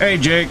Hey, Jake.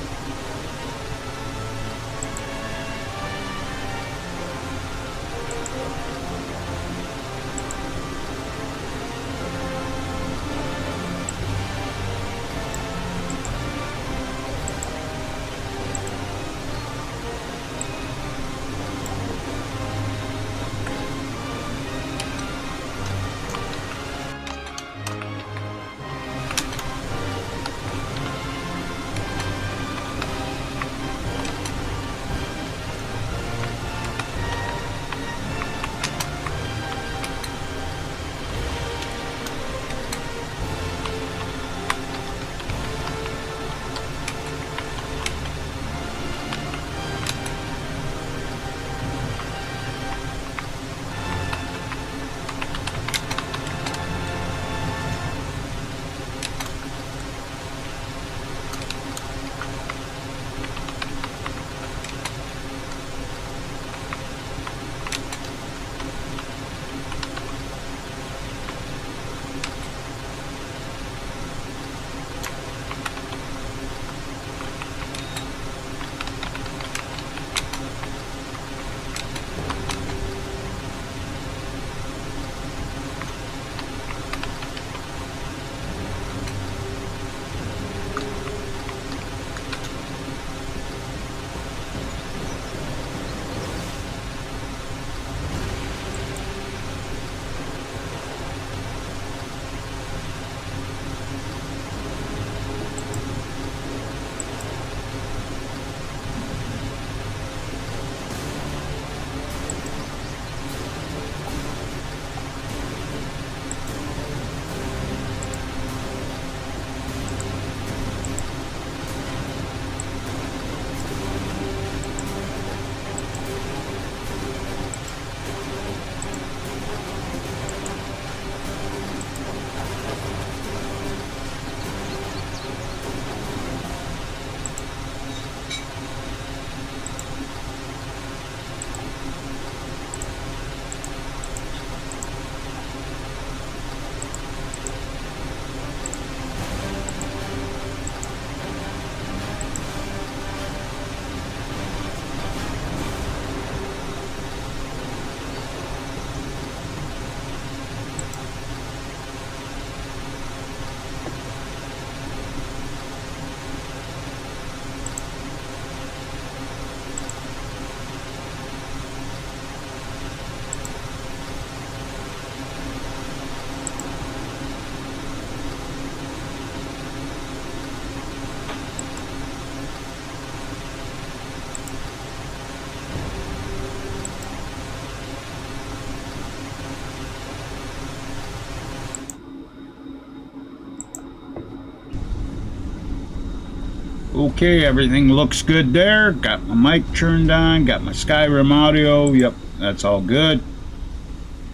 Okay, everything looks good there. Got my mic turned on, got my Skyrim audio. Yep, that's all good.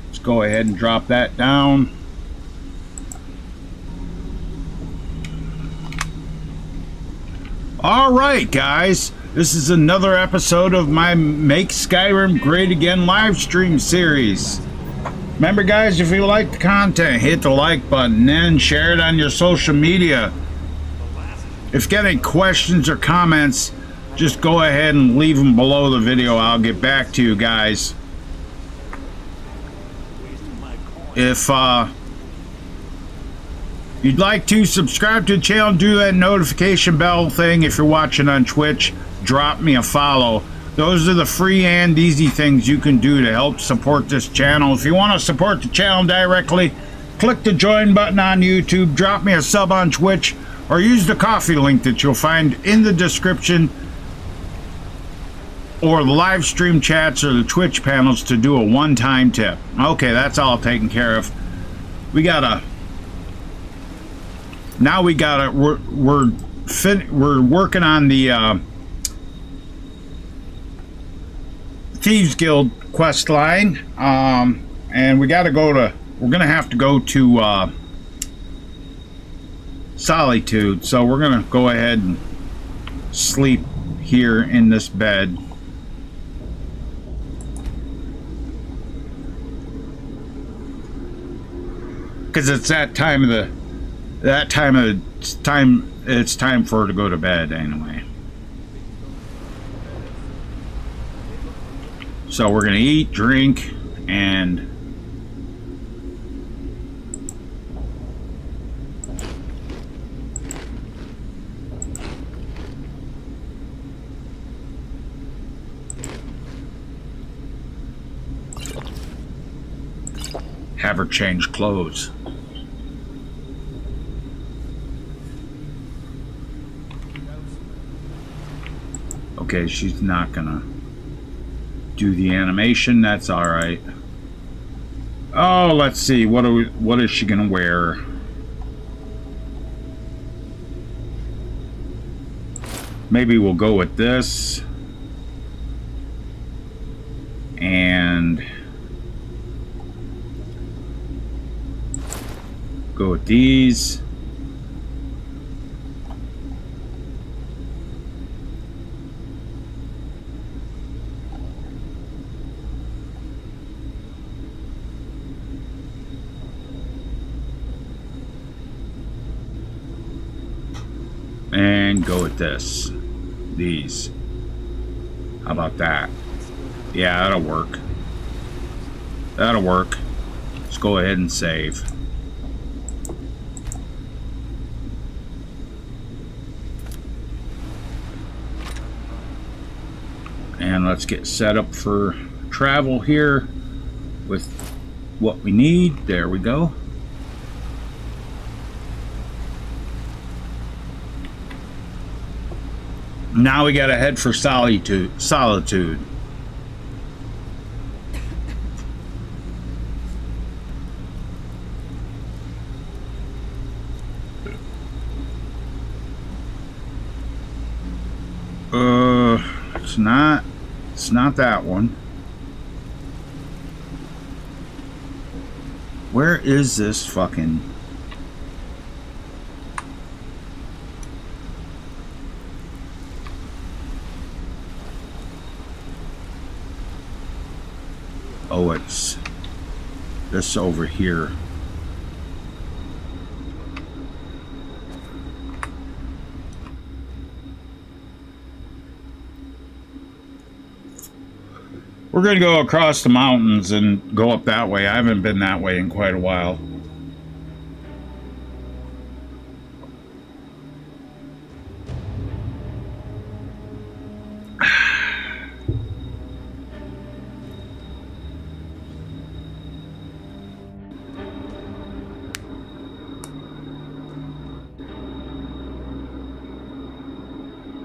Let's go ahead and drop that down. All right, guys. This is another episode of my Make Skyrim Great Again live stream series. Remember, guys, if you like the content, hit the like button and share it on your social media. If you got any questions or comments, just go ahead and leave them below the video. I'll get back to you guys. If you'd like to subscribe to the channel, do that notification bell thing. If you're watching on Twitch, drop me a follow. Those are the free and easy things you can do to help support this channel. If you want to support the channel directly, click the join button on YouTube, drop me a sub on Twitch, or use the coffee link that you'll find in the description, or the live stream chats or the Twitch panels to do a one-time tip. Okay, that's all taken care of. We're working on the Thieves Guild quest line, and we're gonna have to go to Solitude, so we're gonna go ahead and sleep here in this bed. Because it's it's time for her to go to bed anyway. So we're gonna eat, drink, and have her change clothes. Okay, she's not gonna do the animation. That's all right. Oh, let's see. What is she gonna wear? Maybe we'll go with this. And go with these. And go with these. How about that? Yeah, that'll work. That'll work. Let's go ahead and save. And let's get set up for travel here with what we need. There we go. Now we gotta head for Solitude. It's not that one. Where is this fucking... Oh, it's this over here. We're going to go across the mountains and go up that way. I haven't been that way in quite a while.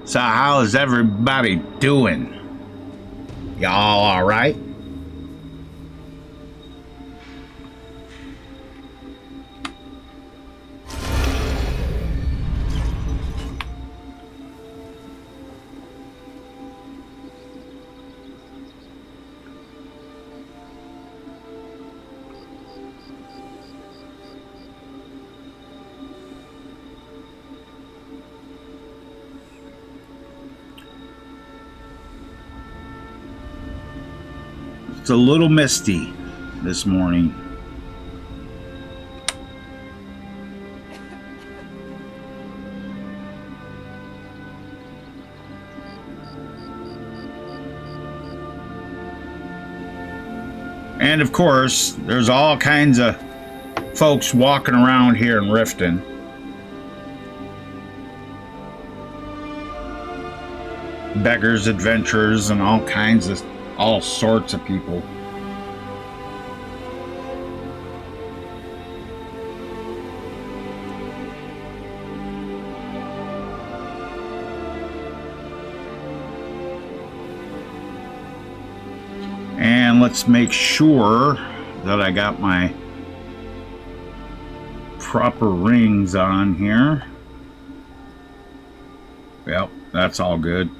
So how is everybody doing? Y'all all right? It's a little misty this morning. And of course, there's all kinds of folks walking around here in Riften. Beggars, adventurers, and all sorts of people. And let's make sure that I got my proper rings on here. Yep, that's all good.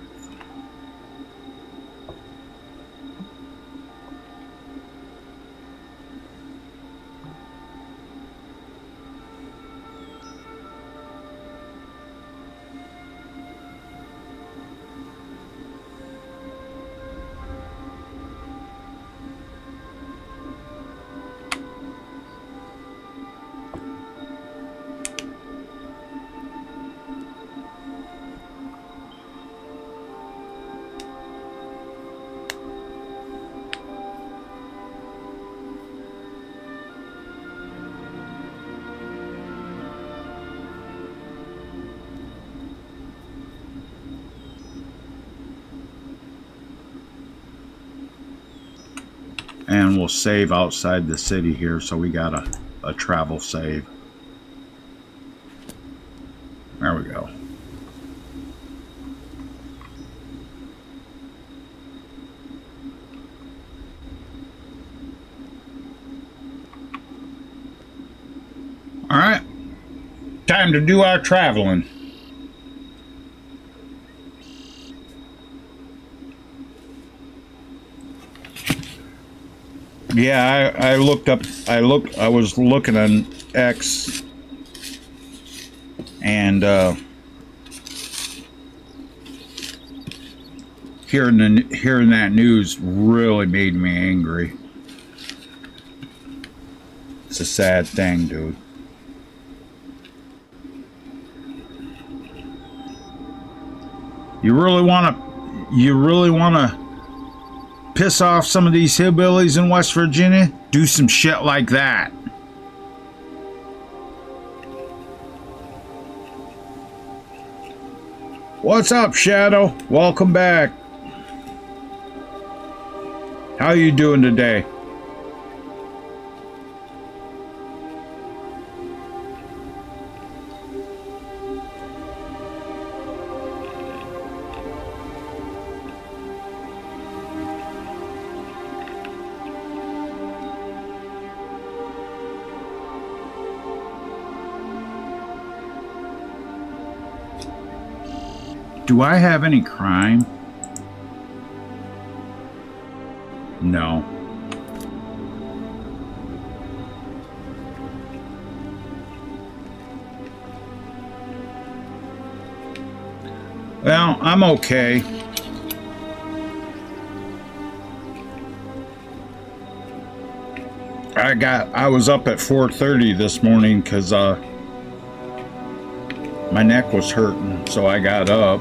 And we'll save outside the city here, so we got a travel save. There we go. All right, time to do our traveling. Yeah, I was looking on X, and hearing that news really made me angry. It's a sad thing, dude. You really wanna piss off some of these hillbillies in West Virginia? Do some shit like that. What's up, Shadow? Welcome back. How you doing today? Do I have any crime? No. Well, I'm okay. I was up at 4:30 this morning because my neck was hurting, so I got up.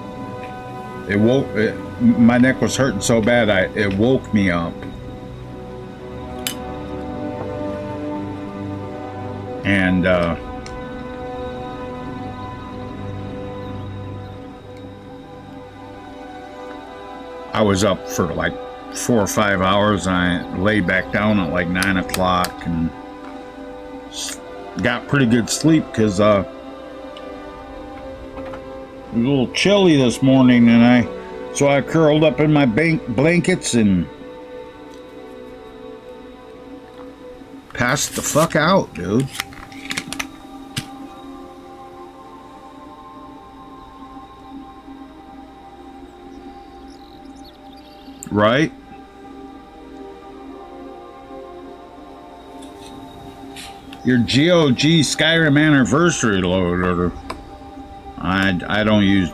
My neck was hurting so bad it woke me up. And I was up for like 4 or 5 hours. I laid back down at like 9 o'clock and got pretty good sleep because it was a little chilly this morning, and so I curled up in my blankets and passed the fuck out, dude. Right? Your GOG Skyrim anniversary loader. I don't use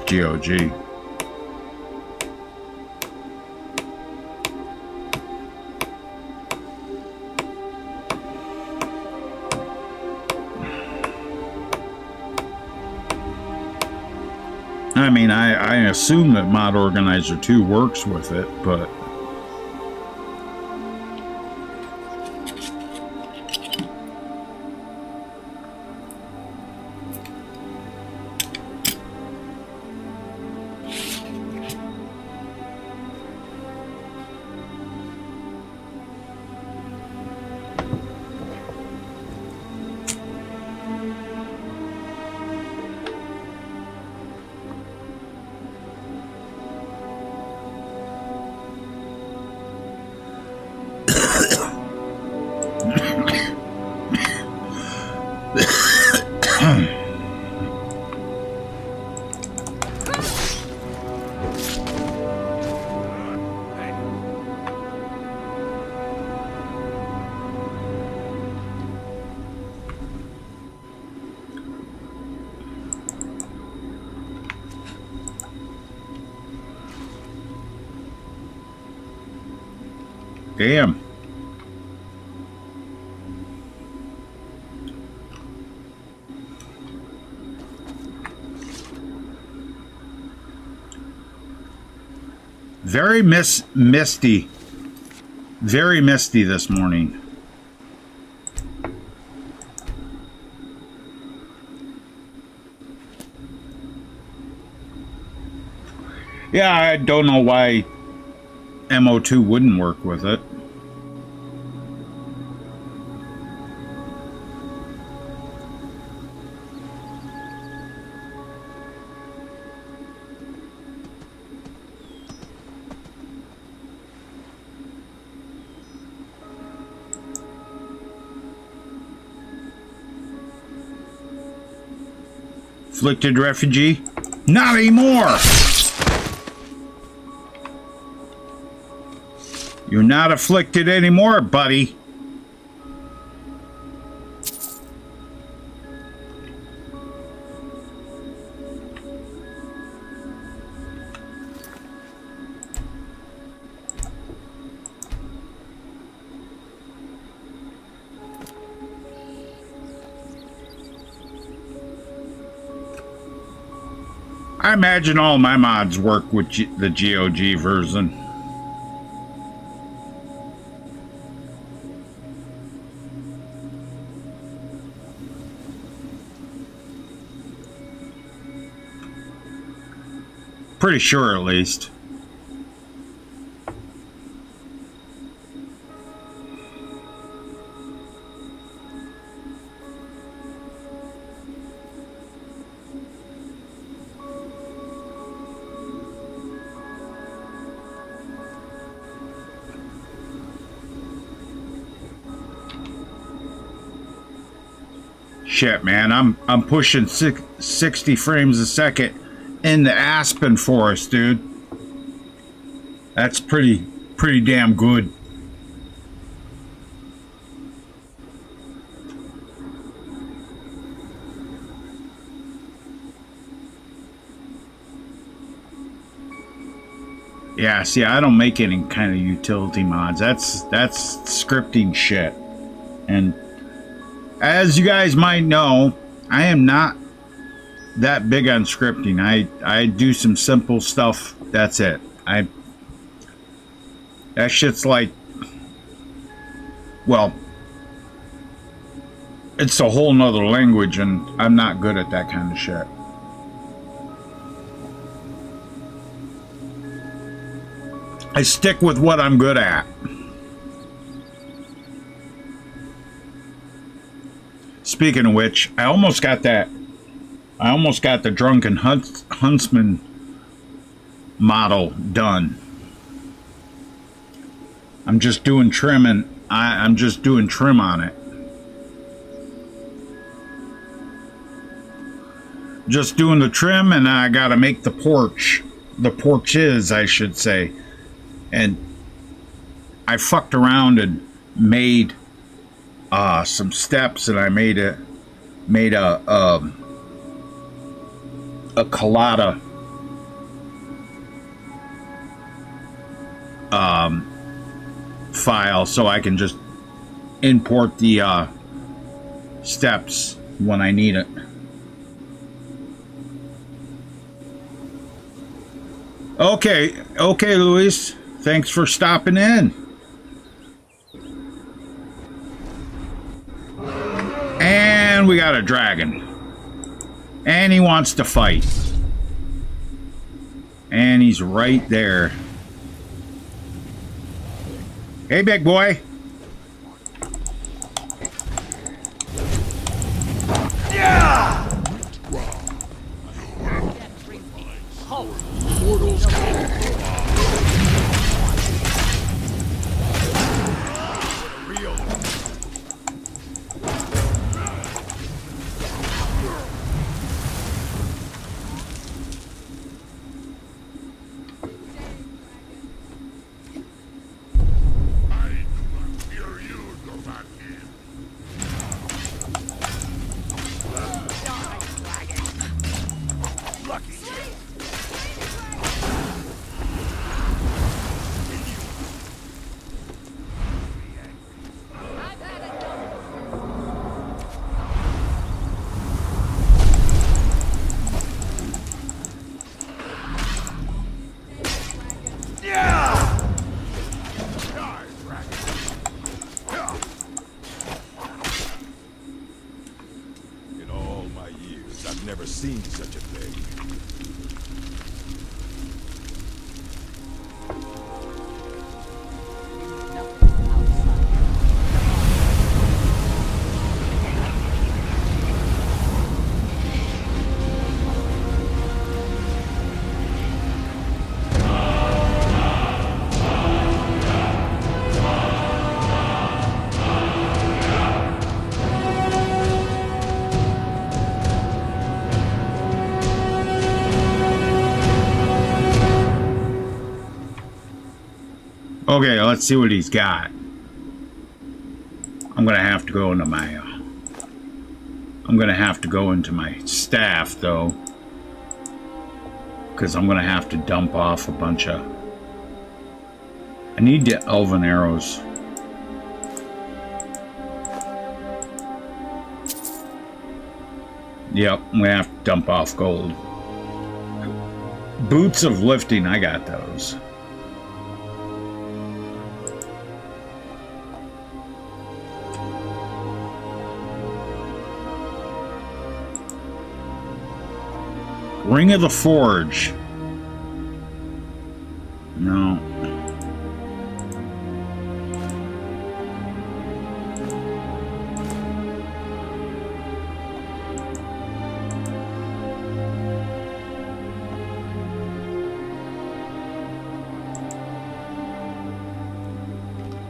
GOG. I mean, I assume that Mod Organizer 2 works with it, but damn. Very misty. Very misty this morning. Yeah, I don't know why MO2 wouldn't work with it. Afflicted refugee? Not anymore! You're not afflicted anymore, buddy. I imagine all my mods work with the GOG version. Pretty sure, at least. Shit, man, I'm pushing 60 frames a second in the Aspen Forest, dude. That's pretty damn good. Yeah, see, I don't make any kind of utility mods. That's scripting shit. And as you guys might know, I am not that big on scripting. I do some simple stuff. That's it. That shit's like, well, it's a whole nother language, and I'm not good at that kind of shit. I stick with what I'm good at. Speaking of which, I almost got the Drunken Huntsman model done. I'm just doing trim, and I'm just doing trim on it. Just doing the trim, and I gotta make the porches, I should say. And I fucked around and made some steps, and I made a colada file, so I can just import the steps when I need it. Okay, okay, Luis. Thanks for stopping in. And we got a dragon. And he wants to fight. And he's right there. Hey, big boy. Yeah! Never seen such a thing. Okay, let's see what he's got. I'm gonna have to go into my staff though, because I'm gonna have to dump off a bunch of. I need the elven arrows. Yep, I'm gonna have to dump off gold. Boots of lifting, I got those. Ring of the Forge. No.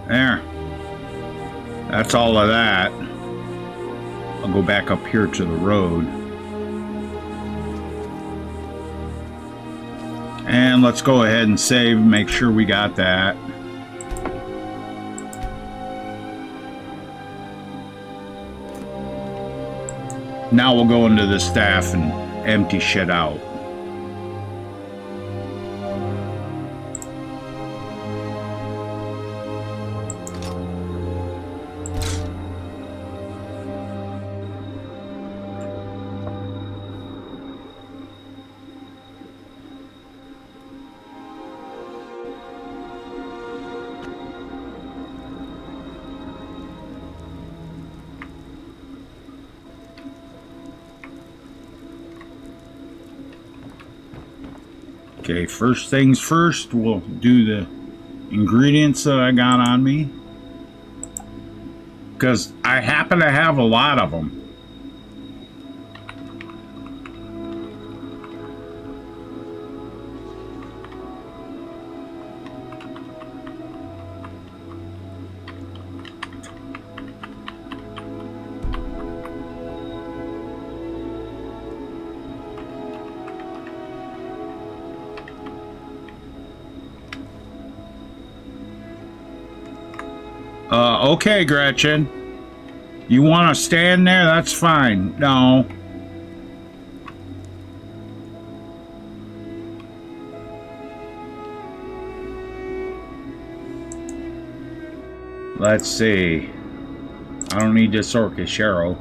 There. That's all of that. I'll go back up here to the road. And let's go ahead and save, make sure we got that. Now we'll go into the staff and empty shit out. Okay, first things first, we'll do the ingredients that I got on me. Because I happen to have a lot of them. Okay, Gretchen. You want to stand there? That's fine. No. Let's see. I don't need this Orcish arrow.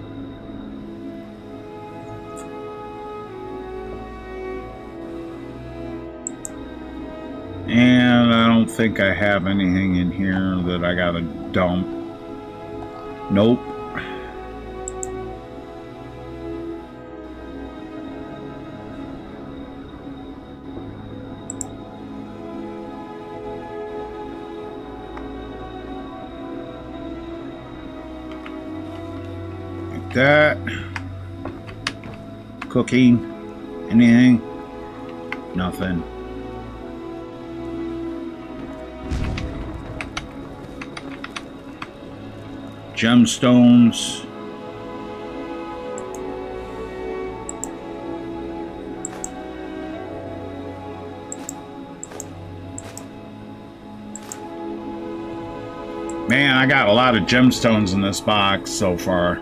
think I have anything in here that I gotta dump. Nope. Like that. Cooking. Anything? Nothing. Gemstones. Man, I got a lot of gemstones in this box so far.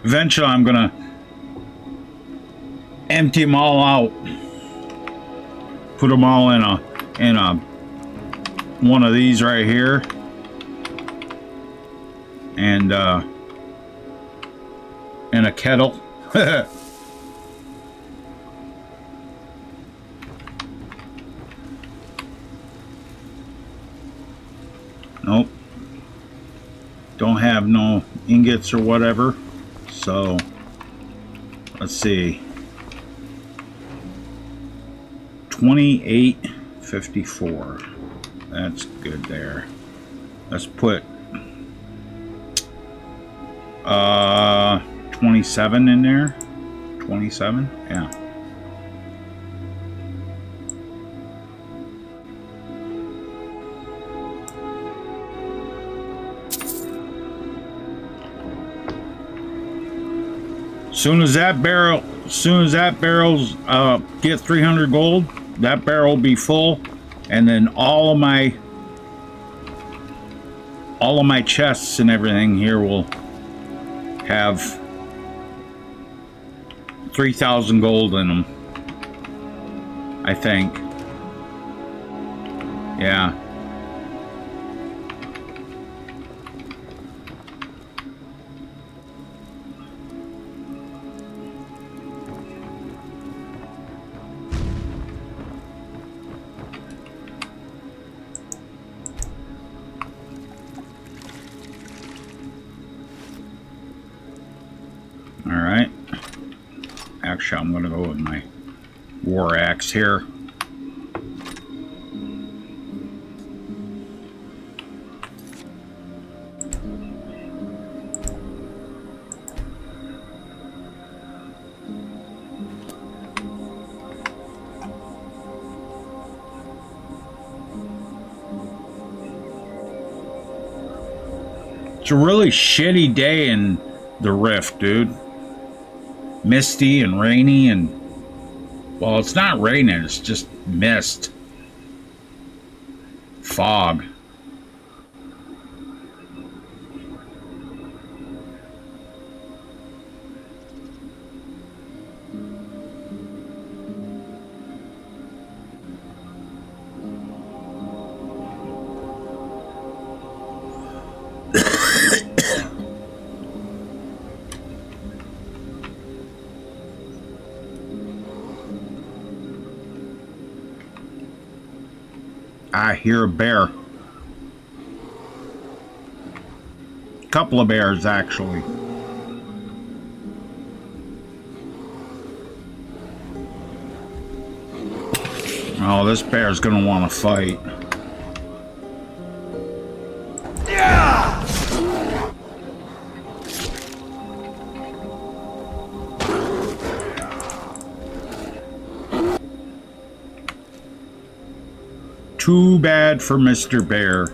Eventually I'm gonna empty them all out. Put them all in a one of these right here, and in a kettle. Nope, don't have no ingots or whatever, so let's see. 2854. That's good there. Let's put 27 in there. 27? Yeah. Soon as that barrel's get 300 gold, that barrel will be full, and then all of my chests and everything here will have 3,000 gold in them, I think. Yeah. Alright. Actually, I'm going to go with my war axe here. It's a really shitty day in the Rift, dude. Misty and rainy, and well, it's not raining, it's just mist, fog. I hear a bear. Couple of bears, actually. Oh, this bear's gonna want to fight. Too bad for Mr. Bear.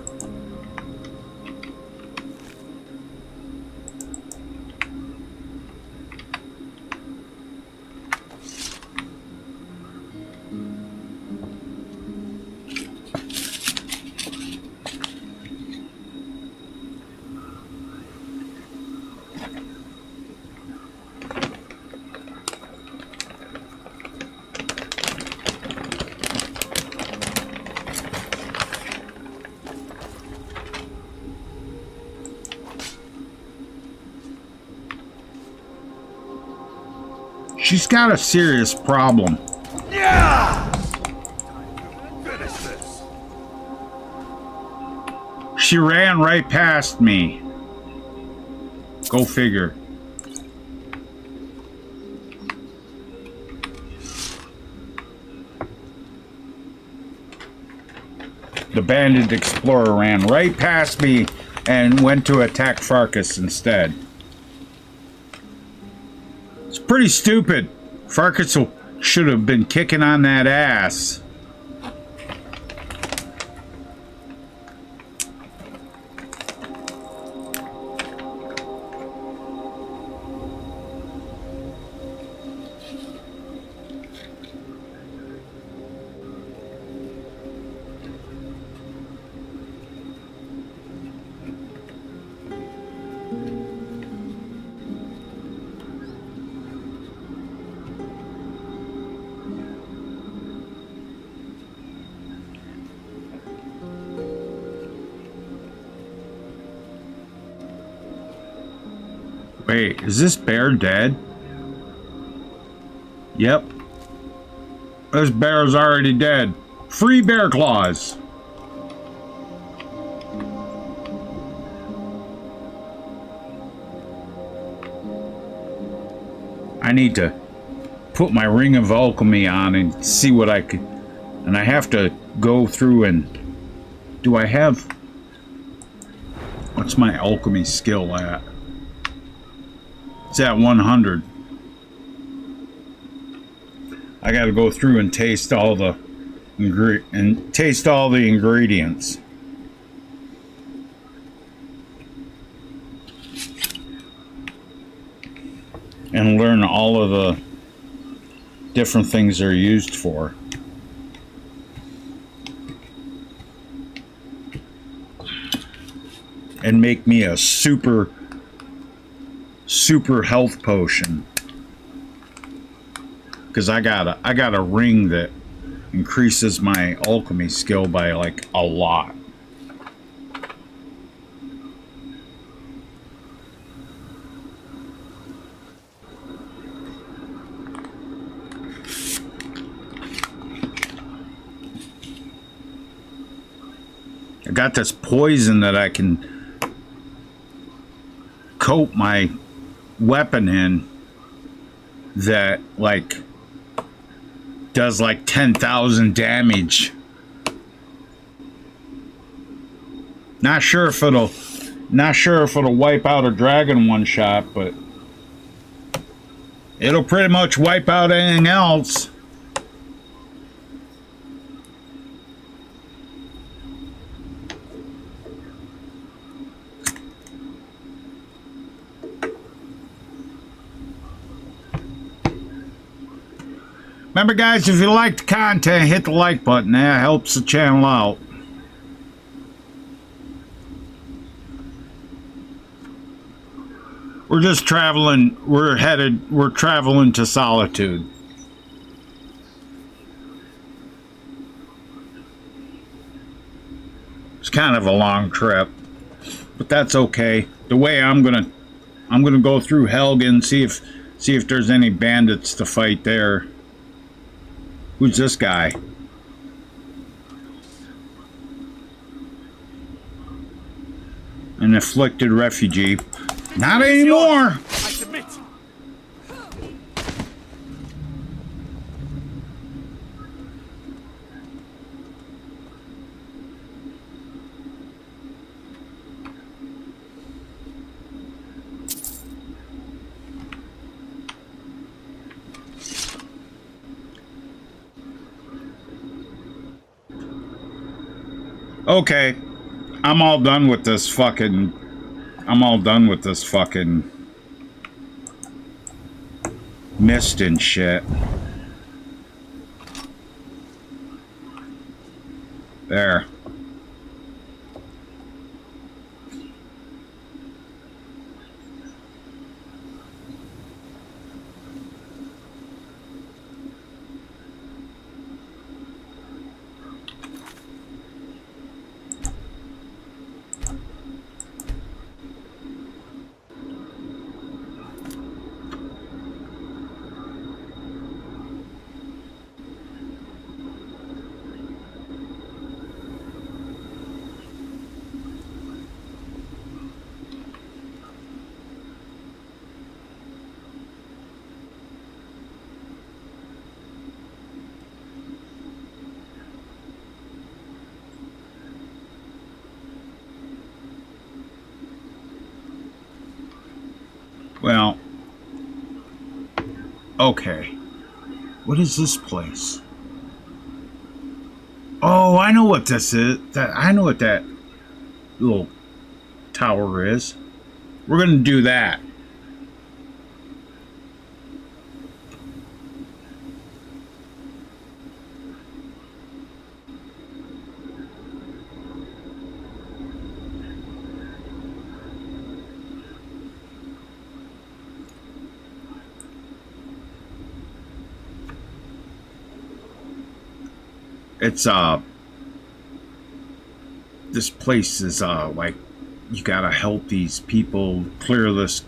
She's got a serious problem. She ran right past me. Go figure. The bandit explorer ran right past me and went to attack Farkas instead. It's pretty stupid. Farkas should have been kicking on that ass. Wait, is this bear dead? Yep. This bear's already dead. Free bear claws. I need to put my ring of alchemy on and see what I could. And I have to go through and. Do I have. What's my alchemy skill at? It's at 100. I got to go through and taste all the ingredients. And learn all of the different things they're used for. And make me a super health potion, because I got a ring that increases my alchemy skill by like a lot. I got this poison that I can coat my weapon in that like does like 10,000 damage. Not sure if it'll wipe out a dragon one shot, but it'll pretty much wipe out anything else. Remember, guys, if you like the content, hit the like button. That helps the channel out. We're just traveling. We're traveling to Solitude. It's kind of a long trip, but that's okay. The way I'm gonna go through Helgen, see if there's any bandits to fight there. Who's this guy? An afflicted refugee. Not anymore! I submit. Okay, I'm all done with this fucking mist and shit. There. Well, okay. What is this place? Oh, I know what this is. I know what that little tower is. We're gonna do that. It's this place is like you gotta help these people clear this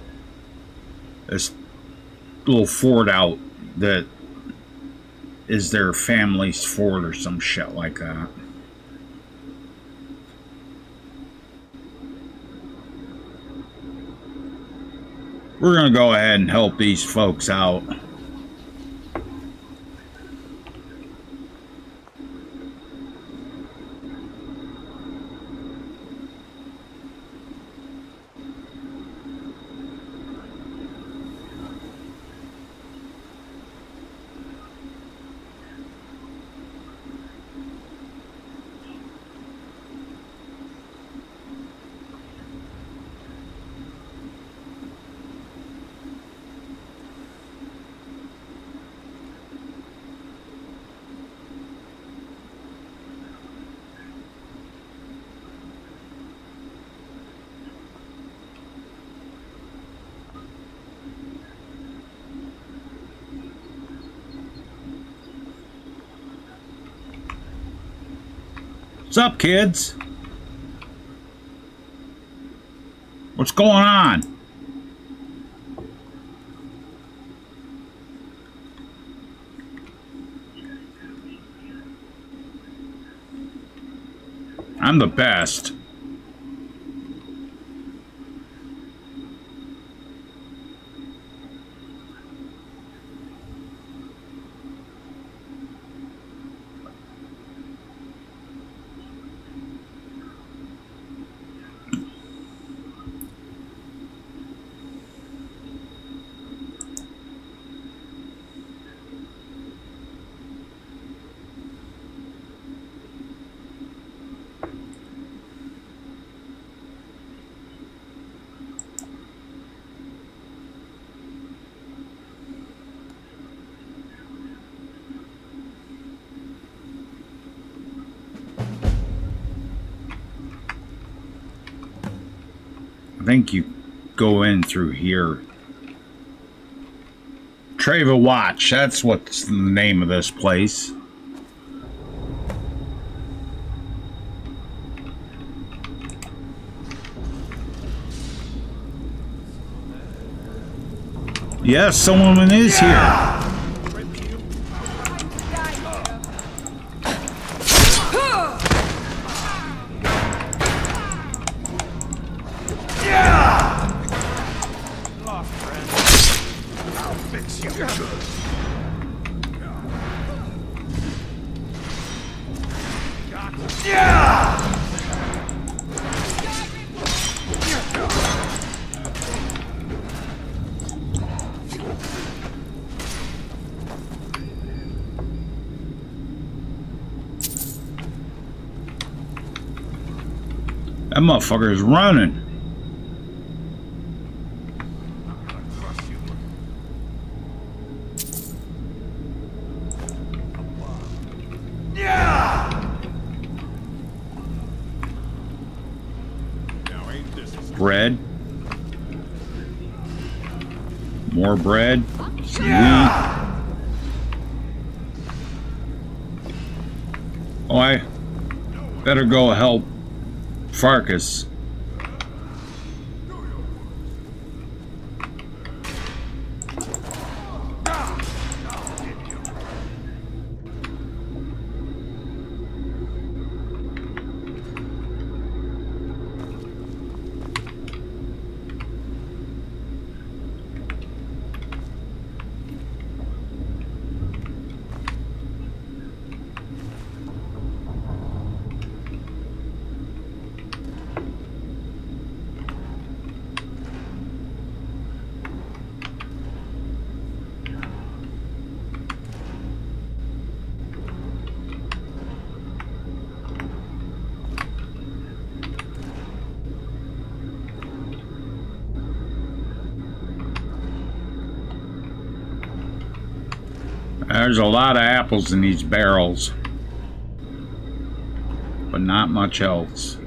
little fort out that is their family's fort or some shit like that. We're gonna go ahead and help these folks out. What's up, kids? What's going on? I'm the best. I think you go in through here. Treva Watch, that's what's the name of this place. Yes, someone is here. That motherfucker is running. Bread. More bread. Some wheat. Oh, I better go help Farkas. There's a lot of apples in these barrels, but not much else.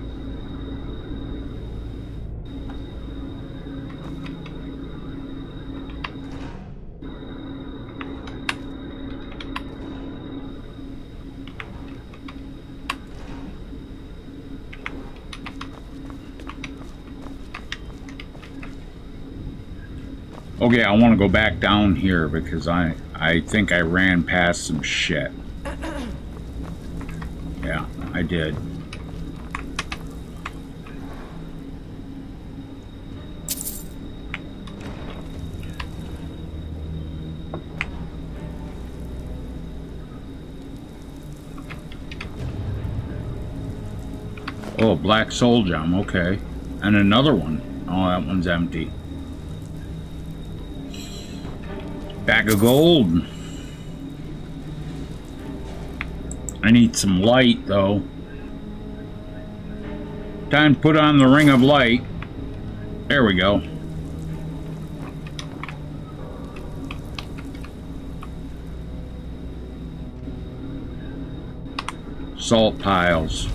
Okay, I want to go back down here because I think I ran past some shit. Yeah, I did. Oh, black soul gem, okay. And another one. Oh, that one's empty. Bag of gold. I need some light, though. Time to put on the ring of light. There we go. Salt piles.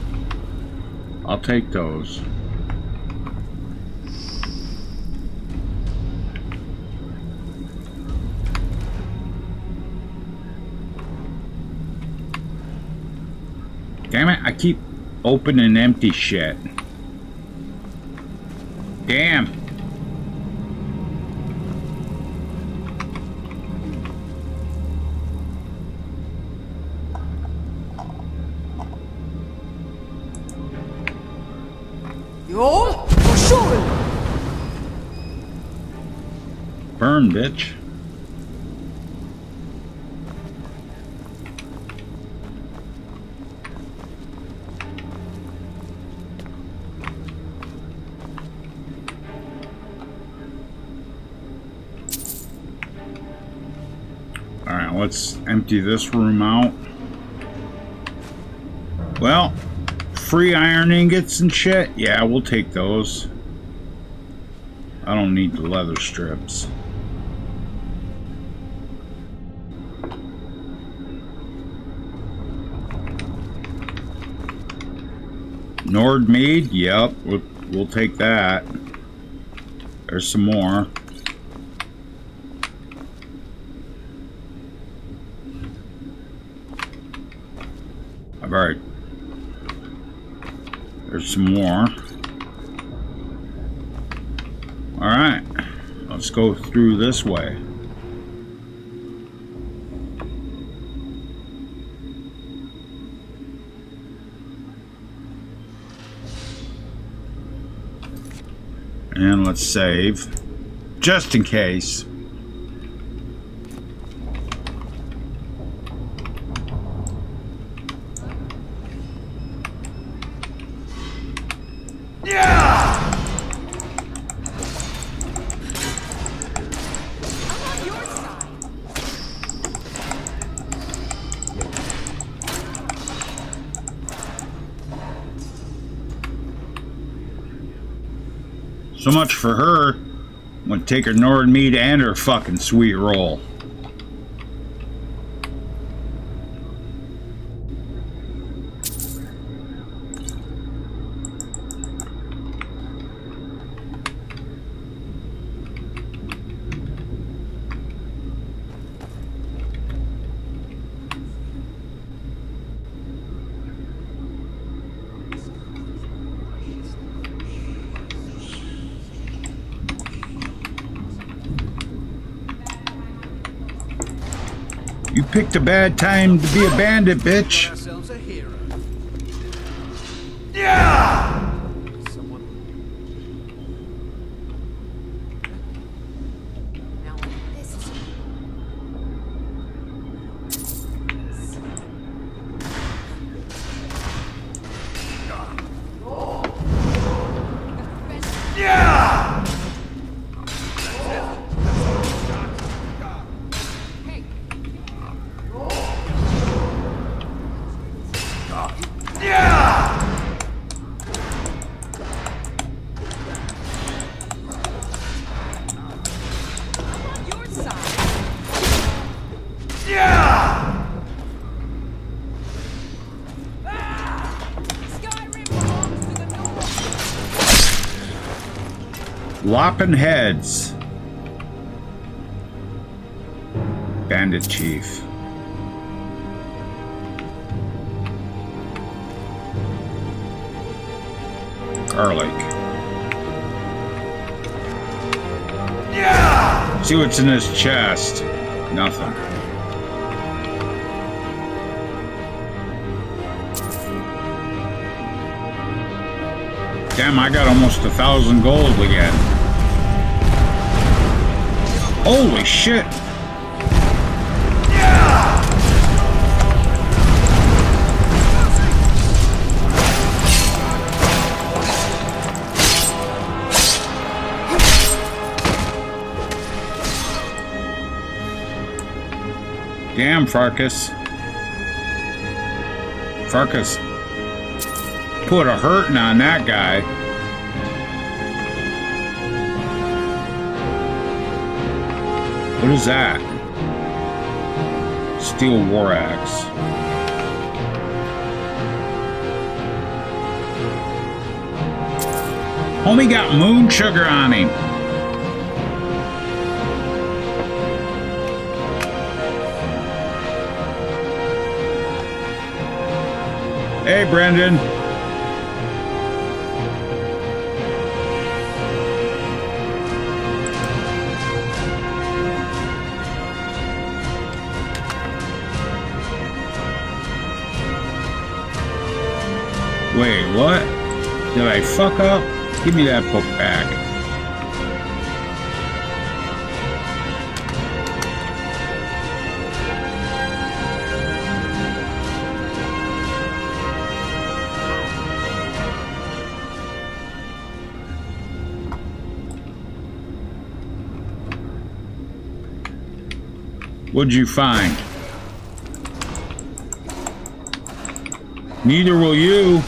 I'll take those. Damn it, I keep opening empty shit. Damn. Yo, for sure. Burn, bitch. Alright, let's empty this room out. Well, free iron ingots and shit? Yeah, we'll take those. I don't need the leather strips. Nord mead? Yep, we'll take that. There's some more. Alright. There's some more. Alright. Let's go through this way. And let's save. Just in case. So much for her. I'm gonna take her Nord meat and her fucking sweet roll. You picked a bad time to be a bandit, bitch. Ourselves a hero. Yeah. Someone. Now this is. Yeah. Lopping heads. Bandit chief. Garlic. See what's in his chest. Nothing. Damn, I got almost 1,000 gold again. Holy shit! Damn, Farkas. Farkas put a hurting on that guy. What is that? Steel war axe. Homie got moon sugar on him. Hey, Brendan. Wait, what? Did I fuck up? Give me that book back. What'd you find? Neither will you.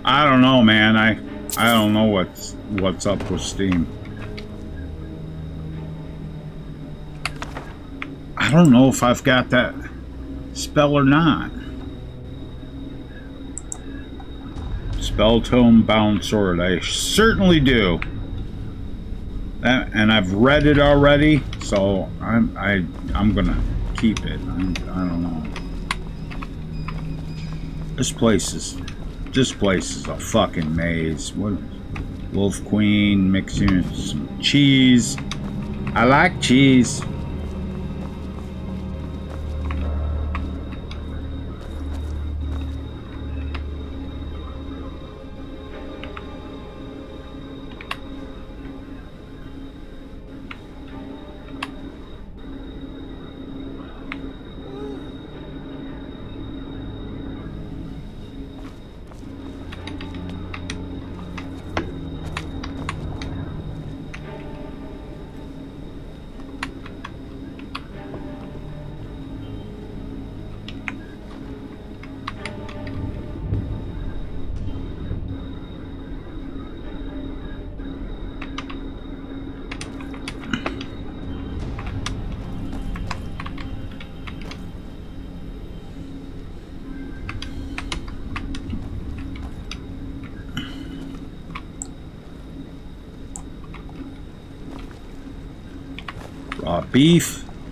I don't know, man. I don't know what's up with Steam. I don't know if I've got that spell or not. Spell tome bound sword. I certainly do. And I've read it already, so I'm gonna keep it. I don't know. This place is a fucking maze. What? Wolf Queen mixing with some cheese. I like cheese.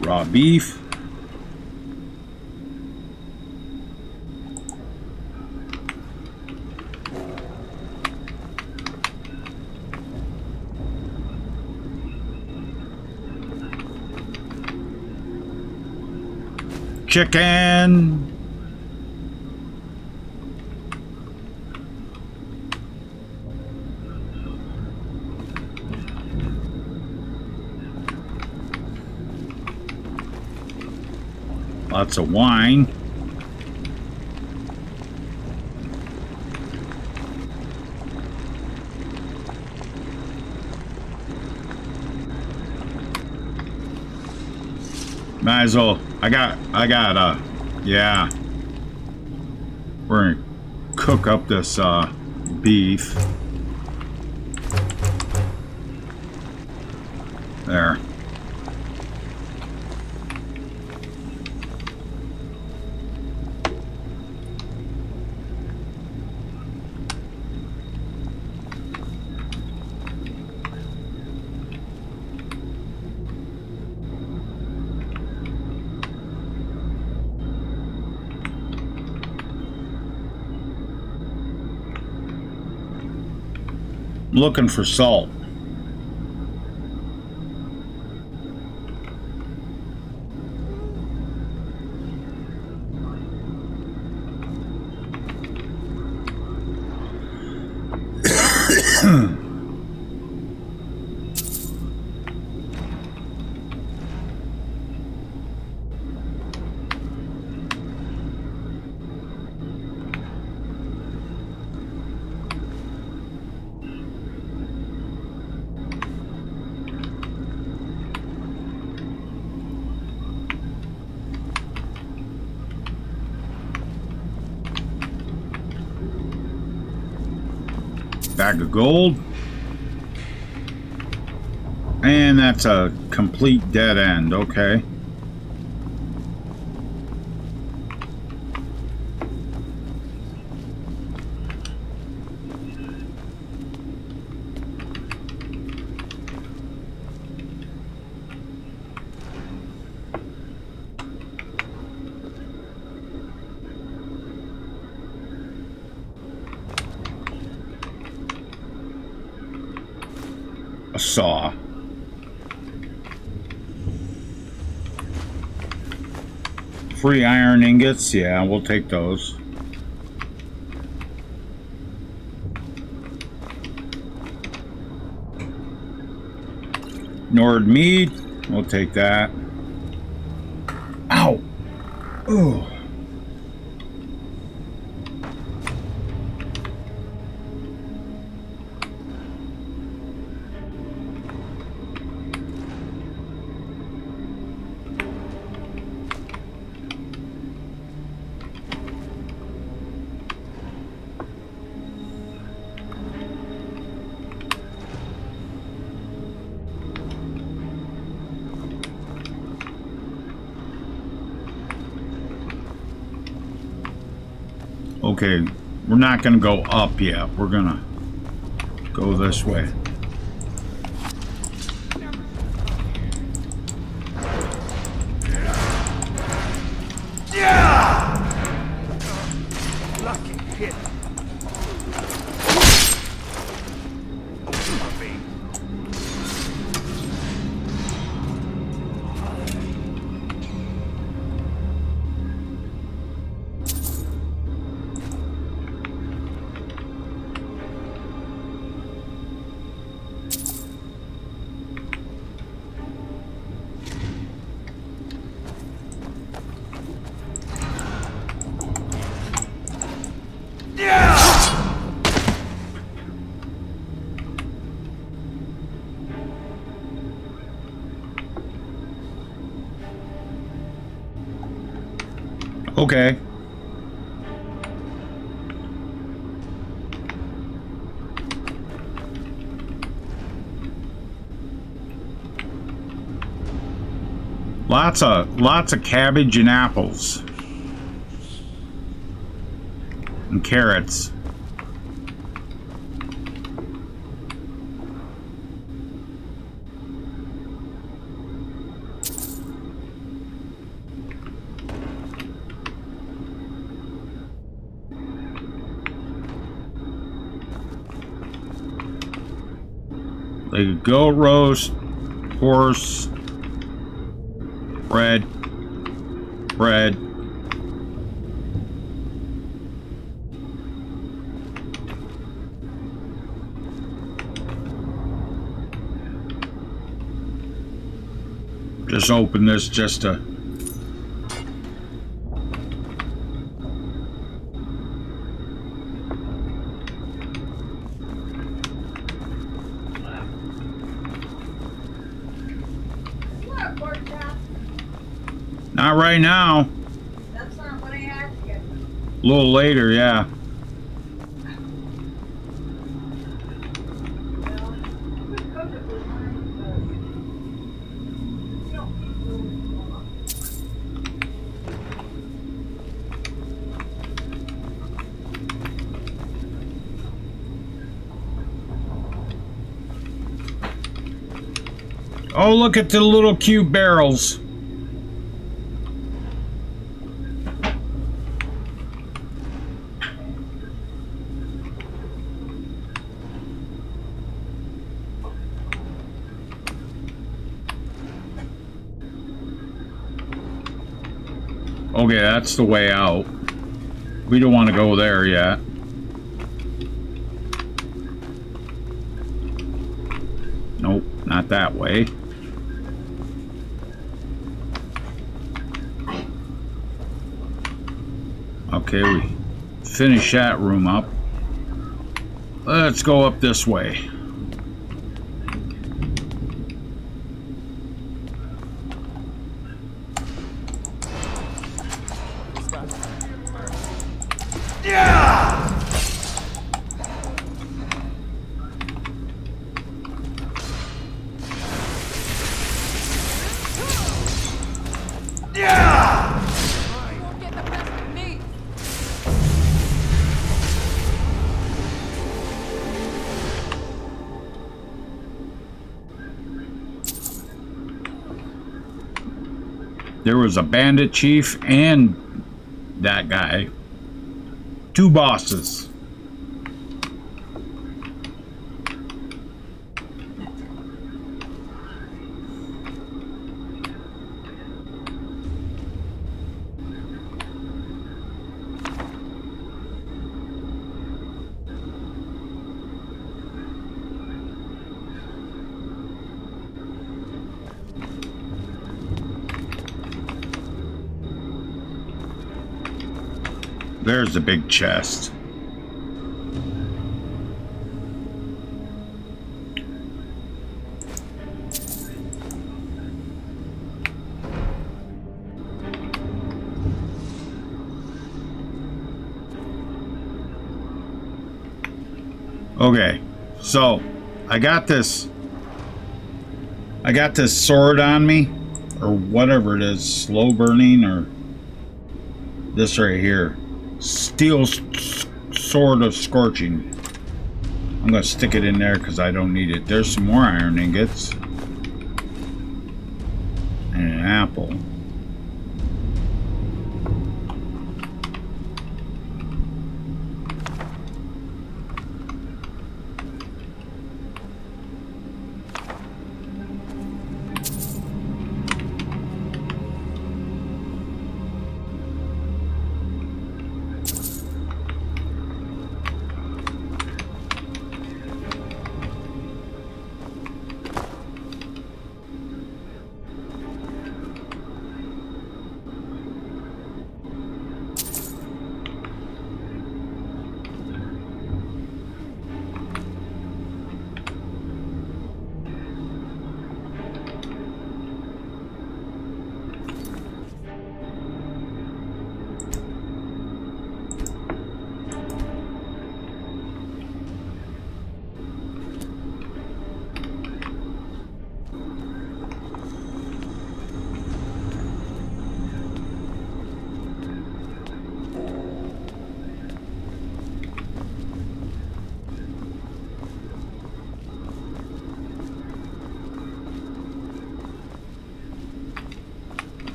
Raw beef. Chicken. Lots of wine. Might as well. Yeah. We're gonna cook up this beef. There. Looking for salt. Bag of gold. And that's a complete dead end, okay. A saw. Free iron ingots, yeah, we'll take those. Nord meat, we'll take that. Ow! Ooh. Okay, we're not gonna go up yet. We're gonna go this way. Lucky hit. Okay. Lots of cabbage and apples. And carrots. Like goat roast, horse, bread. Just open this just to... Not right now. That's not what I asked you. A little later, yeah. Well, you could cook it with mine, but you don't need to really long. Oh, look at the little cute barrels. Okay, that's the way out. We don't want to go there yet. Nope, not that way. Okay, we finish that room up. Let's go up this way. You won't get the best of me. There was a bandit chief and that guy. Two bosses. There's the big chest. Okay, so I got this sword on me, or whatever it is, slow burning, or this right here. Steel sword of scorching. I'm gonna stick it in there because I don't need it. There's some more iron ingots and an apple.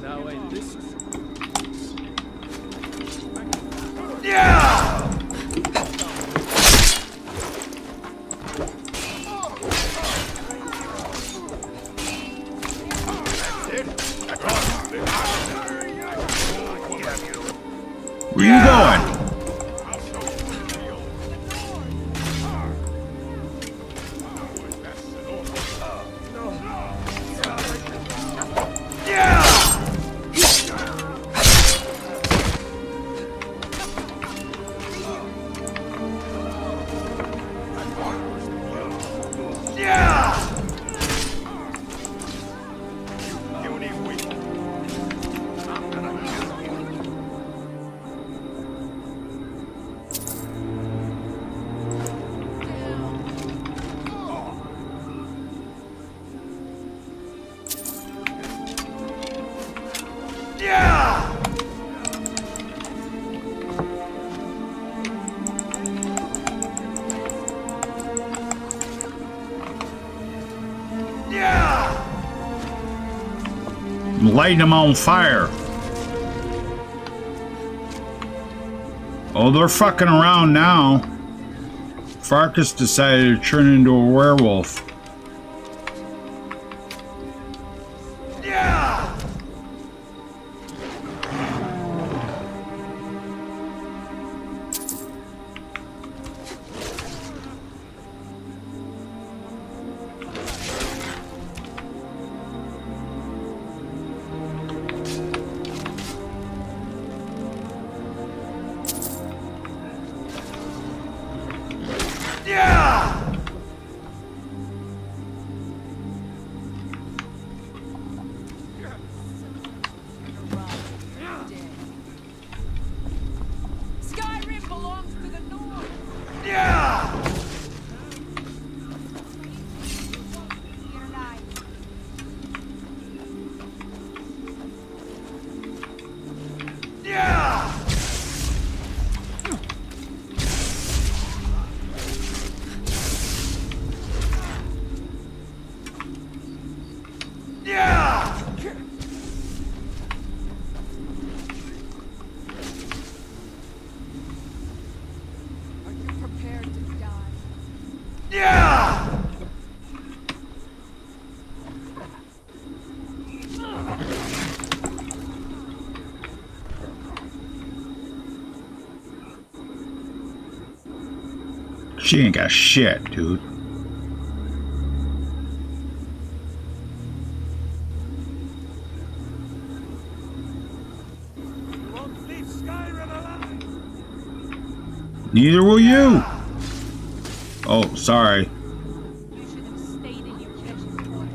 No way, this is... Where you going? lighting them on fire. Oh, they're fucking around now. Farkas decided to turn into a werewolf. Skyrim belongs to the North. Are you prepared to die? She ain't got shit, dude. You won't leave Skyrim alive. Neither will you. Oh, sorry. You should have stayed in your precious quarters.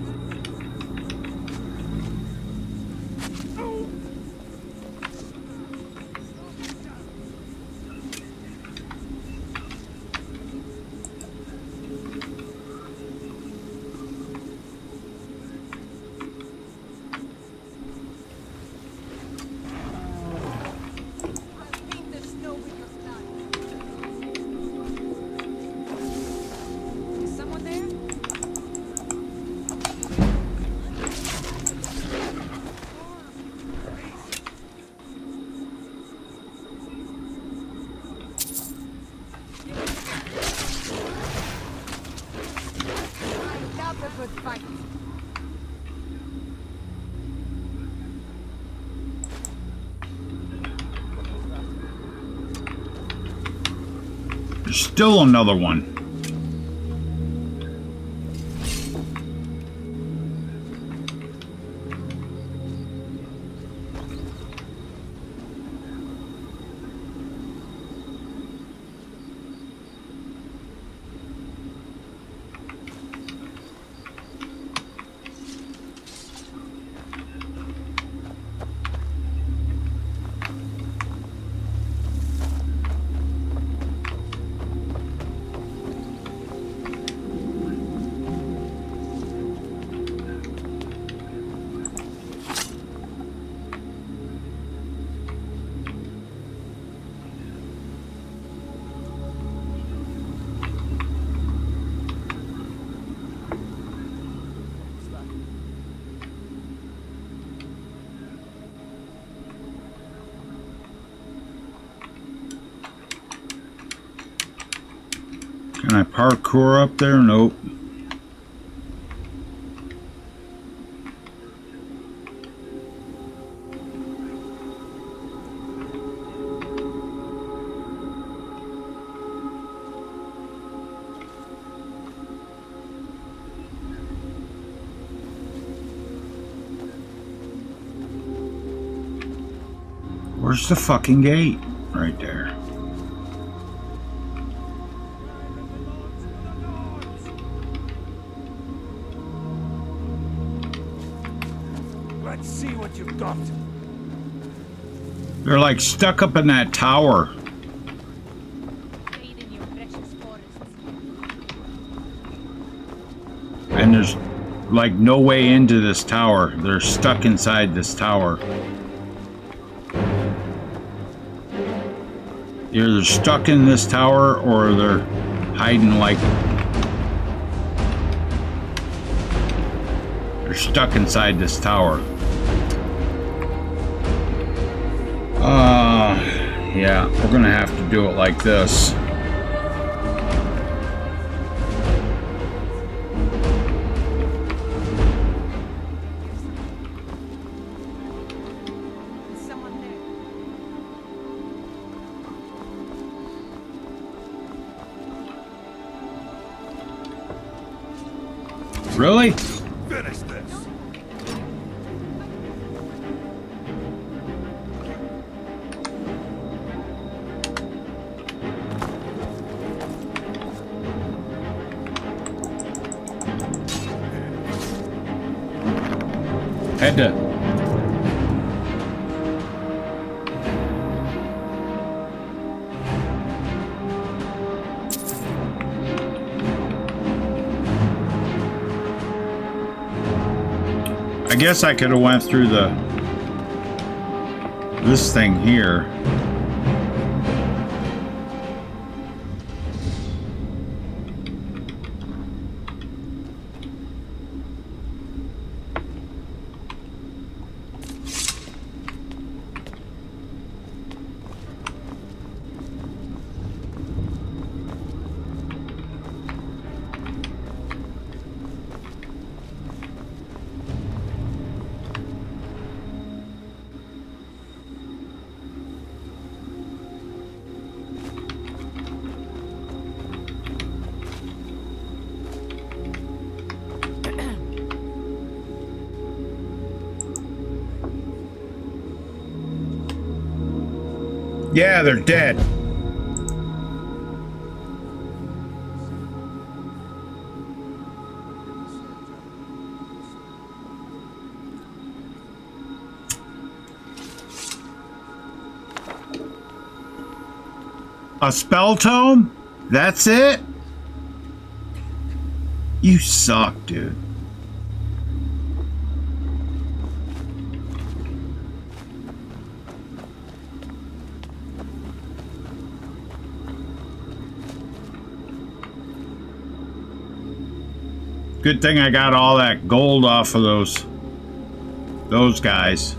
I'll paint the snow with your blood. Is someone there? I love a good fight. There's still another one. Can I parkour up there? Nope. Where's the fucking gate? Right there. Let's see what you've got. They're like stuck up in that tower. Stayed in your precious forests. And there's like no way into this tower. They're stuck inside this tower. Either they're stuck in this tower or they're hiding like... They're stuck inside this tower. Yeah, we're gonna have to do it like this. Is someone there? Really? Finish this. Had to. I guess I could have went through this thing here. Yeah, they're dead. A spell tome? That's it? You suck, dude. Good thing I got all that gold off of those guys.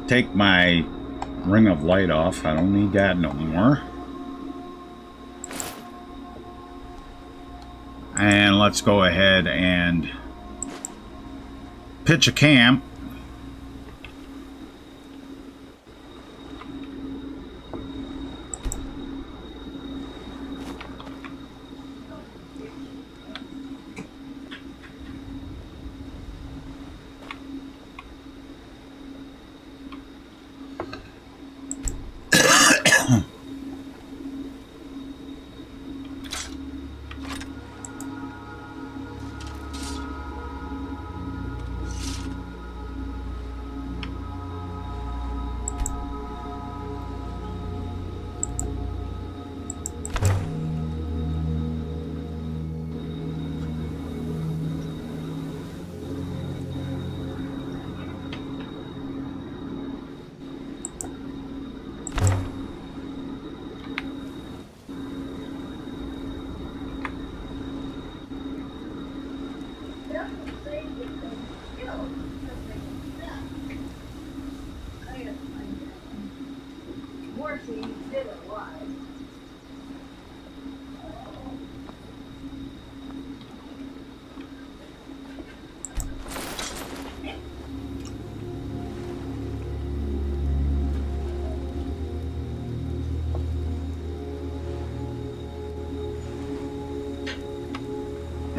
Take my ring of light off. I don't need that no more. And let's go ahead and pitch a camp.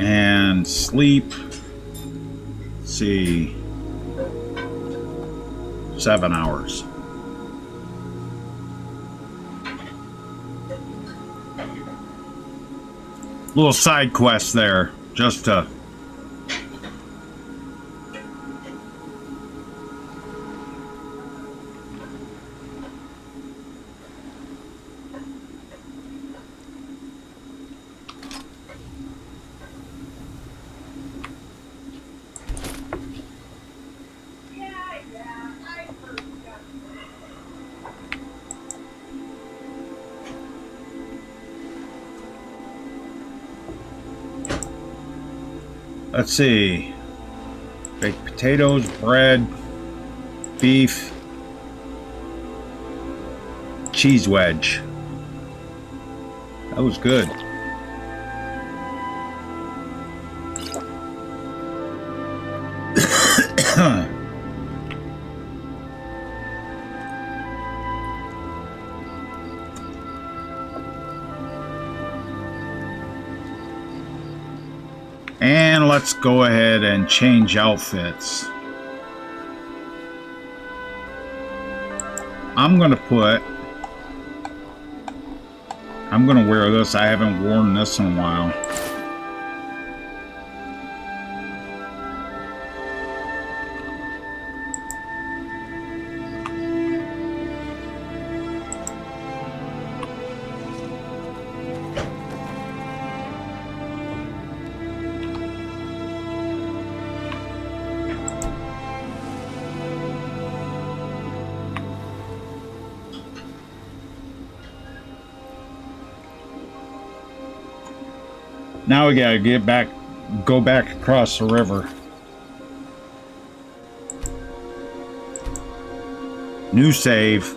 And sleep. Let's see, 7 hours. Little side quest there, just to Let's see. Baked potatoes, bread, beef, cheese wedge. That was good. And let's go ahead and change outfits. I'm gonna wear this. I haven't worn this in a while. Now we gotta go back across the river. New save.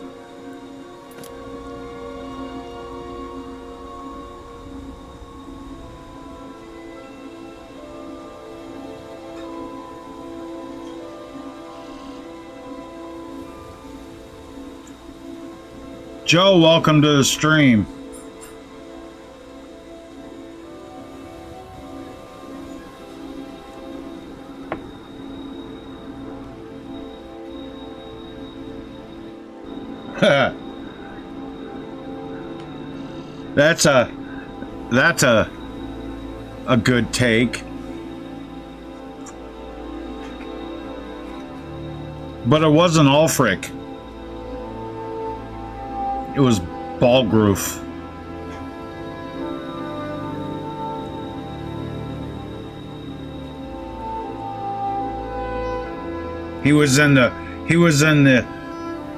Joe, welcome to the stream. That's a good take. But it wasn't Ulfric. It was Balgroof. He was in the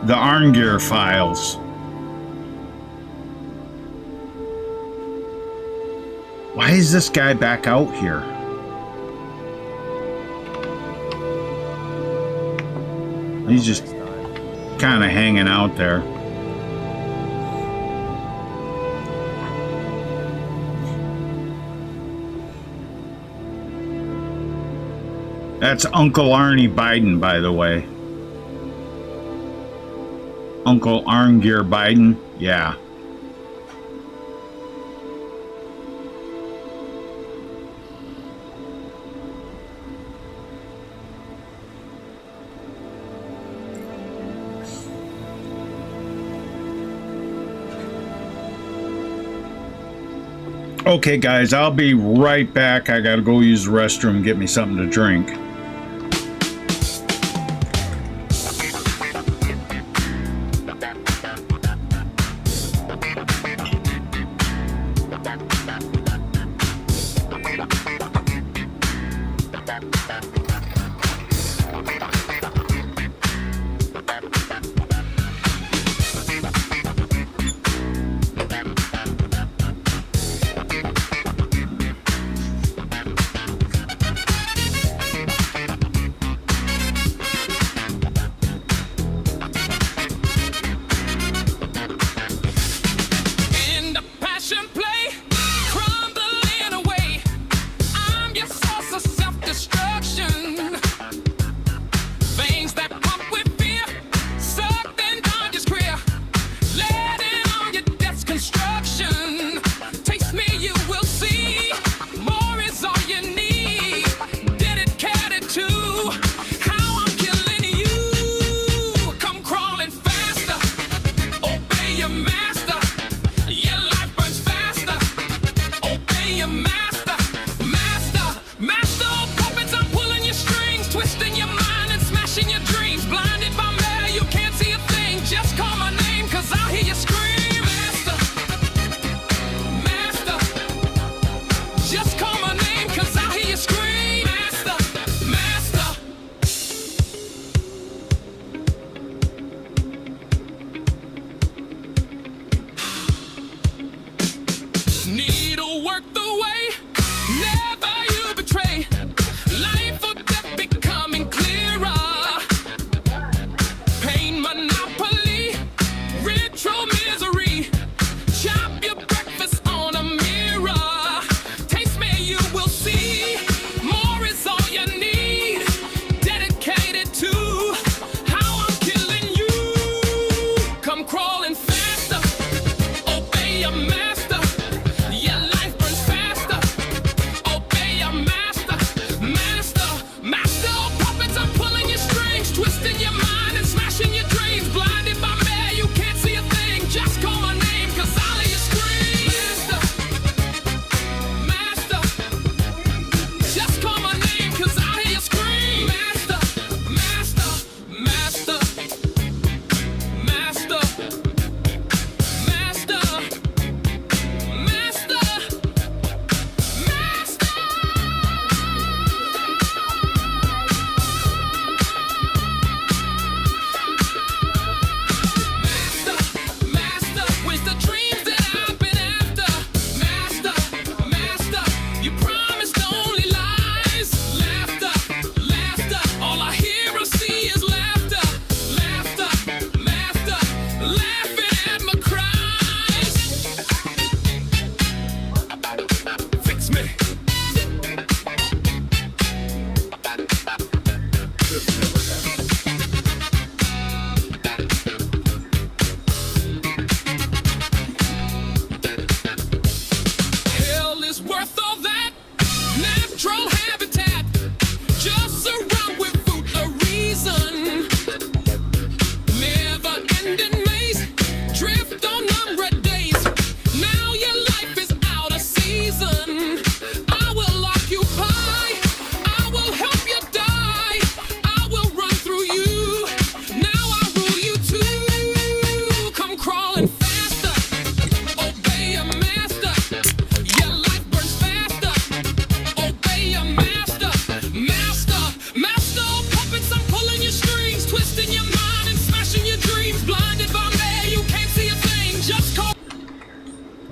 Arngeir files. Why is this guy back out here? He's just kind of hanging out there. That's Uncle Arnie Biden, by the way. Uncle Arngeir Biden, yeah. Okay, guys, I'll be right back. I gotta go use the restroom and get me something to drink.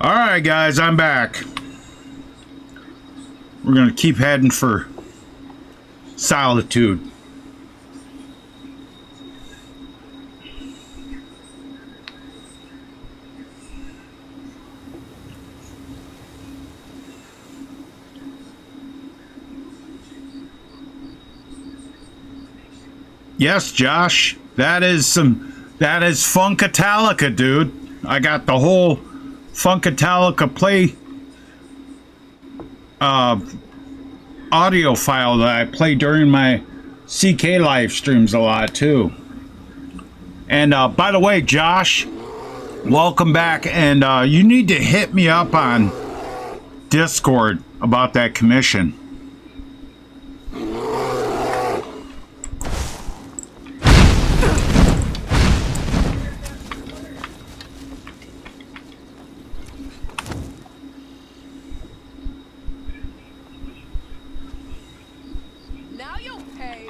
All right, guys, I'm back. We're gonna keep heading for Solitude. Yes, Josh, that is Funkatalica, dude. I got the whole Funkatalica play audio file that I play during my CK live streams a lot too. And by the way, Josh, welcome back. And you need to hit me up on Discord about that commission. Now you'll pay.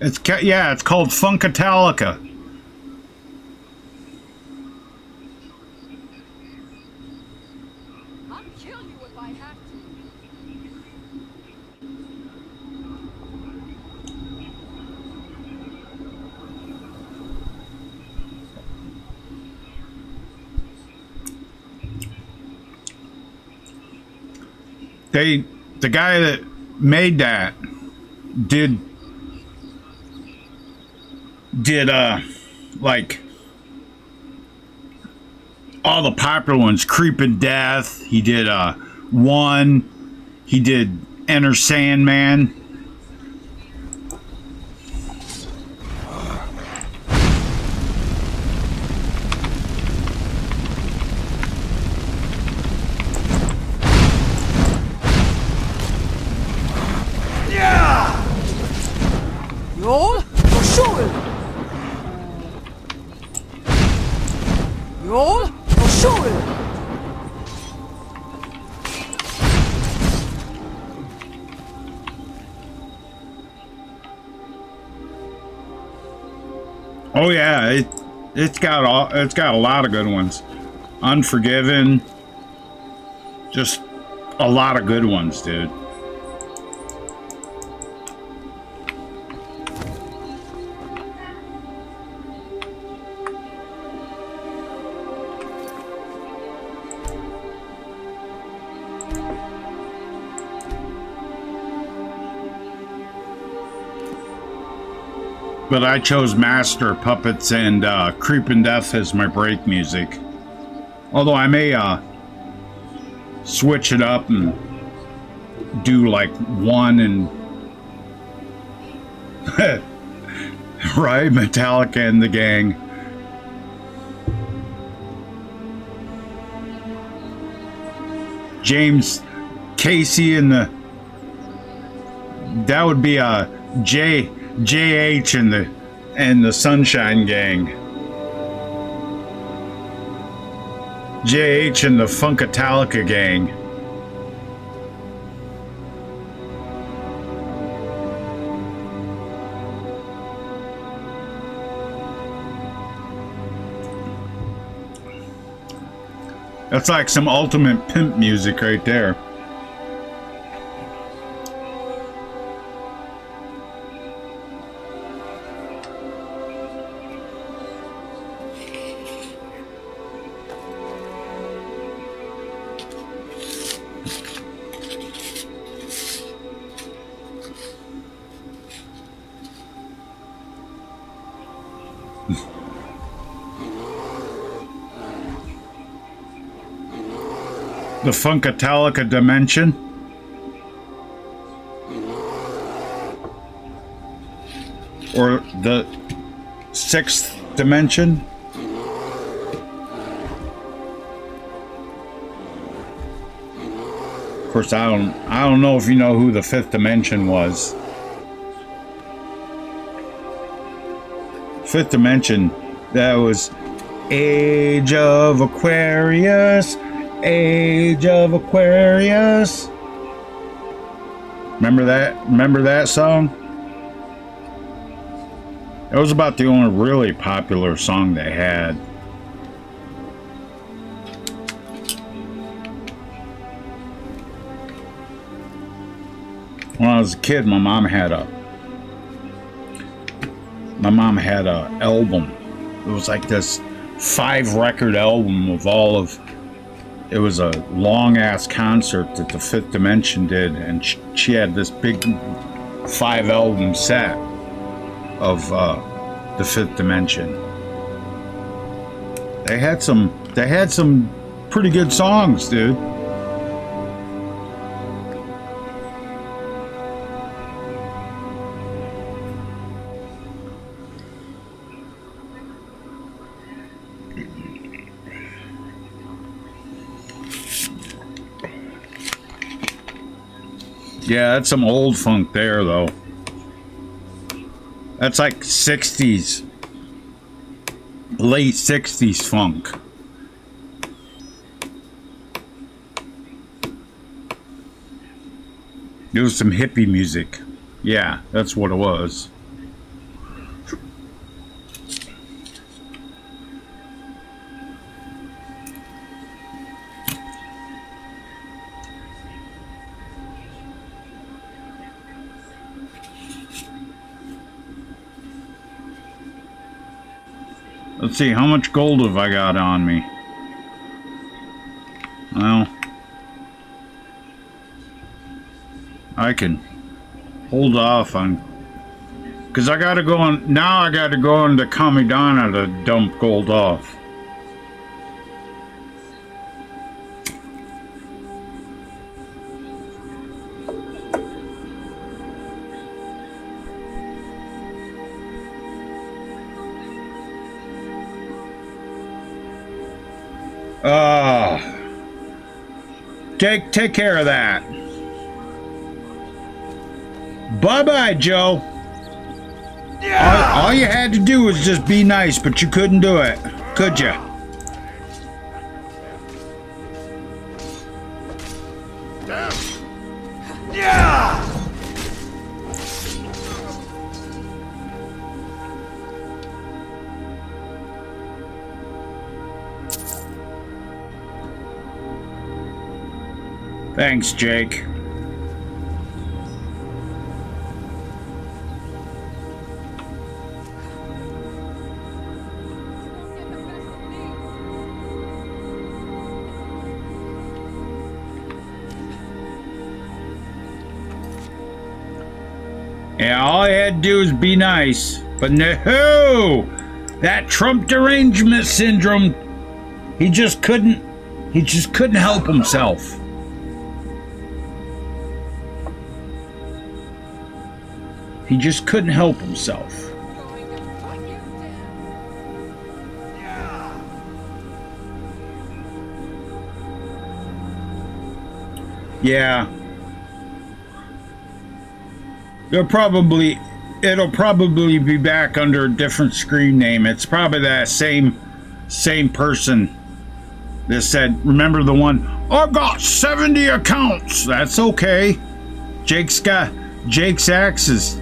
It's called Funkatalica. I'll kill you if I have to. The guy that made that did like all the popular ones. Creeping Death, he did One, he did Enter Sandman. Roll or shoot. Roll or shoot. Oh yeah, it's got a lot of good ones. Unforgiven, just a lot of good ones, dude. But I chose Master Puppets and Creepin' Death as my break music. Although I may switch it up and do like One and right, Metallica and the gang. James Casey and that would be JH and the Sunshine Gang. JH and the Funkatalica Gang. That's like some ultimate pimp music right there. The Funkatalica dimension. Or the sixth dimension. Of course, I don't know if you know who the fifth dimension was. Fifth dimension, that was Age of Aquarius. Age of Aquarius. Remember that? Remember that song? That was about the only really popular song they had. When I was a kid, my mom had a album. It was like this 5-record album of all of. It was a long ass concert that the Fifth Dimension did, and she had this big 5-album set of the Fifth Dimension. They had some pretty good songs, dude. Yeah, that's some old funk there, though. That's like 60s, late 60s funk. It was some hippie music. Yeah, that's what it was. Let's see, how much gold have I got on me? Well, I can hold off on, because I gotta go on, now I gotta go into Kamidana to dump gold off. Jake, take care of that. Bye-bye, Joe. All you had to do was just be nice, but you couldn't do it, could you? Yeah! Thanks, Jake. Yeah, all I had to do was be nice. But no! That Trump derangement syndrome, he just couldn't help himself. He just couldn't help himself. Yeah. It'll probably be back under a different screen name. It's probably that same person that said, remember the one, I've got 70 accounts. That's okay. Jake's axe is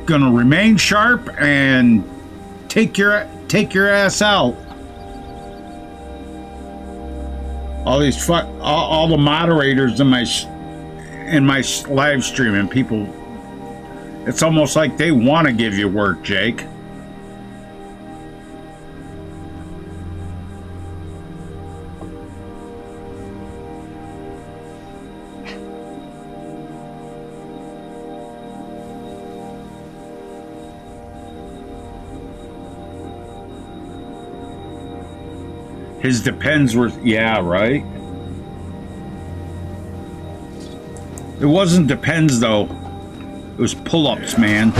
gonna remain sharp and take your ass out. All the moderators in my live stream, and people, it's almost like they want to give you work, Jake. His depends were, yeah, right? It wasn't depends, though. It was pull-ups, man.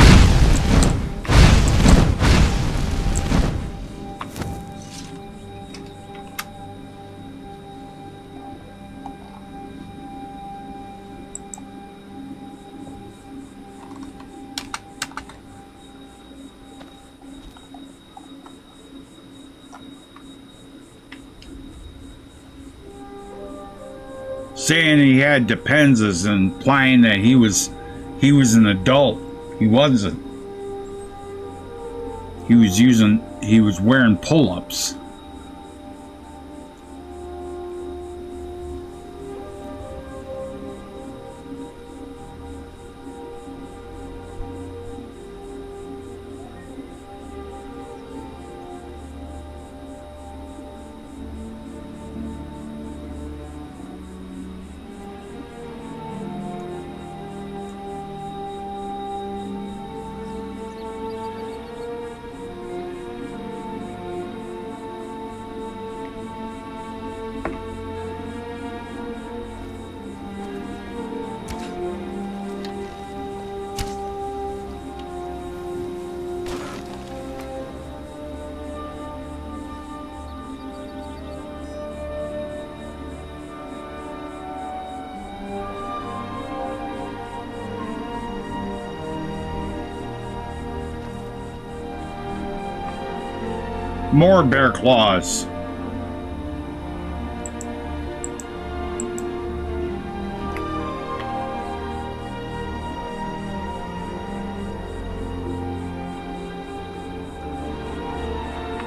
Saying he had depends is implying that he was an adult. He wasn't. he was wearing pull-ups. More bear claws.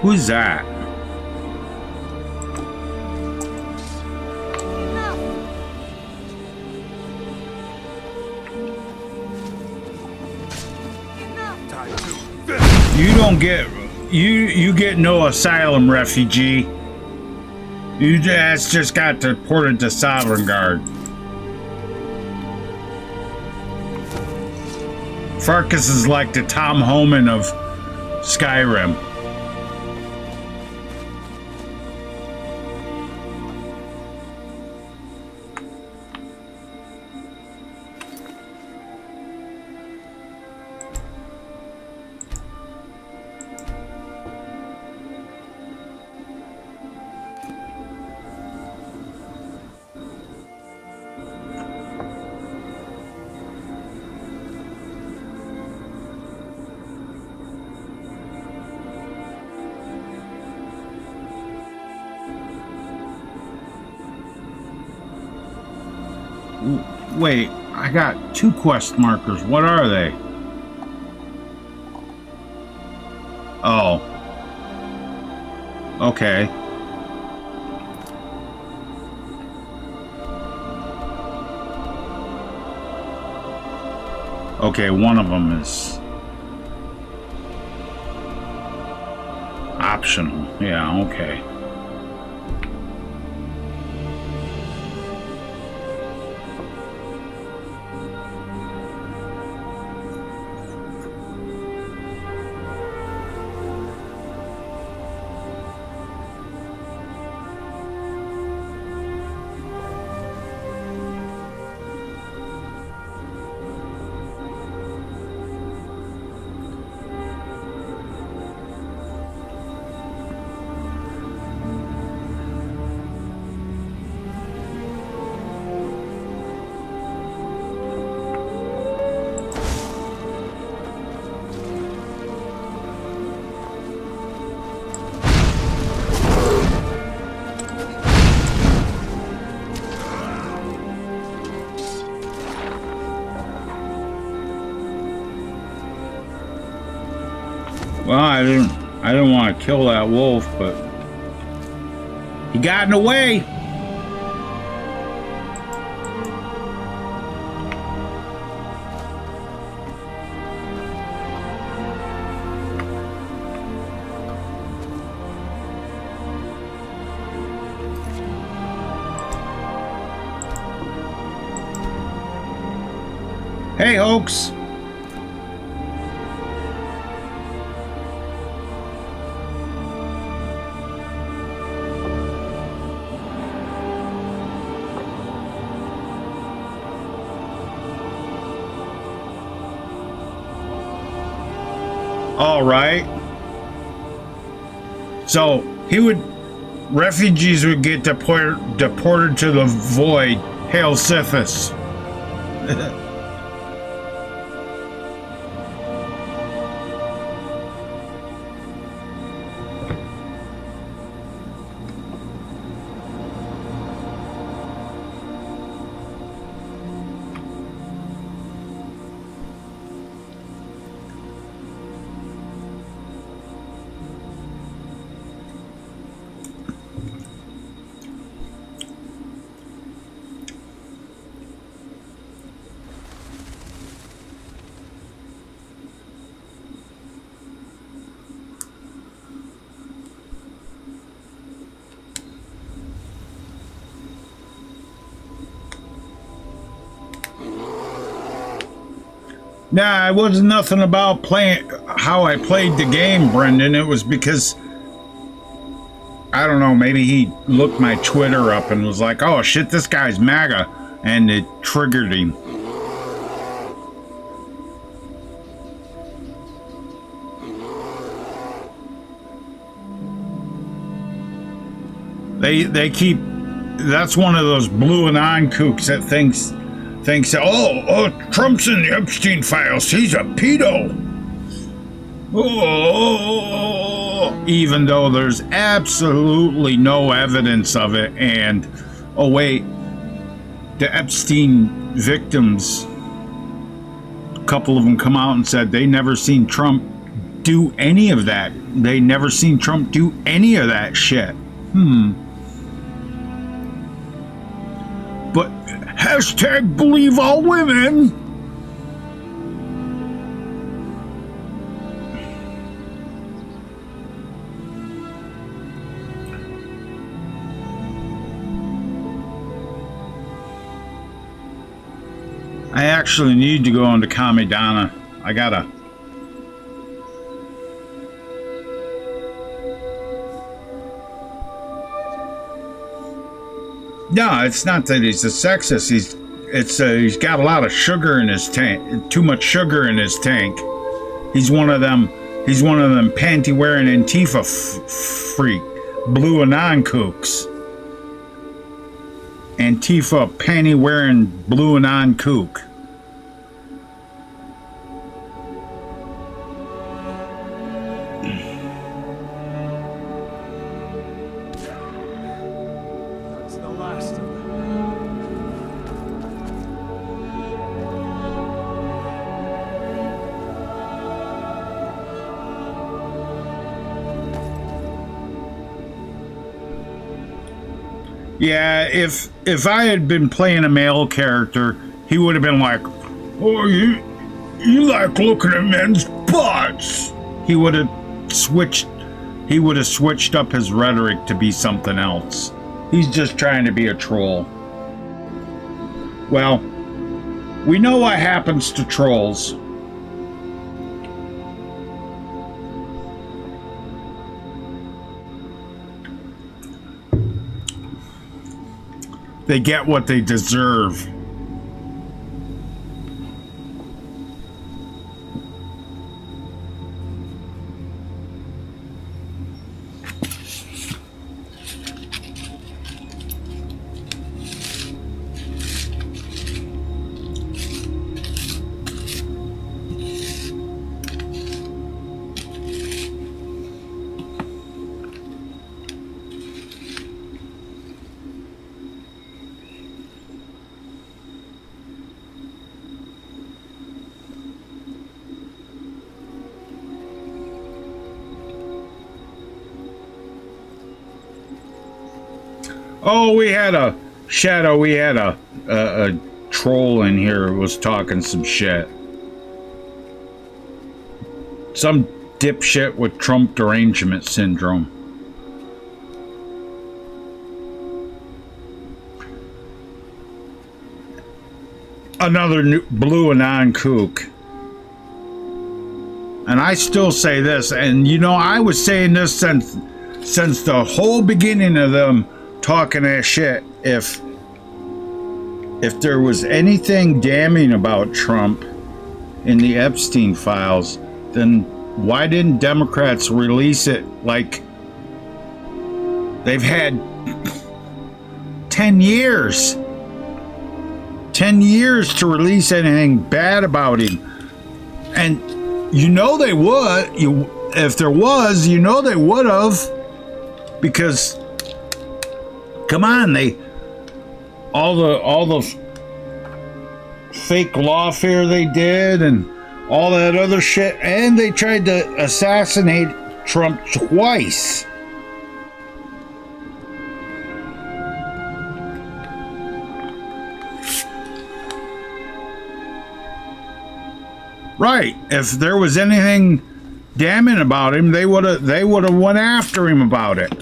Who's that? You don't get you get no asylum, refugee. You just got deported to Sovereign Guard. Farkas is like the Tom Homan of Skyrim. Wait, I got 2 quest markers. What are they? Oh. Okay. Okay, one of them is optional. Yeah, okay. Well, I didn't want to kill that wolf, but he got in the way. Hey, Hoax. All right. So refugees would get deported to the void. Hail Sithis. Nah, it wasn't nothing about playing how I played the game, Brendan. It was because I don't know, maybe he looked my Twitter up and was like, oh shit, this guy's MAGA, and it triggered him. They keep, that's one of those blue and on kooks that thinks oh, Trump's in the Epstein files, he's a pedo. Oh, even though there's absolutely no evidence of it. And oh wait, the Epstein victims, a couple of them come out and said they never seen Trump do any of that. They never seen Trump do any of that shit. But hashtag believe all women. I actually need to go into Kamidana. I gotta. No, it's not that he's a sexist. He's got a lot of sugar in his tank. Too much sugar in his tank. He's one of them. He's one of them panty wearing Antifa freak, blue anon kooks. Antifa panty wearing blue anon kook. That's the last of them. Yeah, if I had been playing a male character, he would have been like, "Oh, you like looking at men's butts." He would have switched up his rhetoric to be something else. He's just trying to be a troll. Well, we know what happens to trolls. They get what they deserve. Oh, we had a Shadow. We had a troll in here who was talking some shit. Some dipshit with Trump derangement syndrome. Another new blue anon kook. And I still say this, and you know, I was saying this since the whole beginning of them talking that shit. If there was anything damning about Trump in the Epstein files, then why didn't Democrats release it? Like, they've had 10 years. 10 years to release anything bad about him. And you know they would. If there was, you know they would have. Because come on, all the fake lawfare they did and all that other shit, and they tried to assassinate Trump twice. Right. If there was anything damning about him, they would have went after him about it.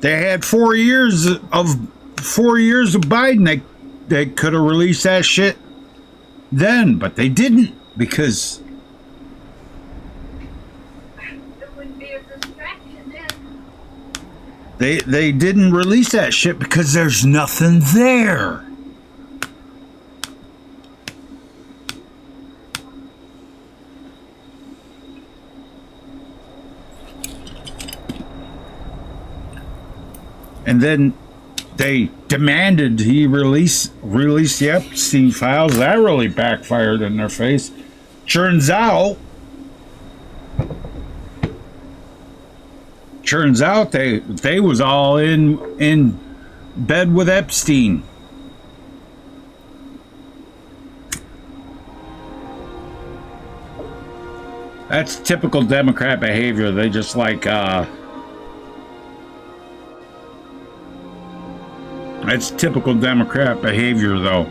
They had 4 years of Biden. they could have released that shit then, but they didn't, because It wouldn't be a distraction then. they didn't release that shit because there's nothing there. And then they demanded he release the Epstein files. That really backfired in their face. Turns out they was all in bed with Epstein. That's typical Democrat behavior. They just like that's typical Democrat behavior, though.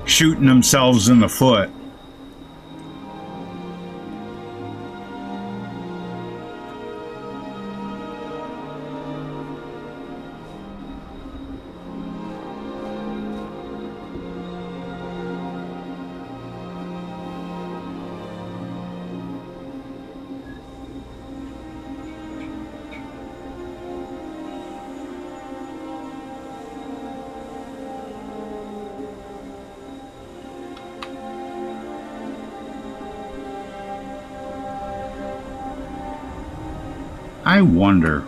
Shooting themselves in the foot. I wonder,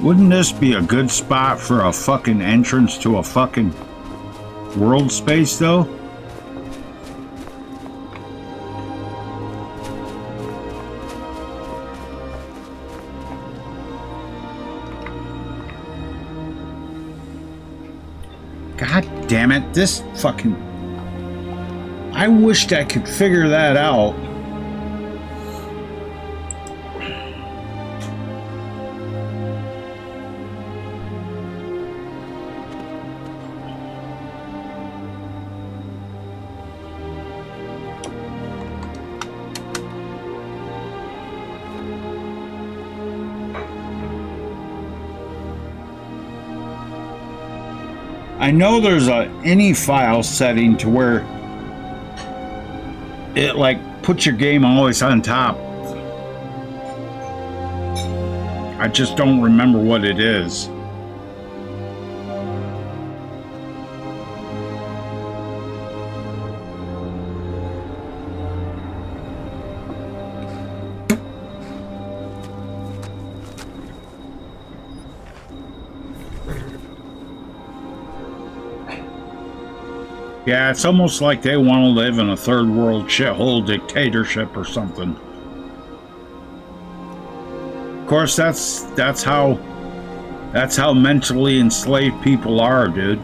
wouldn't this be a good spot for a fucking entrance to a fucking world space, though? God damn it, this fucking... I wished I could figure that out. I know there's a any file setting to where it like puts your game always on top. I just don't remember what it is. Yeah, it's almost like they want to live in a third world shithole dictatorship or something. Of course, that's how mentally enslaved people are, dude.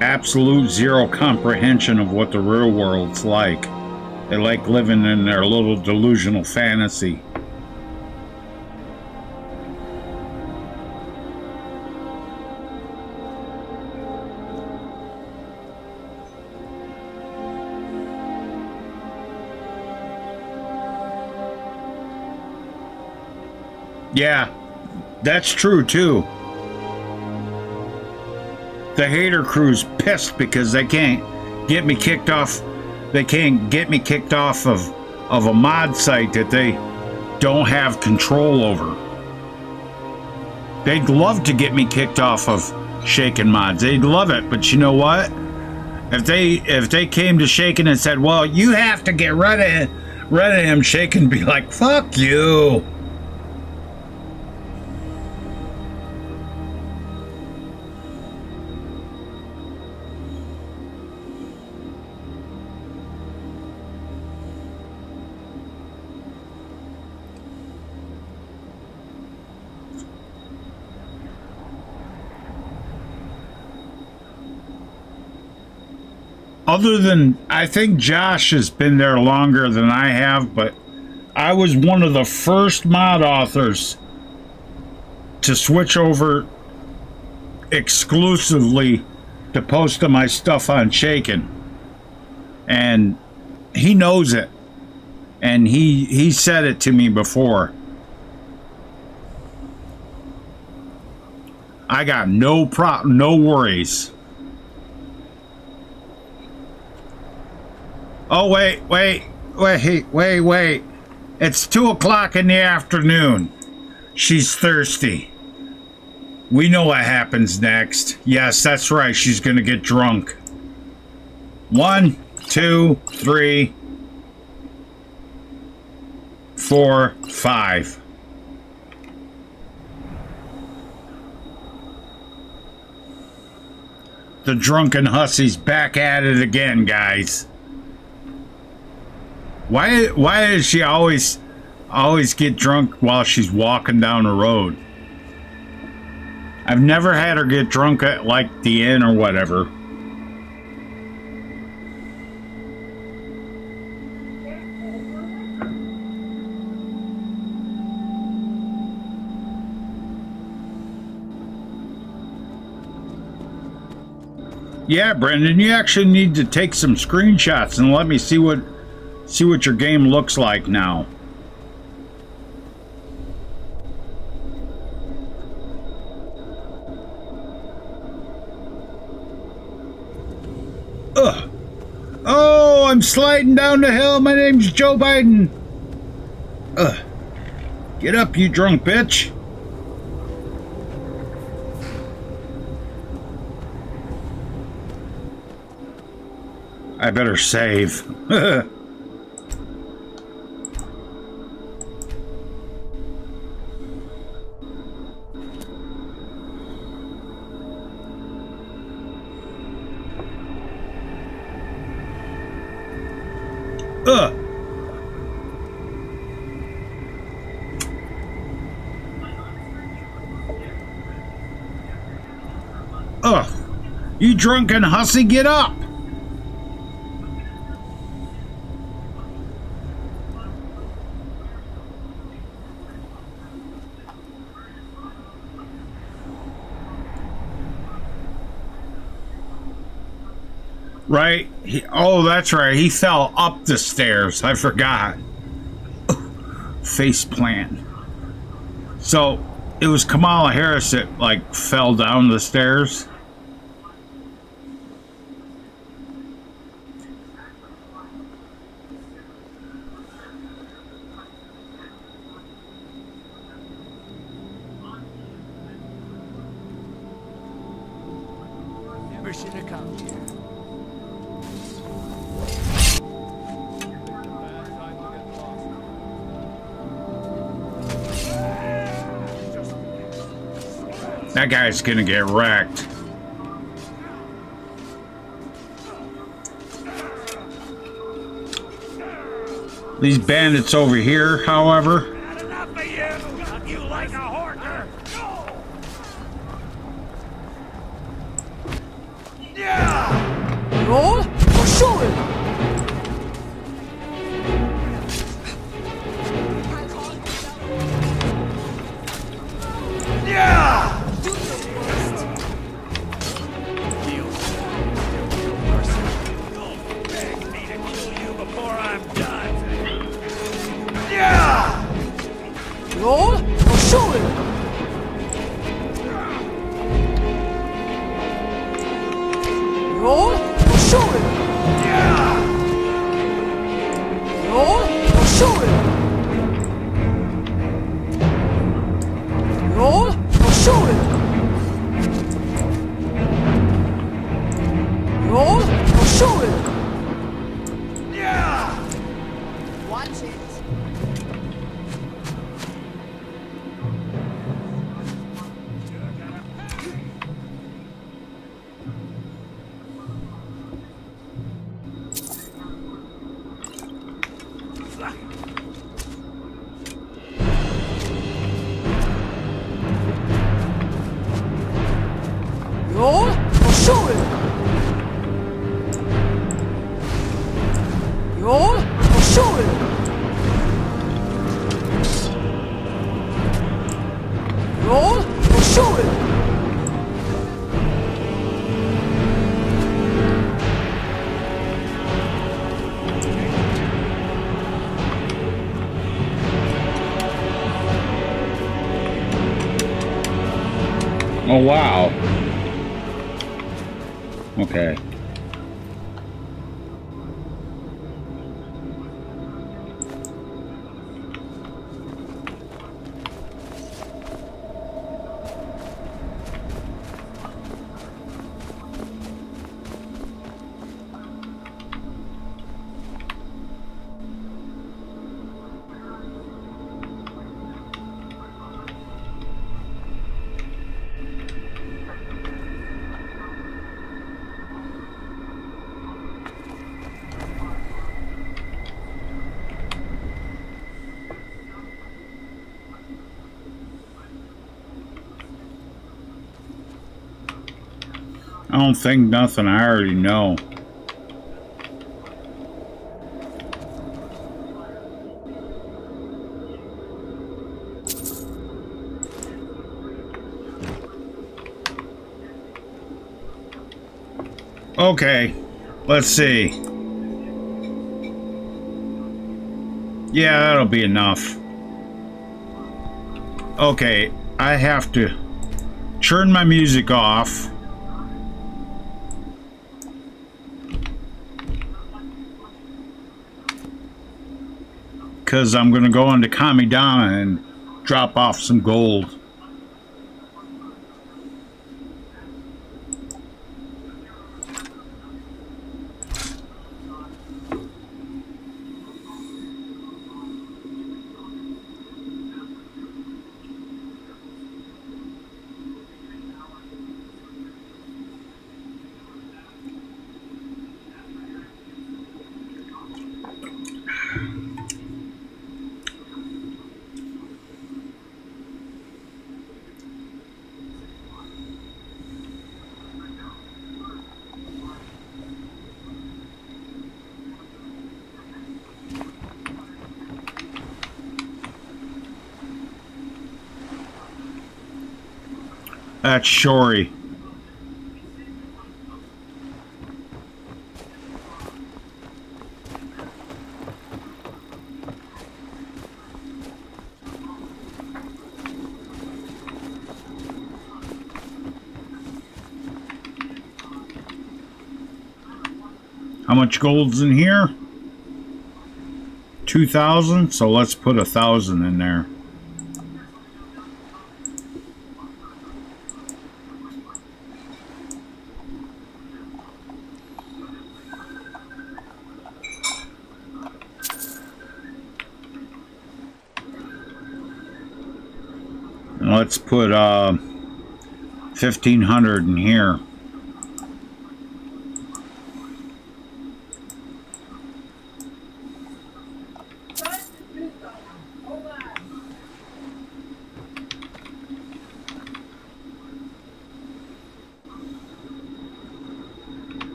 Absolute zero comprehension of what the real world's like. They like living in their little delusional fantasy. Yeah, that's true too. The hater crew's pissed because they can't get me kicked off. They can't get me kicked off of a mod site that they don't have control over. They'd love to get me kicked off of Shaken mods. They'd love it, but you know what? If they came to Shaken and said, "Well, you have to get rid of him," Shaken be like, "Fuck you." Other than, I think Josh has been there longer than I have, but I was one of the first mod authors to switch over exclusively to post my stuff on Shaken. And he knows it. And he said it to me before. I got no worries. Oh, wait. It's 2 o'clock in the afternoon. She's thirsty. We know what happens next. Yes, that's right. She's gonna get drunk. 1, 2, 3, 4, 5. The drunken hussy's back at it again, guys. Why does she always get drunk while she's walking down the road? I've never had her get drunk at like the inn or whatever. Yeah, Brendan, you actually need to take some screenshots and let me see what your game looks like now. Ugh. Oh, I'm sliding down the hill. My name's Joe Biden. Ugh. Get up, you drunk bitch. I better save. You drunken hussy, get up! Right? Oh, that's right. He fell up the stairs. I forgot. Face plant. So, it was Kamala Harris that, like, fell down the stairs. Never should have come here. That guy's gonna get wrecked. These bandits over here, however. Not enough of you! You like a hoarder! Yeah! Roll or shoot? Yeah! Do your worst. Don't beg me to kill you before I'm done. Yeah! Roll or shoot? Roll or shoot? Yeah! Roll or shoot? Roll or shoot? Roll or shoot? Yeah! Watch it. Roll or shoot? Oh, wow. Okay. I don't think nothing I already know. Okay, let's see. Yeah, that'll be enough. Okay, I have to turn my music off. Because I'm going to go into Kamidana and drop off some gold. That's Shori. How much gold's in here? 2,000, so let's put 1,000 in there. Let's put 1,500 in here.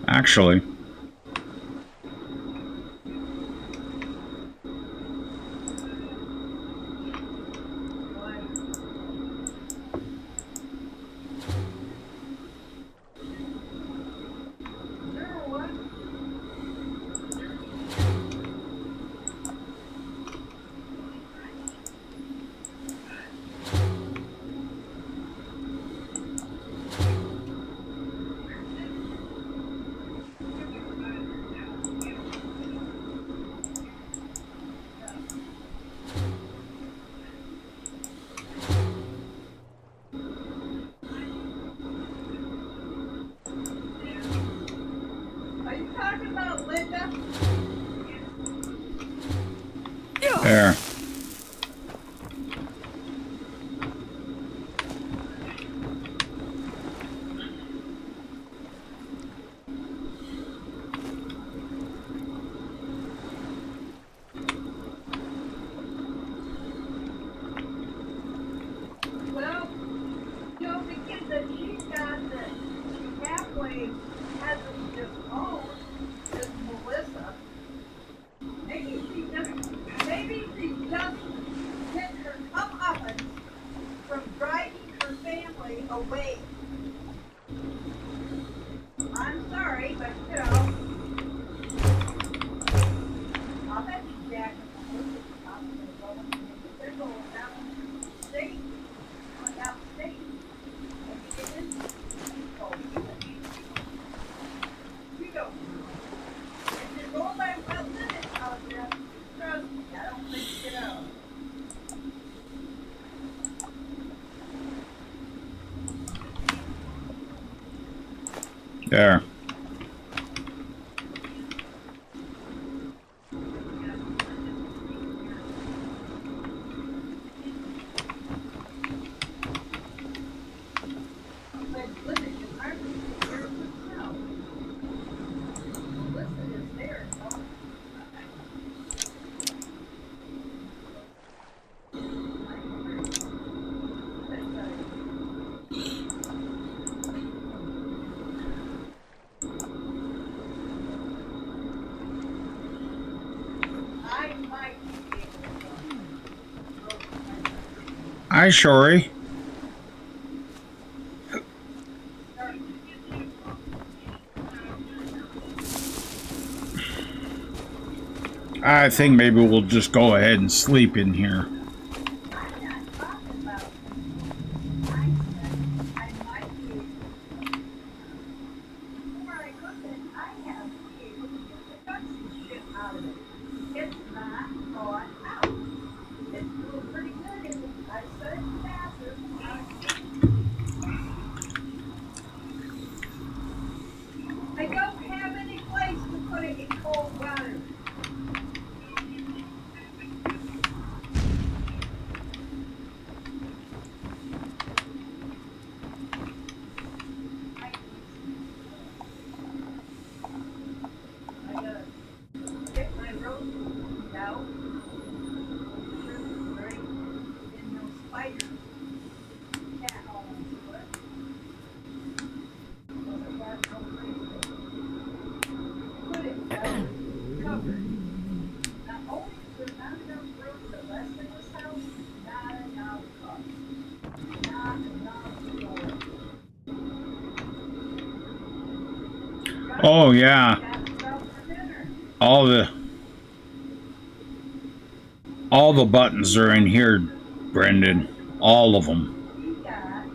Actually, there. Well, you know, the kid that she's got that halfway hasn't just owned is Melissa. Maybe she's There. Hi, Shori. I think maybe we'll just go ahead and sleep in here. I don't have any place to put it in cold water. I gotta get my roast out. Right in those spiders. Cat almost split. Put it down, covered. Not only is there not enough room to rest in this house, not enough cups, not enough doors. Oh, yeah. Got stuff for dinner. All the buttons are in here, Brendan. All of them. We got a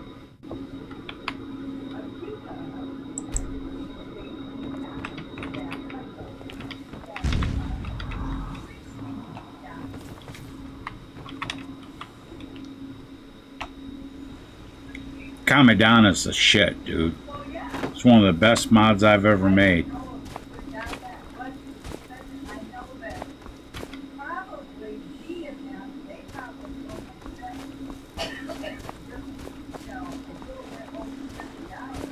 Kamidana's the shit, dude. oh yeah. It's one of the best mods I've ever made. I know that probably G and them, they probably will accept, you know, a little bit over $50,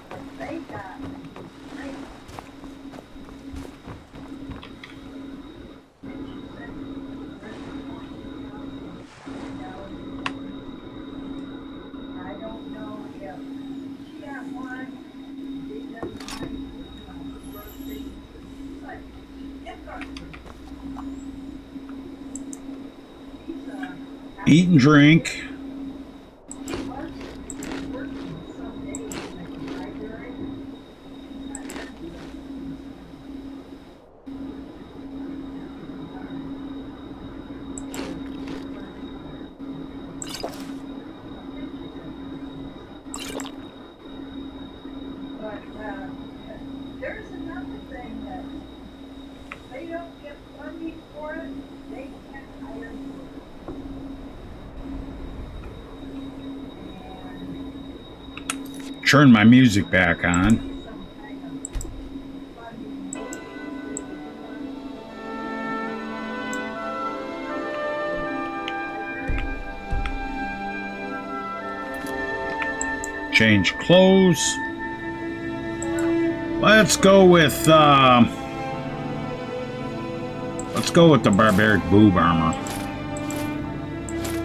but they got great. I don't know if she had one, they just might, but it's our. Eat and drink. But there's another thing that they don't get money for it, they can't hire for it. And Turn my music back on. some kind of funding. Change clothes. Let's go with the barbaric boob armor.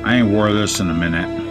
I ain't wore this in a minute.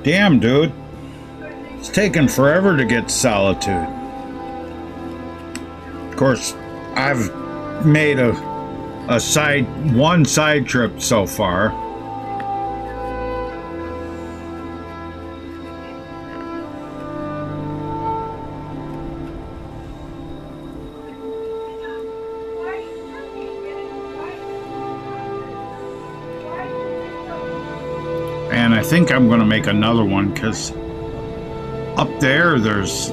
Damn, dude. It's taking forever to get Solitude. Of course, I've made one side trip so far. And I think I'm going to make another one because up there there's,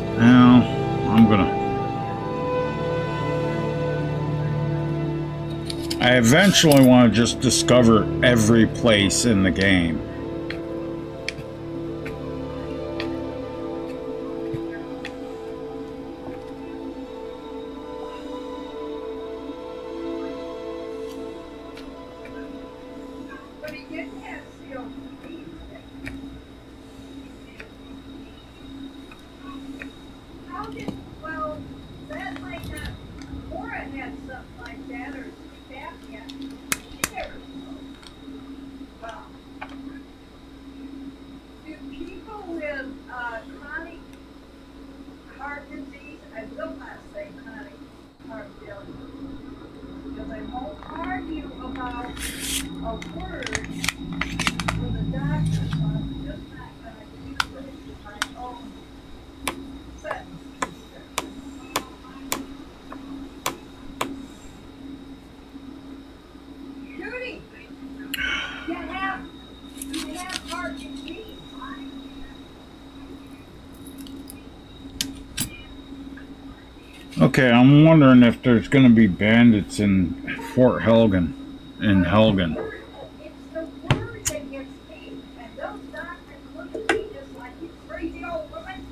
I eventually want to just discover every place in the game. Okay, I'm wondering if there's going to be bandits in Fort Helgen, in Helgen. It's the word that gets me, and those doctors look at me just like you crazy old woman.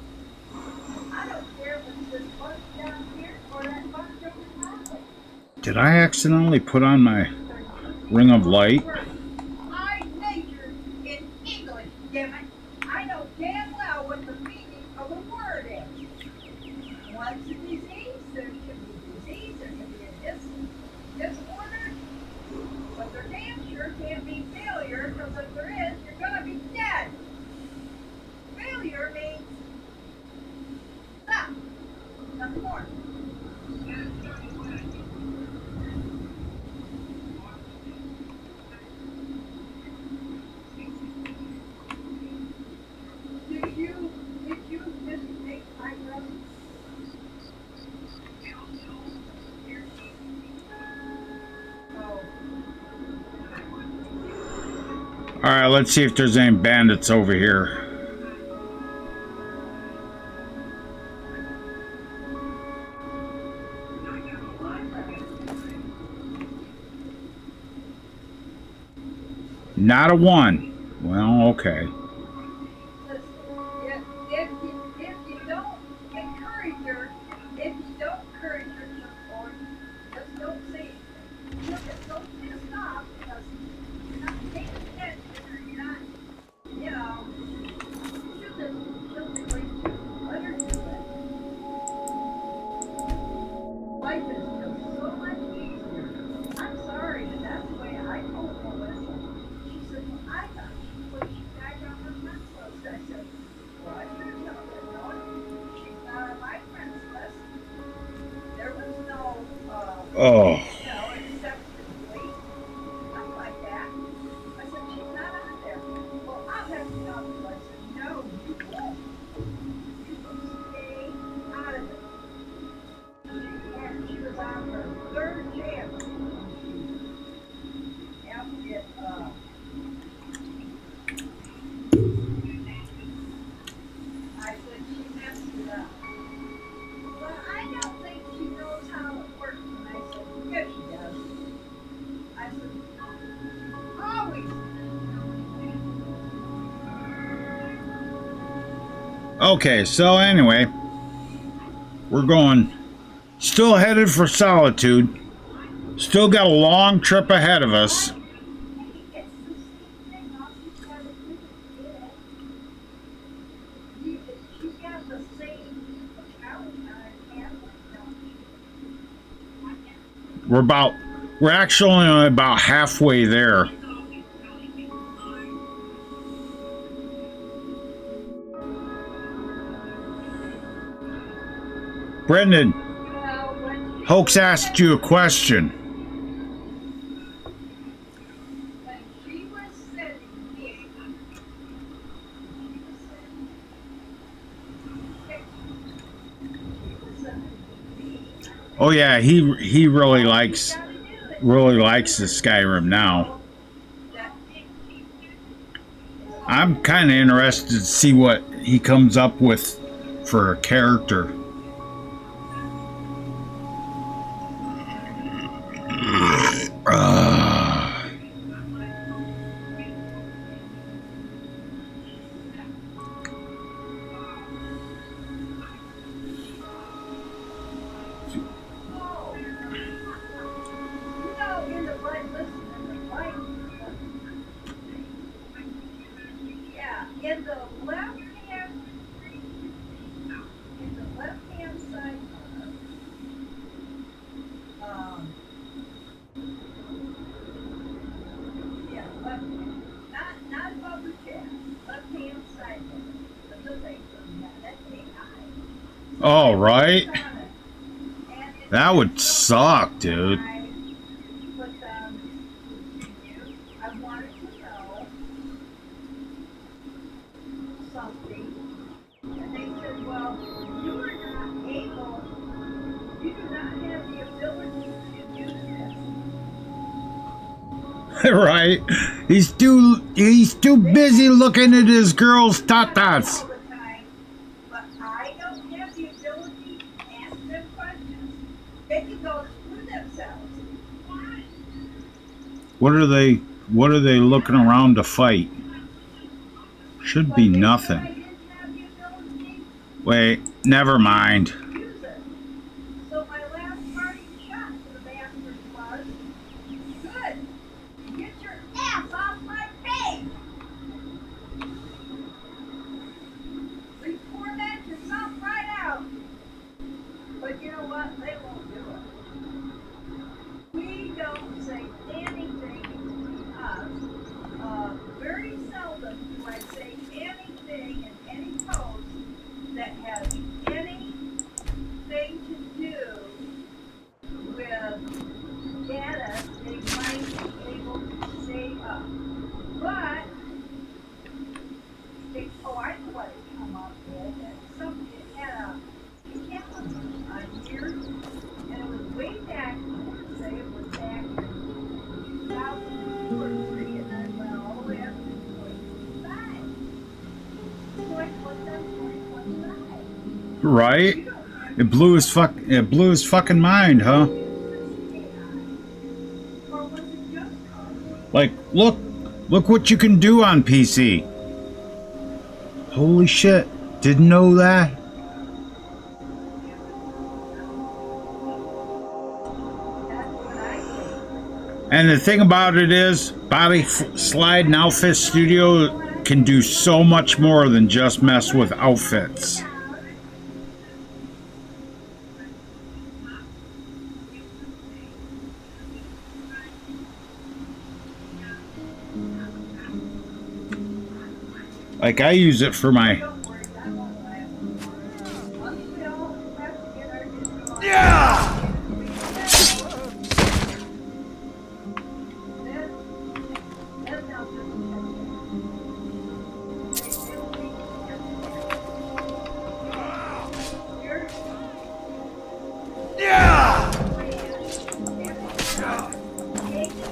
I don't care if it's this bunch down here or that bunch over there. Did I accidentally put on my ring of light? I majored in English, damn it. I know damn well what the meaning of a word is. What's a disease? There can be disease, there can be a disorder, but there damn sure can't be failure, because if there is, you're gonna be dead. Failure means stop. Nothing more. Did you just make my brother? Alright, let's see if there's any bandits over here. Not a one. Well, okay. If you don't encourage her, or just don't say anything, you'll get so pissed off because you're not paying attention or you're not, she'll basically let her do it. Life is just so much easier. I'm sorry, but that's the way I told Melissa. She said, well, I thought she put you back on her friends list. I said, well, I should have told her, no, she's not on my friends list. There was no, Oh. acceptance nothing like that. I said, she's not on there. Well, I'll have to tell you. I said, no, you won't. You will stay out of it. And she was on her third chance. I said, she messed it up. Well, I don't think she knows how it works. And I said, yes, she does. I said, always. Okay, so anyway, we're going, still headed for Solitude. Still got a long trip ahead of us. It's the same thing. All she's got to do is get it. She's got the same account and We're actually about halfway there. Brendan, Well, when Hoax asked you a question. she was sending me, Oh yeah, he really likes the Skyrim now. I'm kind of interested to see what he comes up with for a character. in the right, listen, in the right, yeah, in the left-hand side, yeah, not above the chest, left-hand side, the thing, that's AI. All right. That would suck, dude. But I wanted to know something, and they said, well, you are not able, you do not have the ability to use this. Right. He's too busy looking at his girl's tatas. All the time, but I don't have the ability to ask them questions. They can go screw themselves. What are they looking around to fight? Should be nothing. I didn't have the ability Wait, never mind. to use it. So my last parting shot to the bastard was, good, get your ass off my page. Reformat yourself right out. But you know what? They won't do it. We don't say anything to us. Very seldom do I say anything in any post that has anything to do with data they might be able to save up. But, I know what it come up with. It had a calendar on here, and it was way back, say it was back in 2002 or 3, and then went all the way up to 2025. Right? It blew his fucking mind, huh? Or was it just Like, look what you can do on PC. Holy shit. Didn't know that. that's what I think? And the thing about it is, Bobby Slide and Outfit Studio can do so much more than just mess with outfits. Like, I use it for my... Don't worry, I won't laugh. Once we all have to get our digital Yeah! That's how this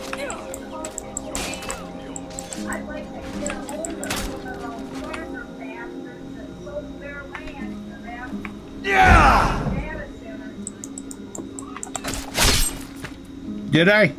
Yeah! I'd like to get a hold of some of those farmer bastards that sold their land to them Yeah! data centers. Did I?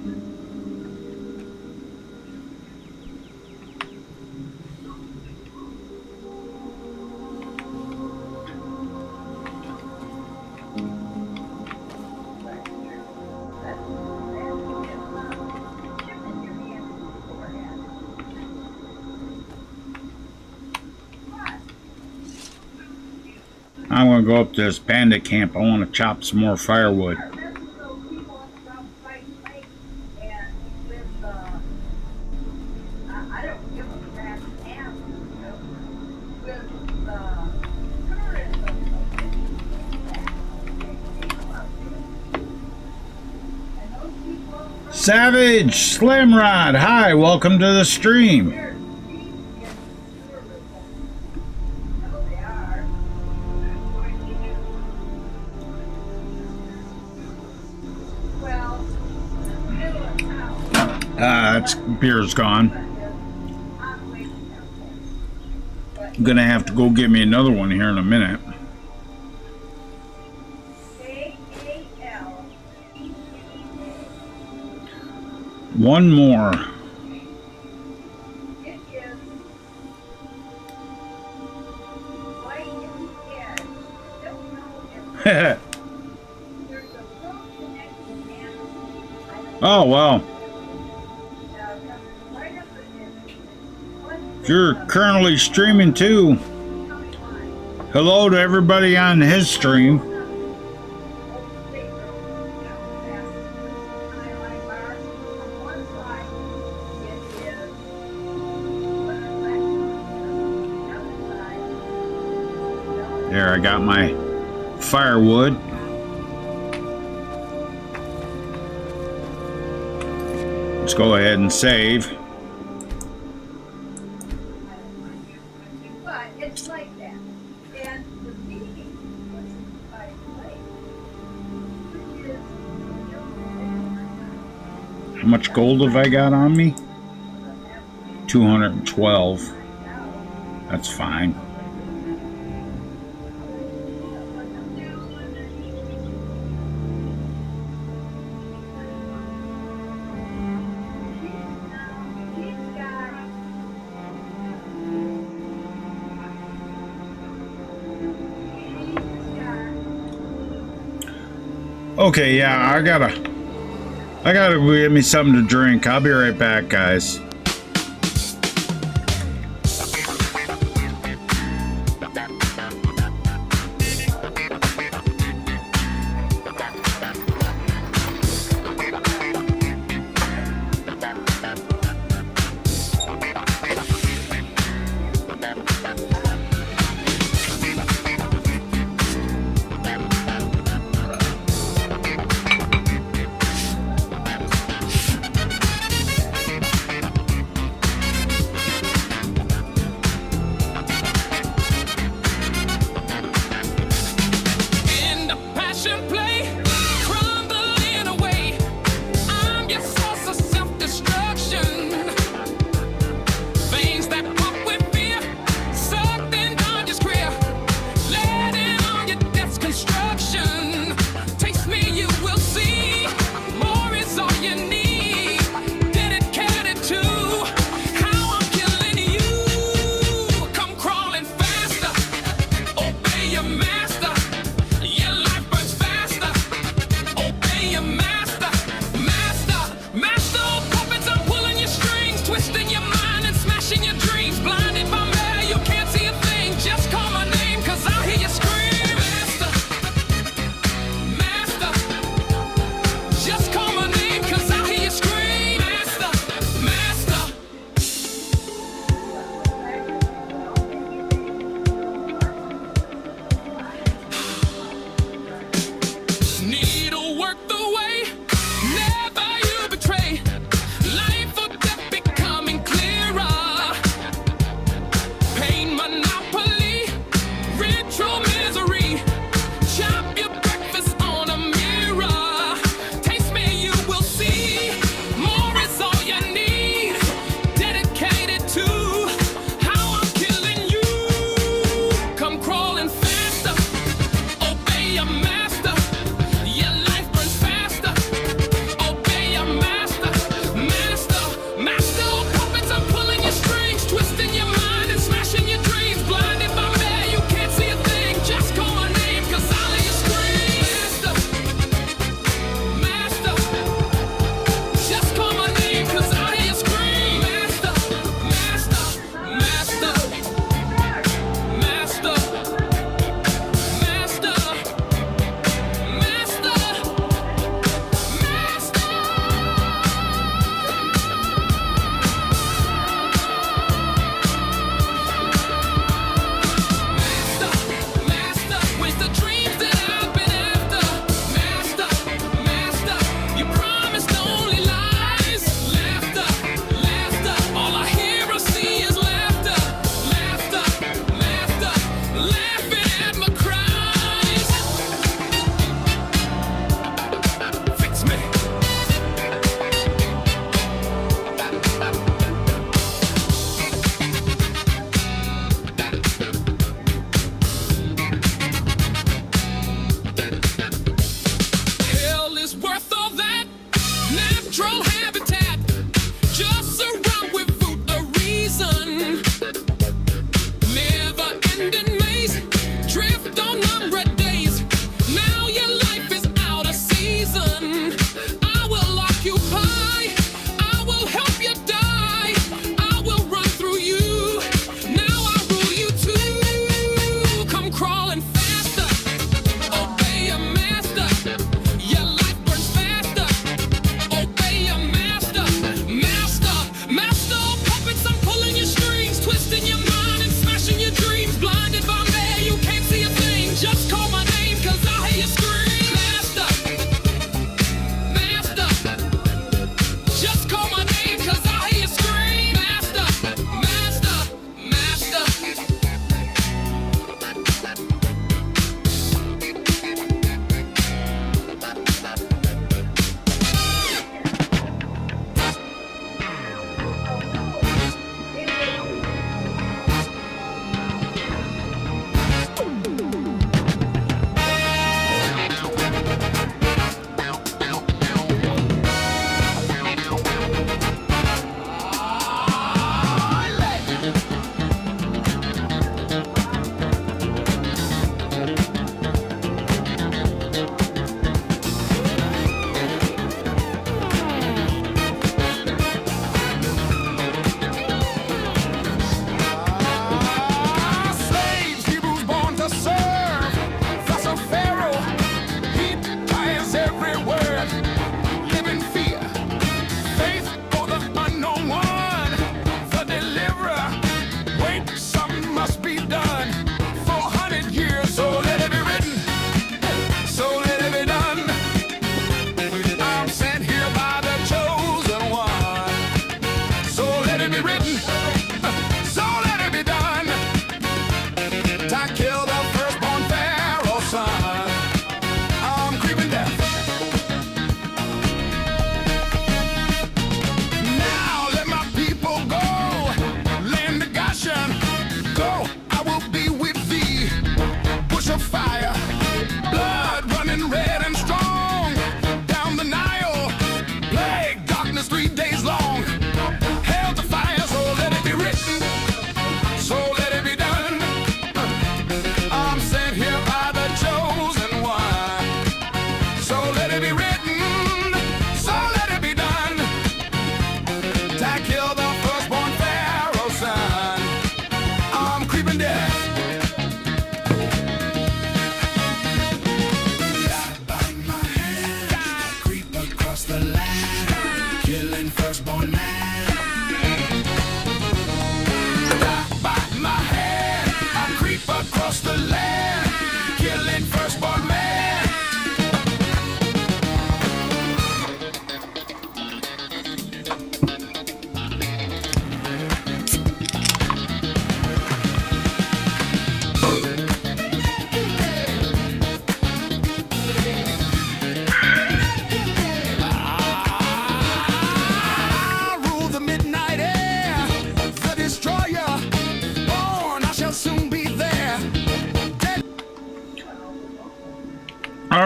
I'm gonna go up to this bandit camp. I want to chop some more firewood. I don't give a rat's ass with the tourism Savage Slimrod, hi, welcome to the stream. They're deep in tourism. No, they are. Well, middle of town. That's beer's gone. I'm gonna have to go get me another one here in a minute. One more. It is white in the air. Don't know if there's a little connection and Oh, well. right up in If you're currently streaming too, hello to everybody on his stream. There, I got my firewood. Let's go ahead and save. But it's like that. And the meeting was by place, which is How much gold have I got on me? 212. That's fine. Okay, yeah, I gotta get me something to drink. I'll be right back, guys.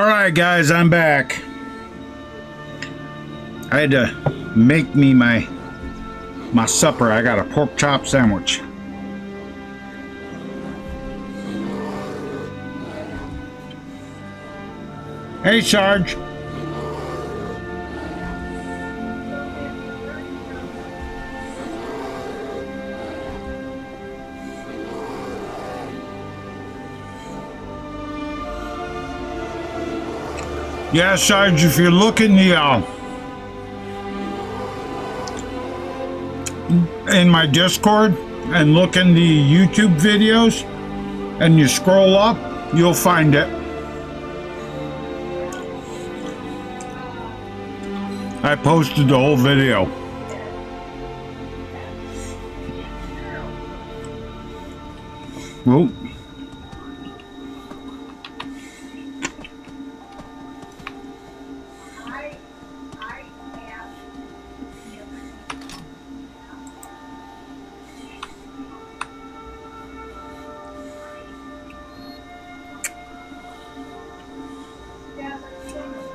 Alright guys, I'm back. I had to make me my supper. I got a pork chop sandwich. Hey Sarge. Yeah, Sarge, if you look in the in my Discord and look in the YouTube videos and you scroll up, you'll find it. I posted the whole video. Whoa.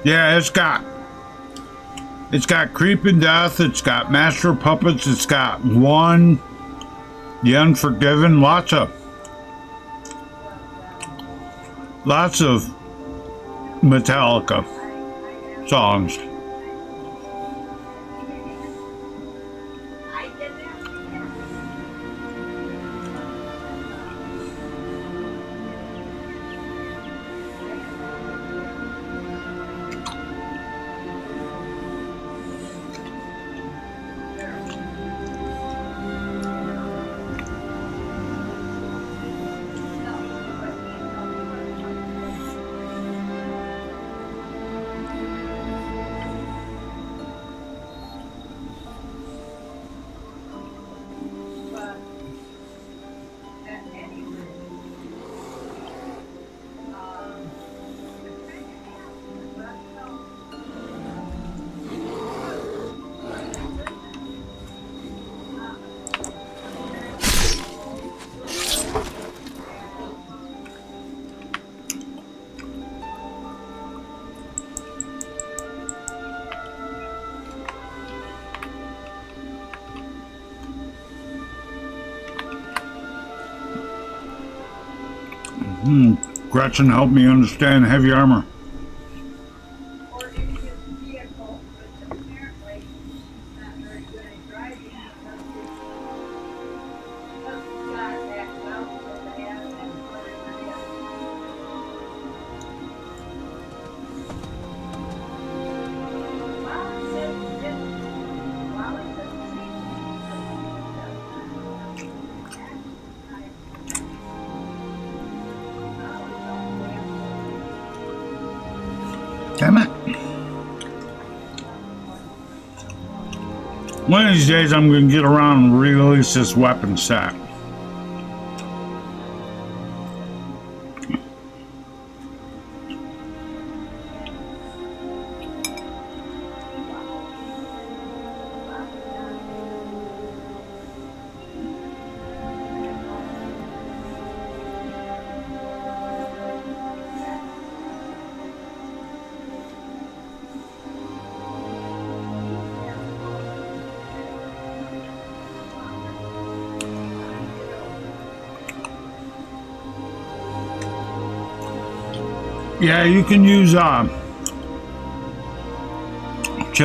Yeah, it's got Creeping Death, it's got Master of Puppets, it's got One, The Unforgiven, lots of Metallica songs. Gretchen helped me understand heavy armor. Or in his vehicle, but apparently he's not very good at driving because his got backed out so bad and whatever it is. Damn it. One of these days I'm going to get around and release this weapon set. Yeah, you can use Chet,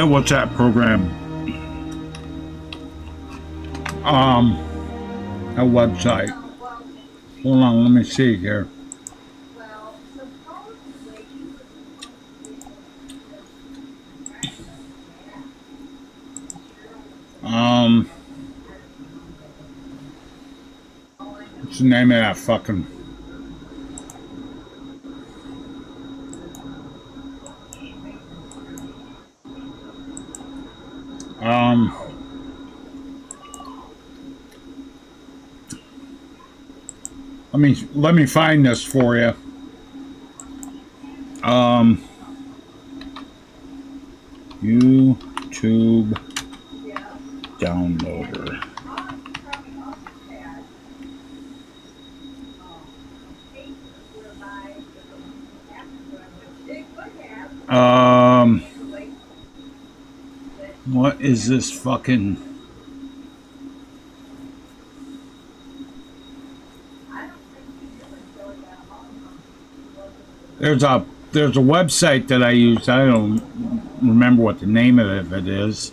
what's that program? A website. Hold on, let me see here. Well, supposedly What's the name of that fucking? Let me find this for you. YouTube downloader. What is this fucking? There's a website that I use. I don't remember what the name of it is.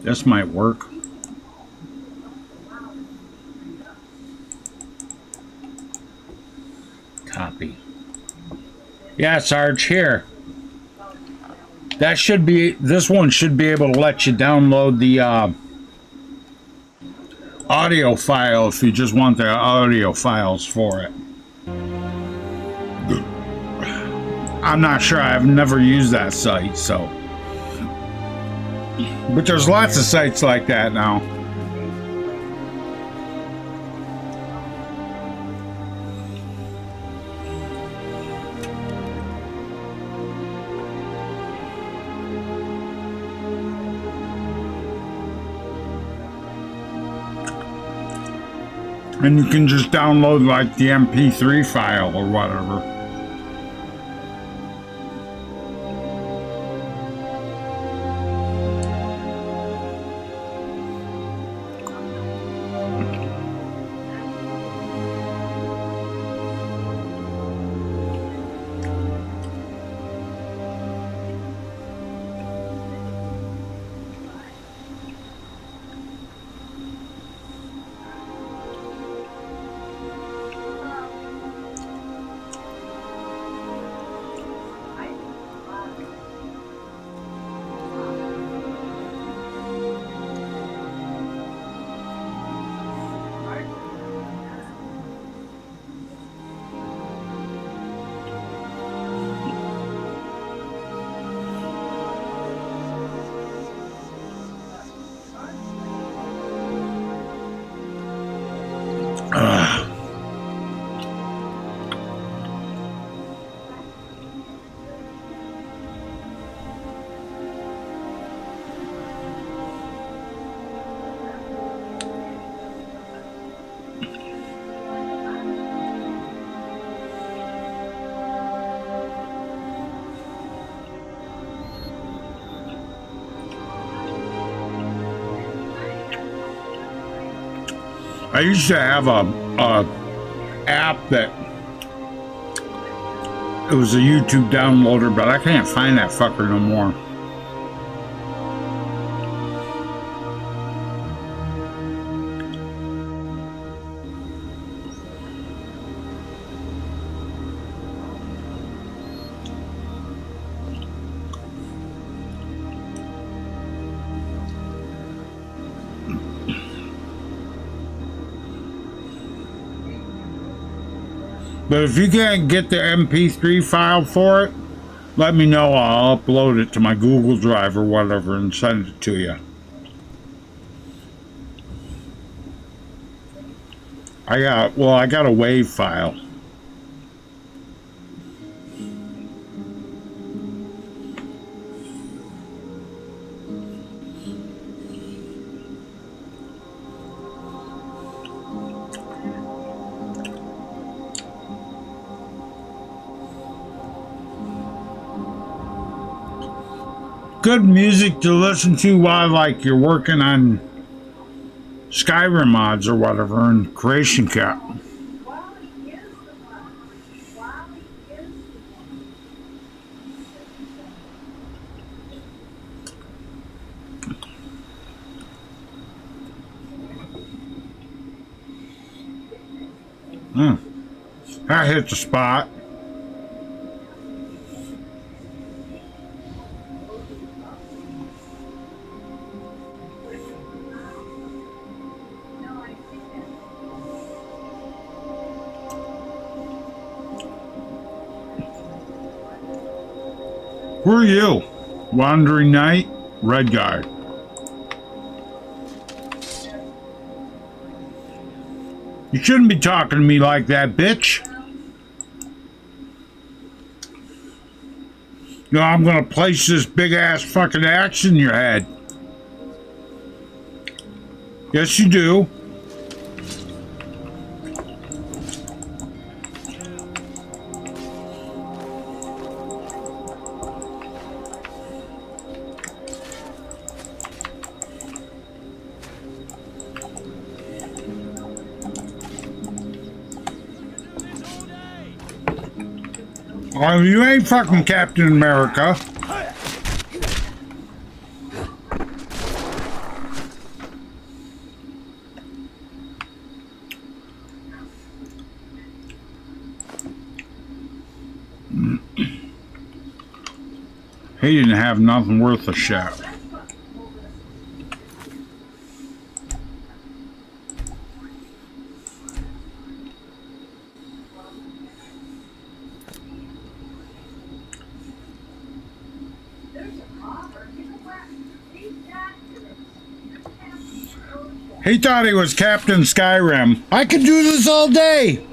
This might work. Copy. Yeah, Sarge, here. That should be, this one should be able to let you download the audio file if you just want the audio files for it. I'm not sure. I've never used that site, so. But there's lots of sites like that now. And you can just download like the MP3 file or whatever. I used to have a app that it was a YouTube downloader, but I can't find that fucker no more. But if you can't get the MP3 file for it, let me know. I'll upload it to my Google Drive or whatever and send it to you. I got a WAV file. Good music to listen to while like you're working on Skyrim mods or whatever in Creation Cap. I hit the spot. Who are you? Wandering Knight? Red Guard. You shouldn't be talking to me like that, bitch. No, I'm gonna place this big ass fucking axe in your head. Yes, you do. Oh, you ain't fucking Captain America. He didn't have nothing worth a shot. He thought he was Captain Skyrim. I could do this all day.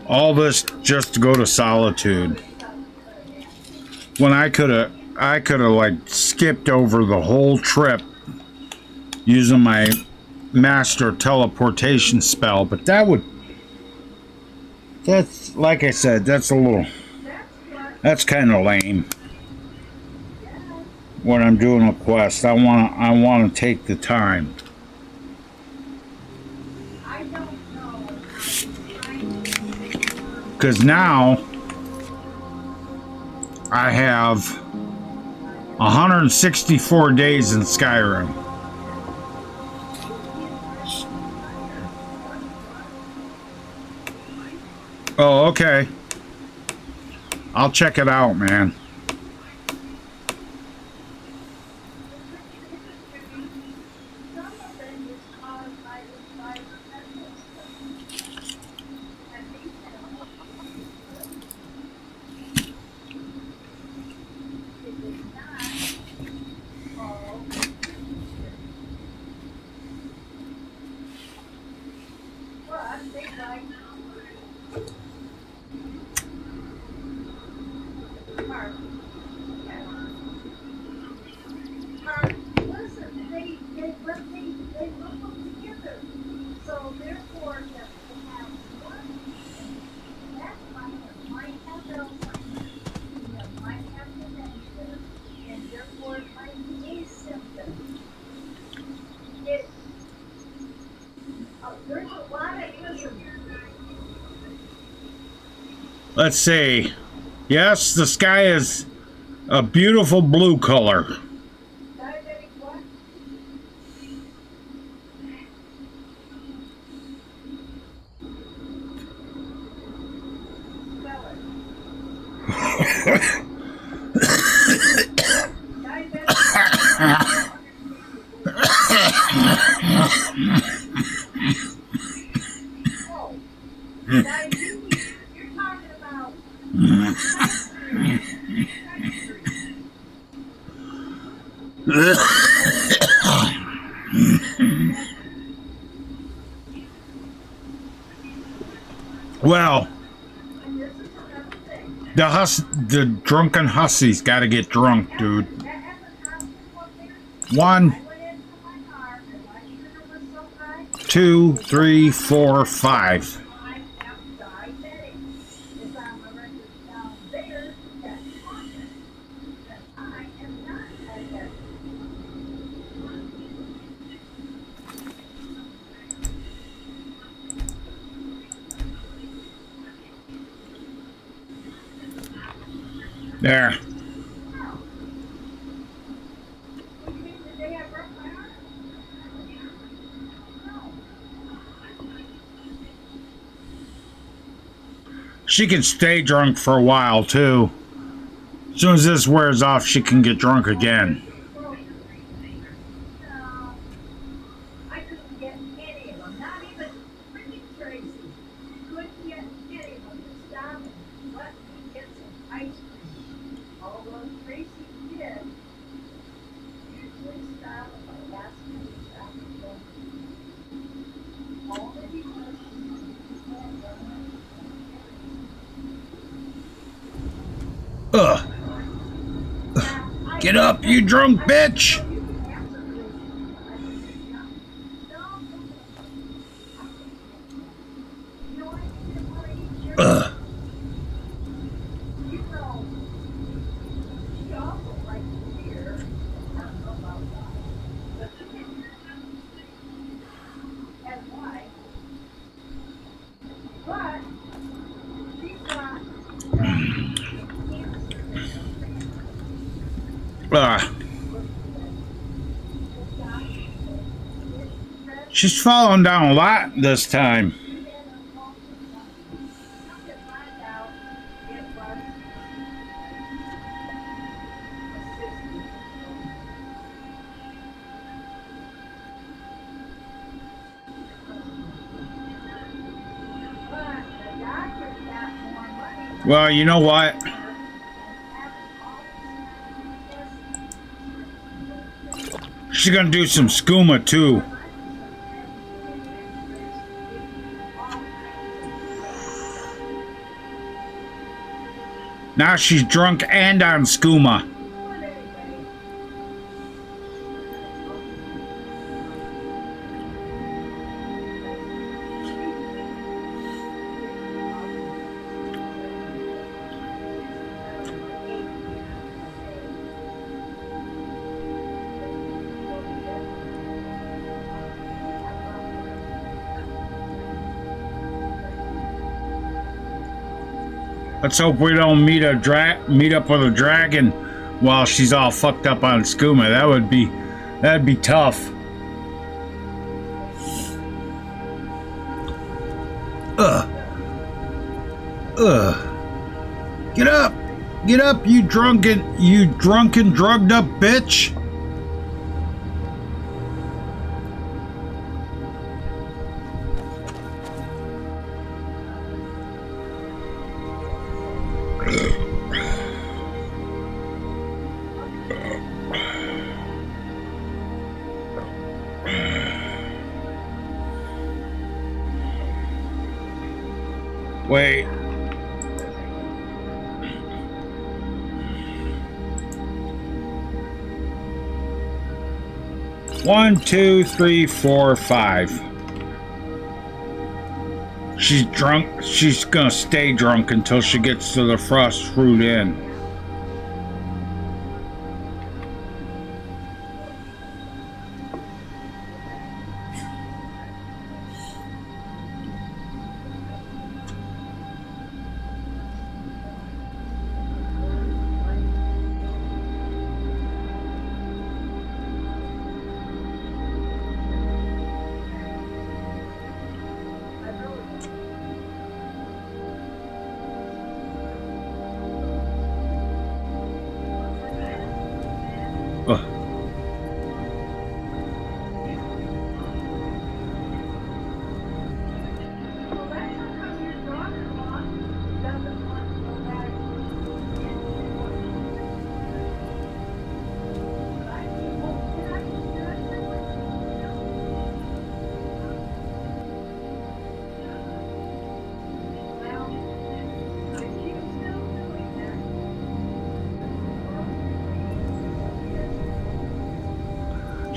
All this just to go to Solitude. When I could have like skipped over the whole trip using my master teleportation spell, but that's like I said, that's kind of lame. When I'm doing a quest, I want to take the time. Because now I have 164 days in Skyrim. Oh, okay. I'll check it out, man. Let's see. Yes, the sky is a beautiful blue color. Well, the drunken hussies gotta get drunk, dude. 1, 2, 3, 4, 5. There. She can stay drunk for a while too. As soon as this wears off, she can get drunk again. I couldn't get any of them, not even freaking Tracy. Couldn't get any of them to stop and let me get some ice cream. Although Tracy did usually stop at the last minute stop and go. Only because Ugh. Get up, you drunk bitch! Ugh. She's falling down a lot this time. Well, you know what? She's gonna do some skooma too. Now she's drunk and on skooma. Let's hope we don't meet up with a dragon while she's all fucked up on skooma. That'd be tough. Get up! Get up, you drunken, drugged up bitch! Wait. One, two, three, four, five. She's drunk. She's gonna stay drunk until she gets to the frost fruit inn.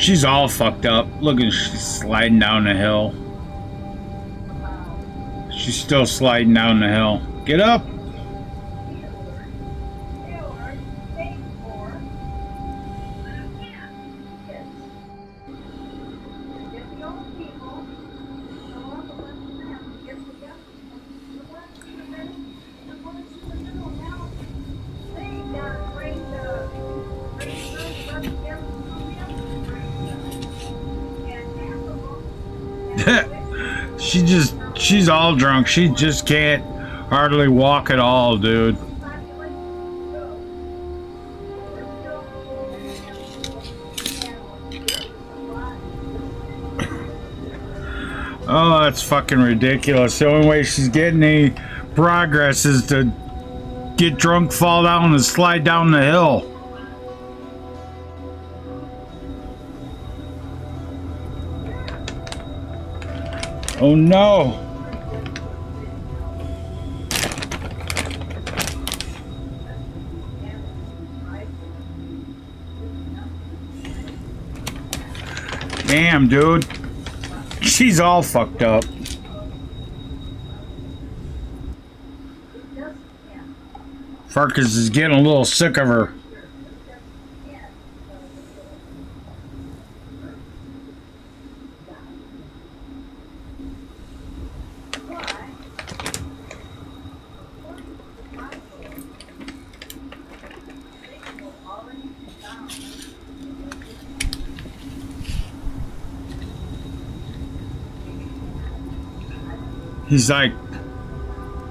She's all fucked up. Look at, she's sliding down the hill. She's still sliding down the hill. Get up! She's all drunk. She just can't Hardly walk at all, dude. Oh, that's fucking ridiculous. The only way she's getting any progress is to get drunk, fall down, and slide down the hill. Oh no. Damn, dude. She's all fucked up. Farkas is getting a little sick of her.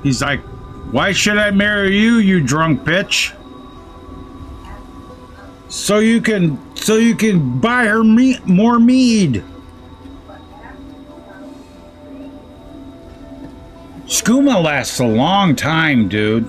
He's like, why should I marry you, you drunk bitch? So you can buy her more mead. Skooma lasts a long time, dude.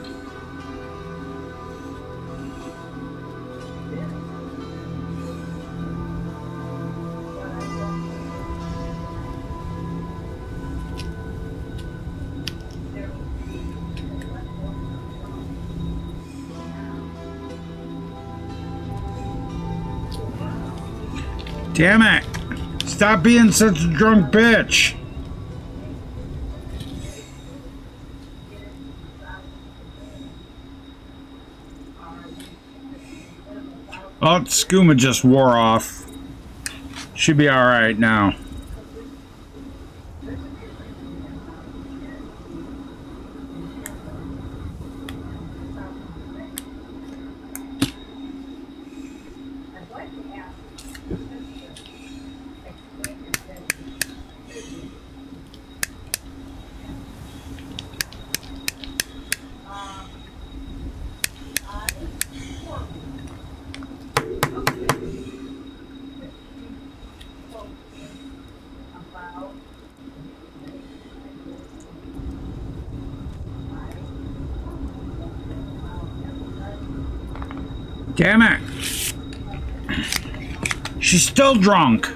Damn it! Stop being such a drunk bitch! Oh, Skooma just wore off. Should be alright now. Damn it! She's still drunk.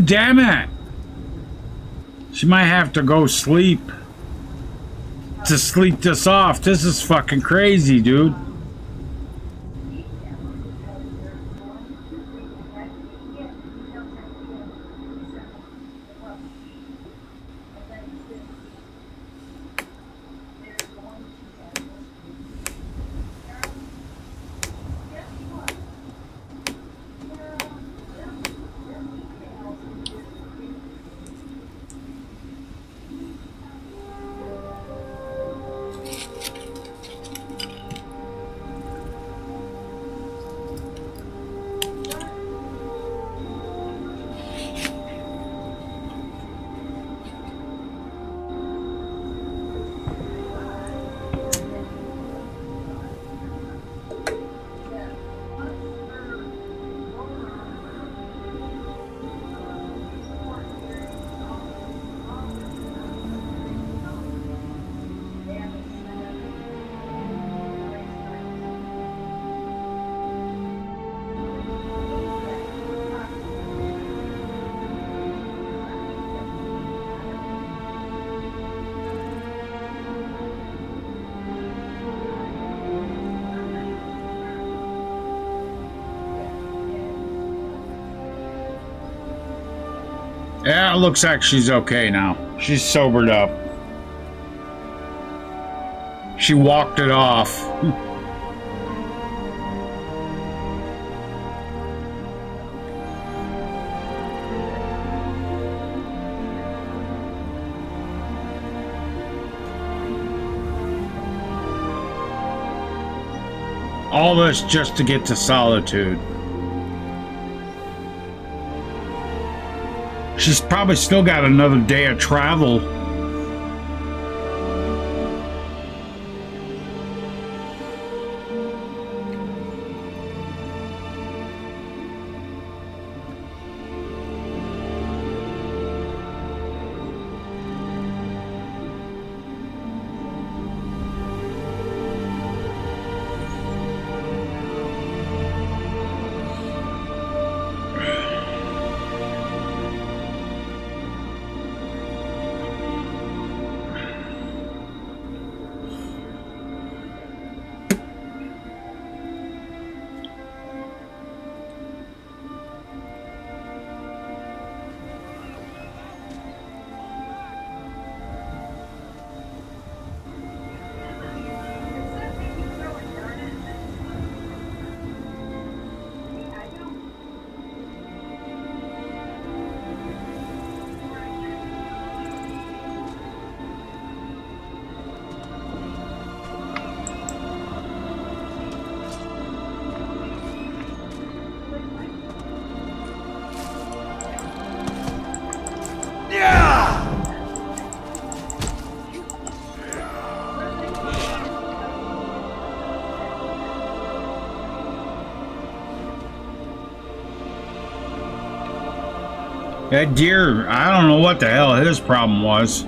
Damn it! She might have to go sleep to sleep this off. This is fucking crazy, dude. Yeah, it looks like she's okay now. She's sobered up. She walked it off. All this just to get to solitude. She's probably still got another day of travel. That deer, I don't know what the hell his problem was.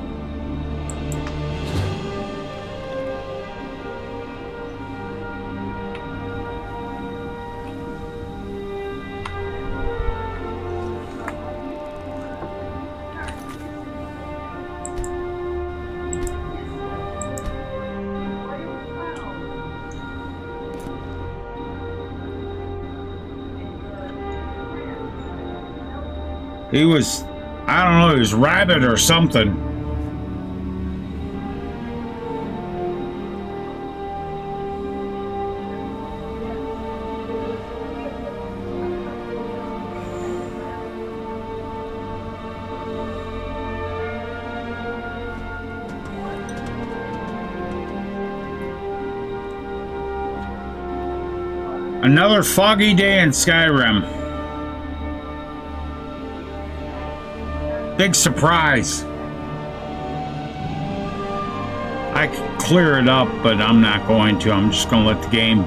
He was, I don't know, he was rabid or something. Another foggy day in Skyrim. Big surprise. I could clear it up, but I'm not going to. I'm just going to let the game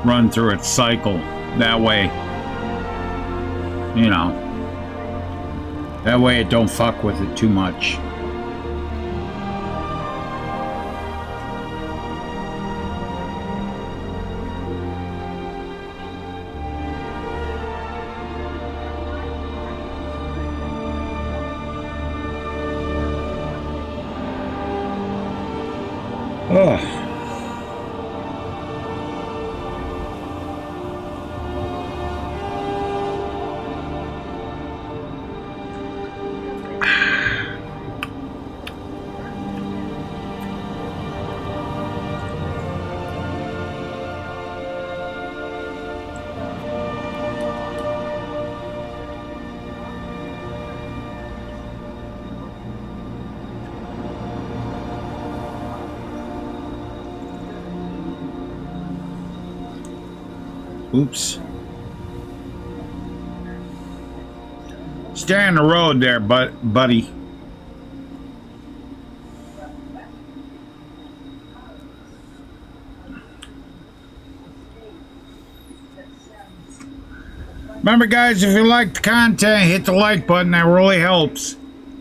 run through its cycle. That way, you know, that way it don't fuck with it too much. Ugh. Oops. Stay on the road there, buddy. Remember, guys, if you like the content, hit the like button. That really helps.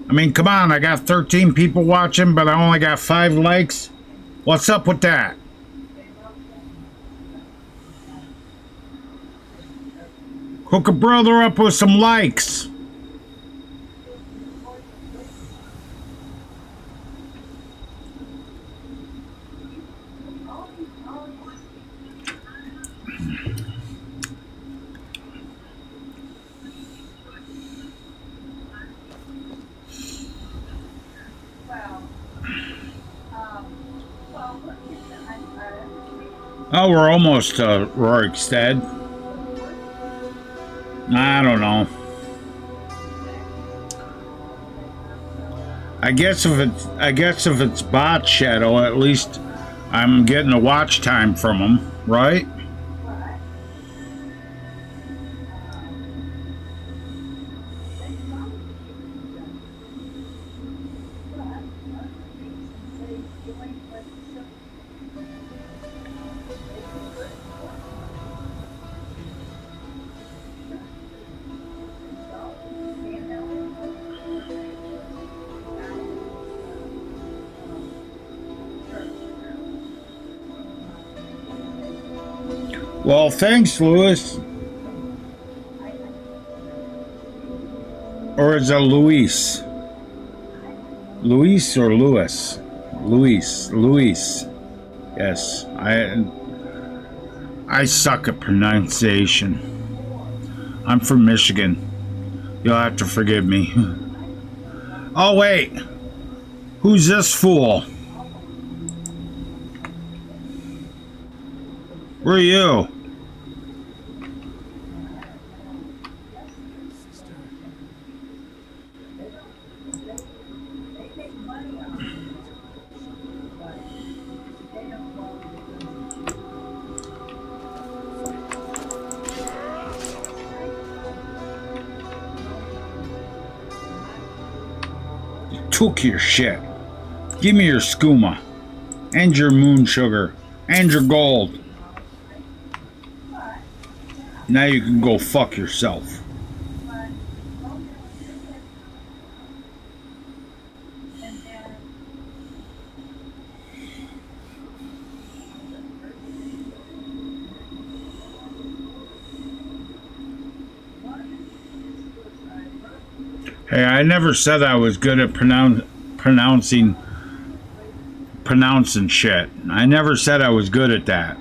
I mean, come on. I got 13 people watching, but I only got 5 likes. What's up with that? Hook a brother up with some likes. Oh, we're almost to Rorikstead. I don't know. I guess if it's bot shadow, at least I'm getting a watch time from them, right? Well, thanks, Louis. Or is it Luis? Luis or Louis? Luis. Yes, I suck at pronunciation. I'm from Michigan. You'll have to forgive me. Oh, wait. Who's this fool? Where are you? Took your shit. Give me your skooma. And your moon sugar. And your gold. Now you can go fuck yourself. Hey, I never said I was good at pronouncing shit. I never said I was good at that.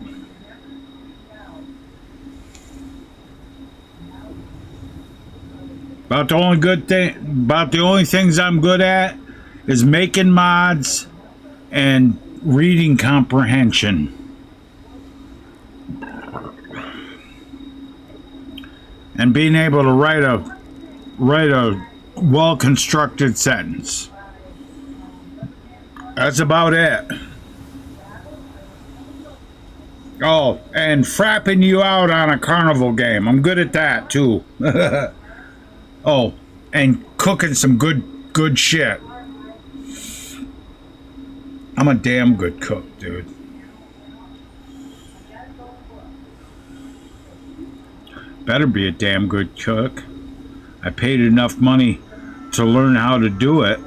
About the only things I'm good at is making mods and reading comprehension. And being able to write a well-constructed sentence. That's about it. Oh, and frapping you out on a carnival game. I'm good at that too. Oh, and cooking some good shit. I'm a damn good cook, dude. Better be a damn good cook. I paid enough money to learn how to do it.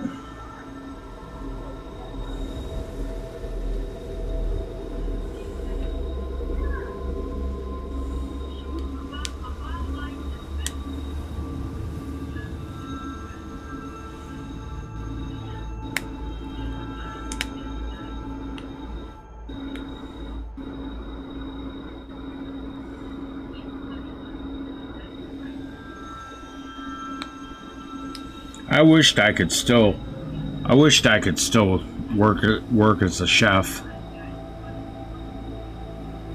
I wished I could still work as a chef.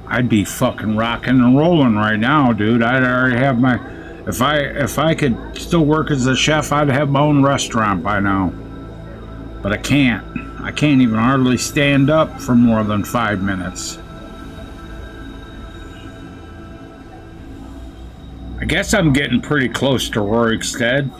I'd be fucking rocking and rolling right now, dude. I'd already have my, if I could still work as a chef, I'd have my own restaurant by now. But I can't. I can't even hardly stand up for more than 5 minutes. I guess I'm getting pretty close to Rorikstead.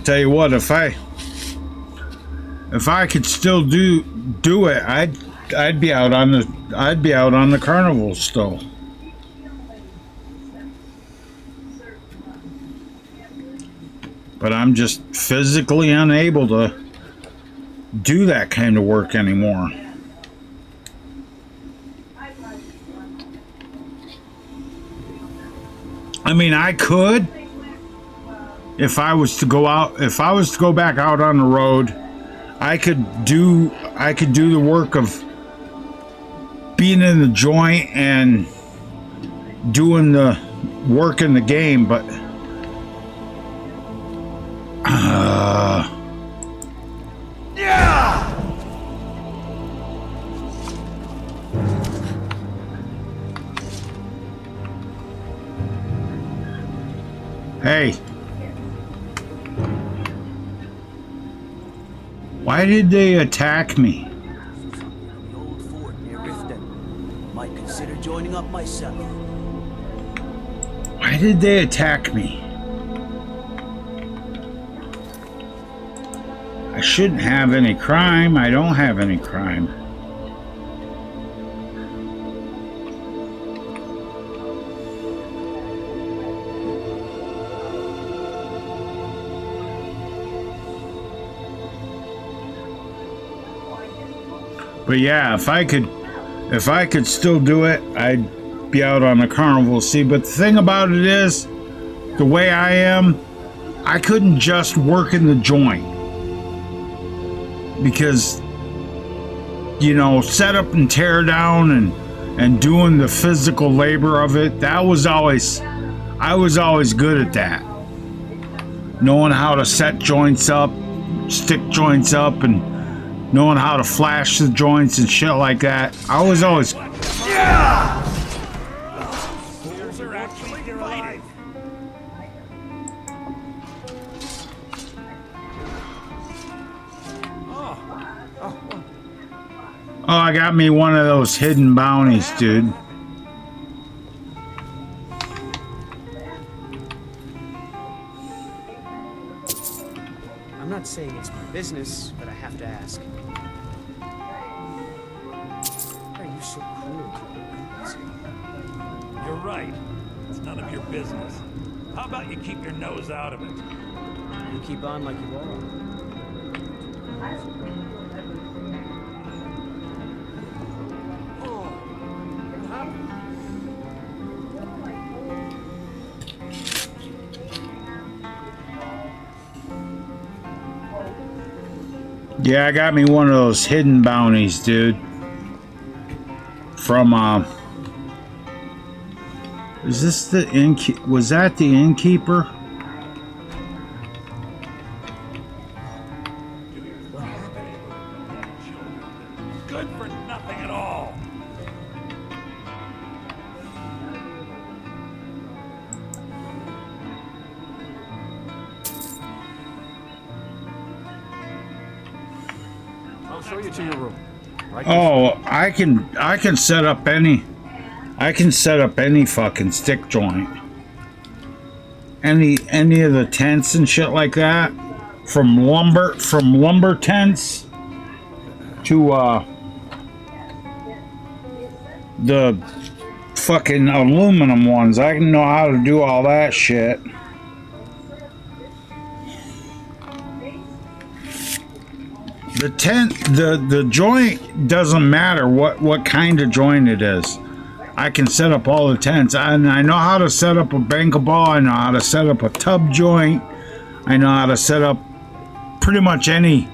Tell you what, if I could still do it, I'd be out on the carnival still. But I'm just physically unable to do that kind of work anymore. I mean, I could. If I was to go back out on the road, I could do the work of being in the joint and doing the work in the game, but hey. Why did they attack me? The old fort near Riften. Might consider joining up myself. Why did they attack me? I shouldn't have any crime. I don't have any crime. But yeah, if I could still do it, I'd be out on the carnival. See, but the thing about it is, the way I am, I couldn't just work in the joint. Because, you know, set up and tear down and doing the physical labor of it, I was always good at that. Knowing how to set joints up, stick joints up, and knowing how to flash the joints and shit like that. I was always... Yeah! Fools are actually fighting. Oh, I got me one of those hidden bounties, dude. I'm not saying it's my business, but I have to ask. Why are you so cruel to your people? You're right. It's none of your business. How about you keep your nose out of it? You keep on like you are. Yeah, I got me one of those hidden bounties, dude. From, is this the innkeeper? Was that the innkeeper? Good for nothing at all. I'll show you to your room. Right. Oh, I can set up any fucking stick joint. Any of the tents and shit like that. From lumber tents to the fucking aluminum ones. I know how to do all that shit. The tent, the joint doesn't matter what kind of joint it is. I can set up all the tents. And I know how to set up a bankable. I know how to set up a tub joint. I know how to set up pretty much any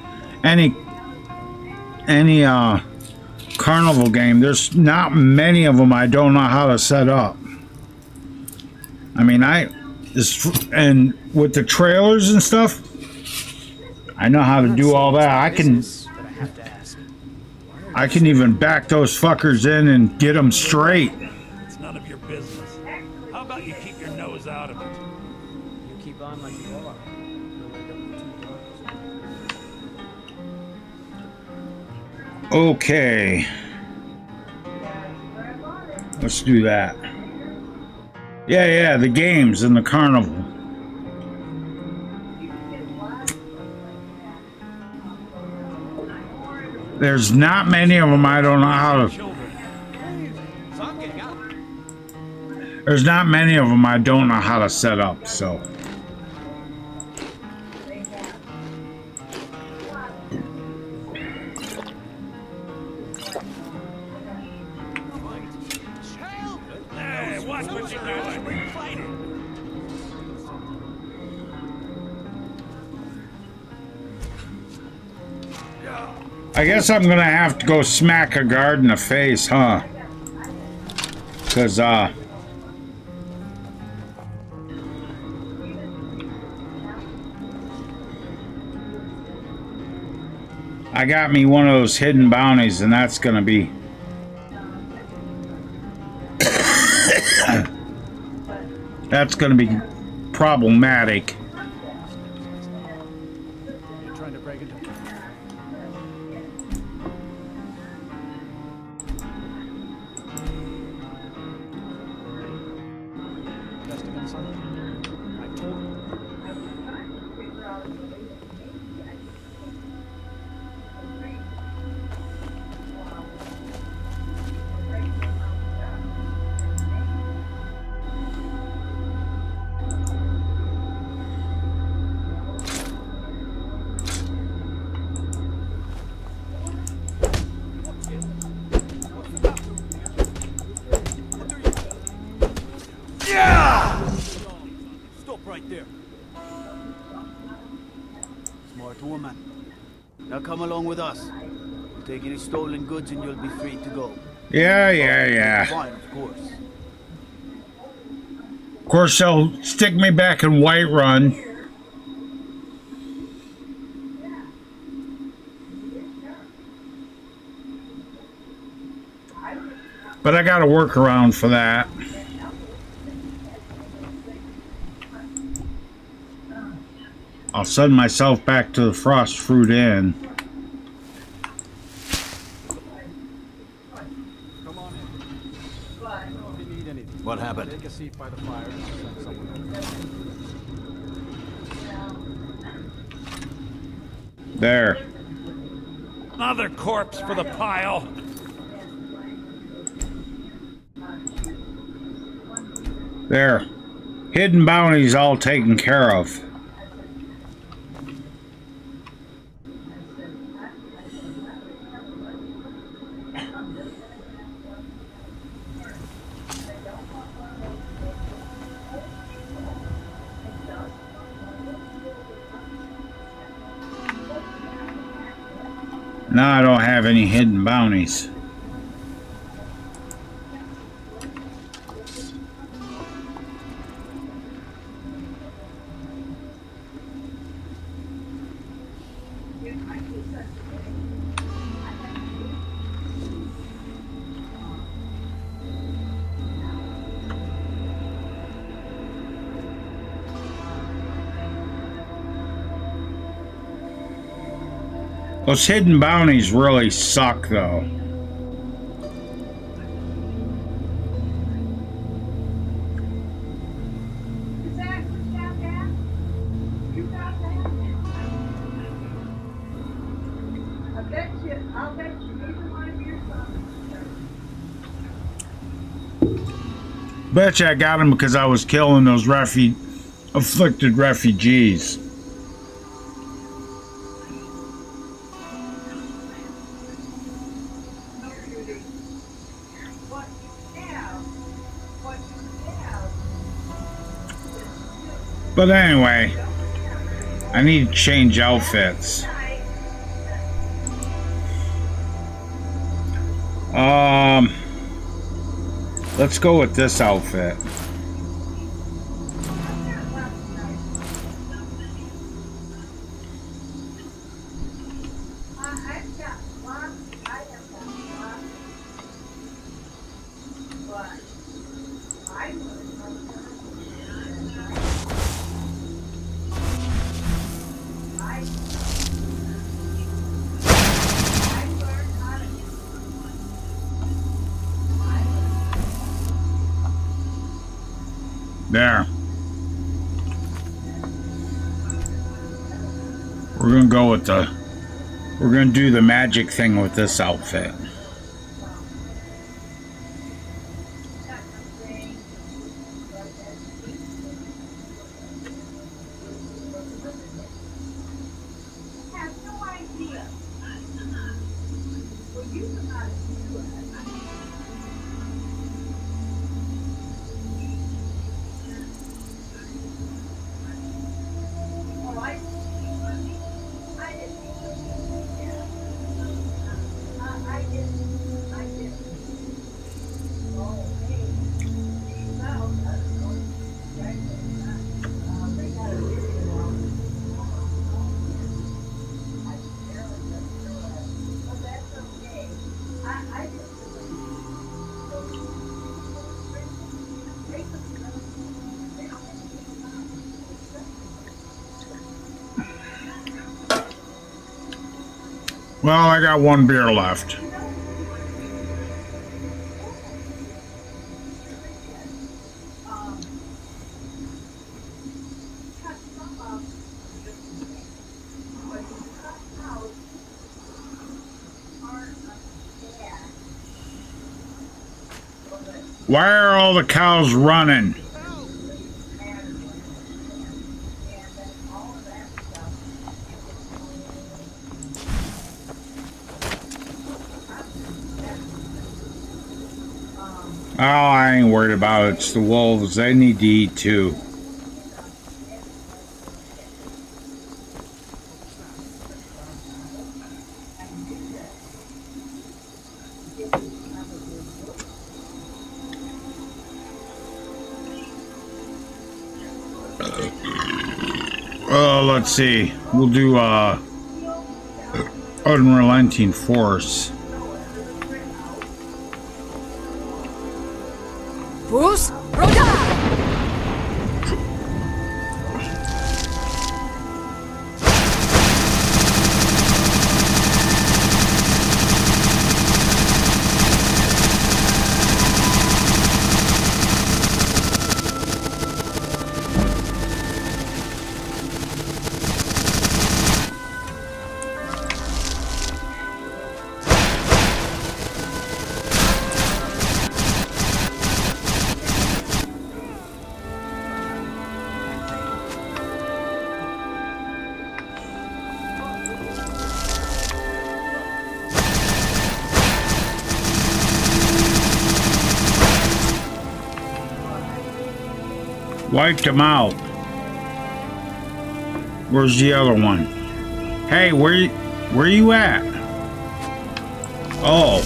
carnival game. There's not many of them I don't know how to set up. I mean, and with the trailers and stuff, I know how to do all that. I can even back those fuckers in and get them straight. It's none of your business. How about you keep your nose out of it? You keep on like you are. Okay. Let's do that. Yeah, the games in the carnival. There's not many of them I don't know how to... There's not many of them I don't know how to set up, so... Hey, watch what you're doing. We're fighting. I guess I'm gonna have to go smack a guard in the face, huh? Cause, I got me one of those hidden bounties, and that's gonna be... that's gonna be problematic. You're trying to break into I told you. woman. Now come along with us. We'll take any stolen goods and you'll be free to go. Yeah. Fine, of course. Of course, they'll stick me back in Whiterun. But I got a workaround for that. I'll send myself back to the Frost Fruit Inn. What happened? Take a seat by the fire. There. Another corpse for the pile. There. Hidden bounties all taken care of. Now I don't have any hidden bounties. Those hidden bounties really suck, though. Is that what you got that? You got that? I'll bet you neither one of your sons. Bet you I got them because I was killing those afflicted refugees. But anyway, I need to change outfits. Let's go with this outfit. There. We're gonna go with we're gonna do the magic thing with this outfit. Well, I got one beer left. Why are all the cows running? Oh, I ain't worried about it. It's the wolves. They need to eat too. let's see. We'll do Unrelenting Force. Bruce, Roda! Wiped him out. Where's the other one? Hey, where you at? Oh.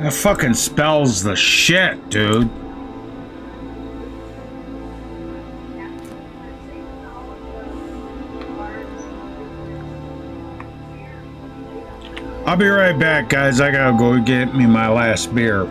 That fucking spells the shit, dude. I'll be right back, guys. I gotta go get me my last beer.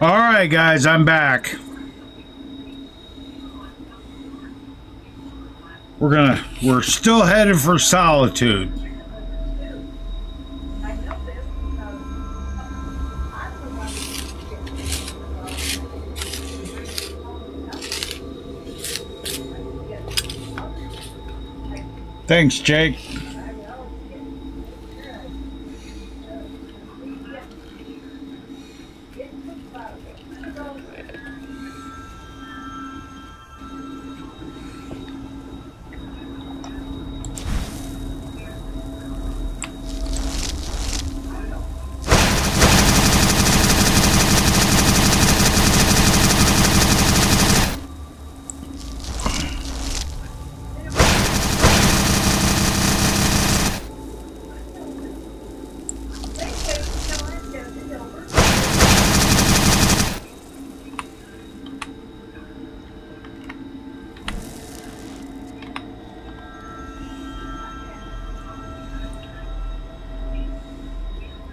All right, guys, I'm back. We're still headed for Solitude. Thanks, Jake.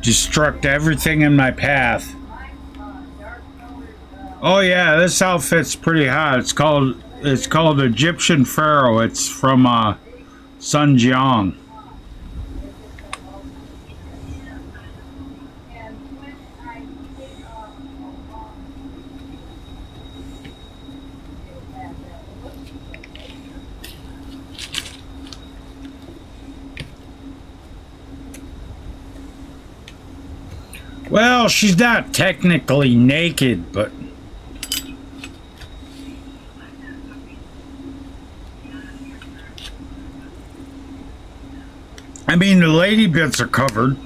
Destruct everything in my path. Oh yeah, this outfit's pretty hot. It's called Egyptian Pharaoh. It's from Sun Jiang. Well, she's not technically naked, but I mean, the lady bits are covered.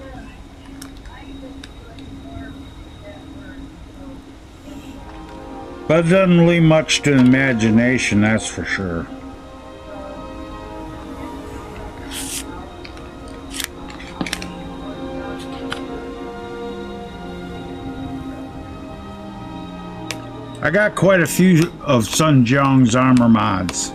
But it doesn't leave much to imagination, that's for sure. I got quite a few of Sun Jiang's armor mods.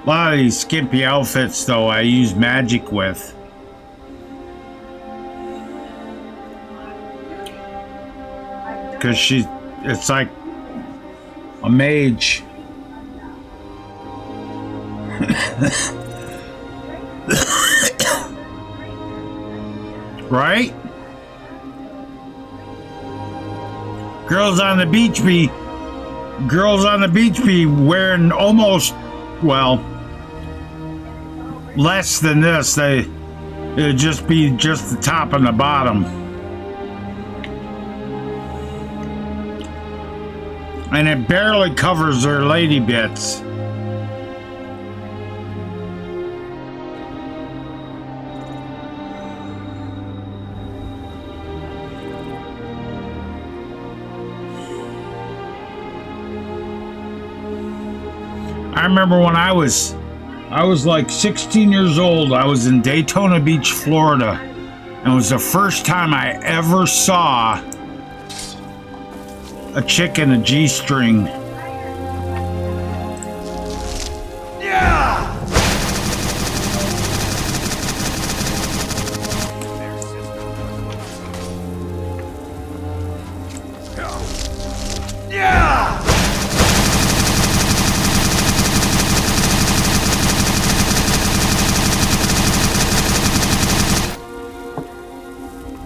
A lot of these skimpy outfits, though, I use magic with. Because it's like a mage. Right? Girls on the beach be wearing almost, well, less than this. It'd just be just the top and the bottom. And it barely covers their lady bits. I remember when I was like 16 years old. I was in Daytona Beach, Florida, and it was the first time I ever saw a chick in a G-string. Yeah! Yeah!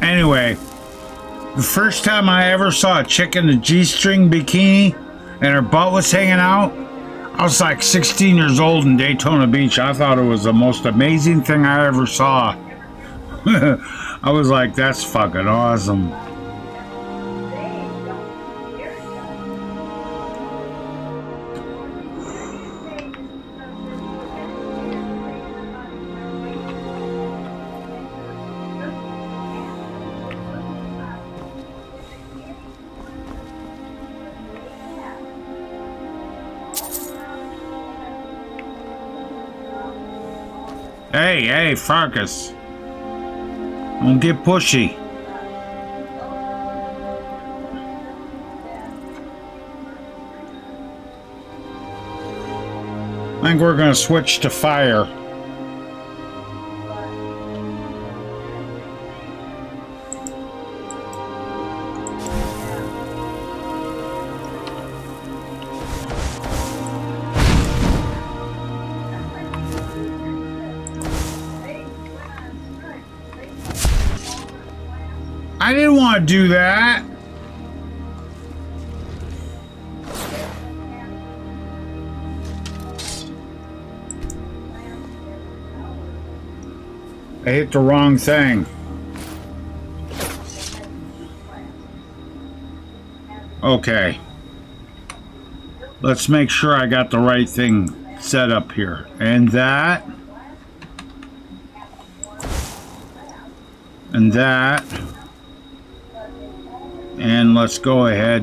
Anyway, the first time I ever saw a chick in a G-string bikini and her butt was hanging out, I was like 16 years old in Daytona Beach. I thought it was the most amazing thing I ever saw. I was like, that's fucking awesome. Hey, Farkas. Don't get pushy. I think we're gonna switch to fire. I didn't want to do that. I hit the wrong thing. Okay. Let's make sure I got the right thing set up here. And that. And that. And let's go ahead.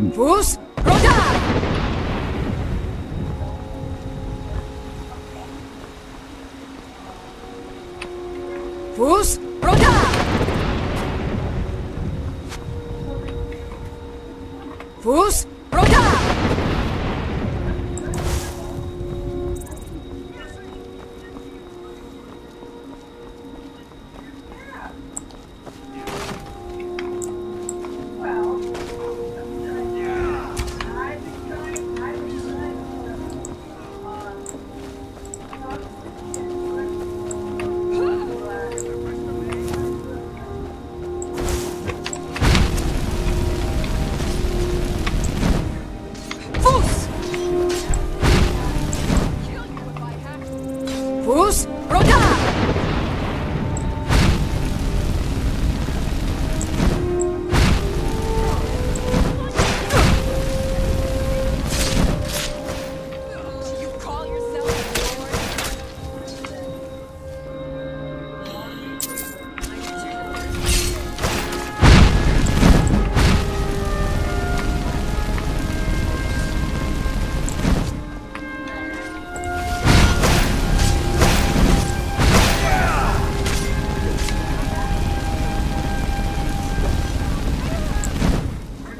Fus, Roda! Fus, Roda! Fus! Kill you if I have to. Fus, Roda! You call yourself a lord?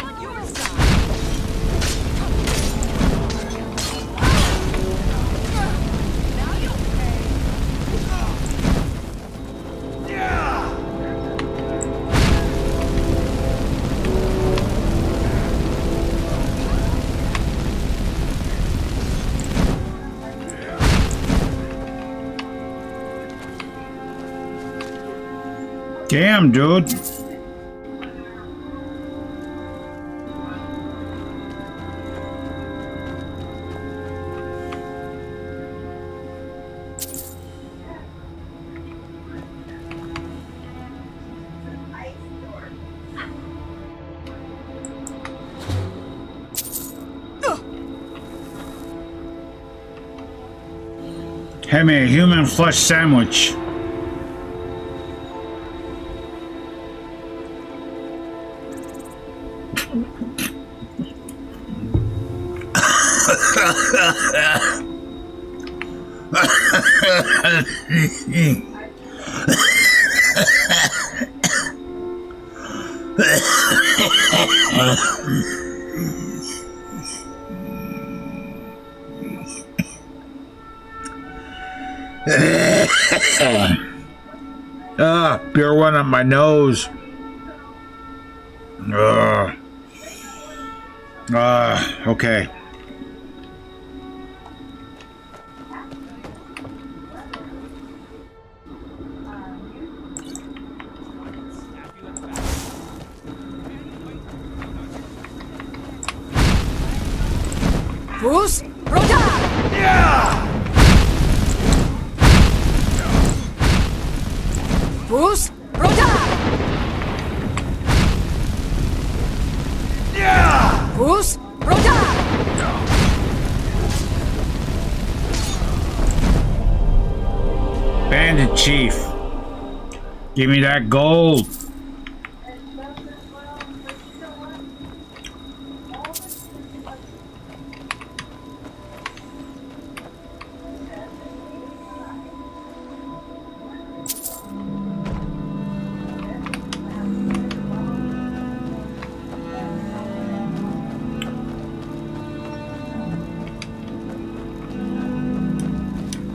On your side. Now you'll pay. Damn, dude. Have me a human flesh sandwich. Beer went up my nose. Okay. Fus, Roda! Fus, Roda! Fus, Roda! Bandit Chief. Give me that gold.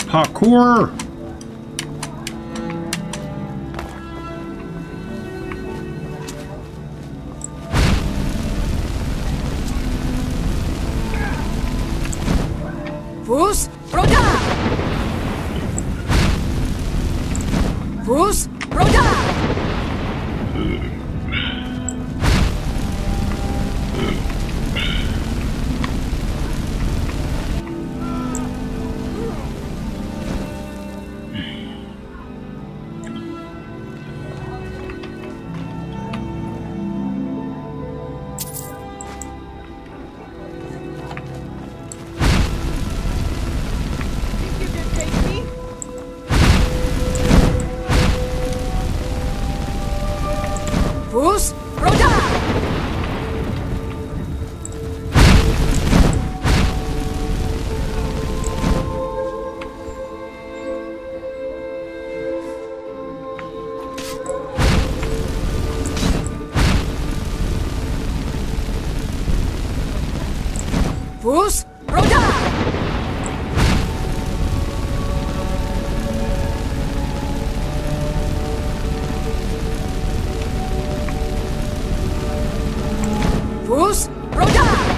Parkour. Fus, Roda! Fus, Roda! Think you can take me? Fus, Roda! Fus, Roda! Fus, Roda!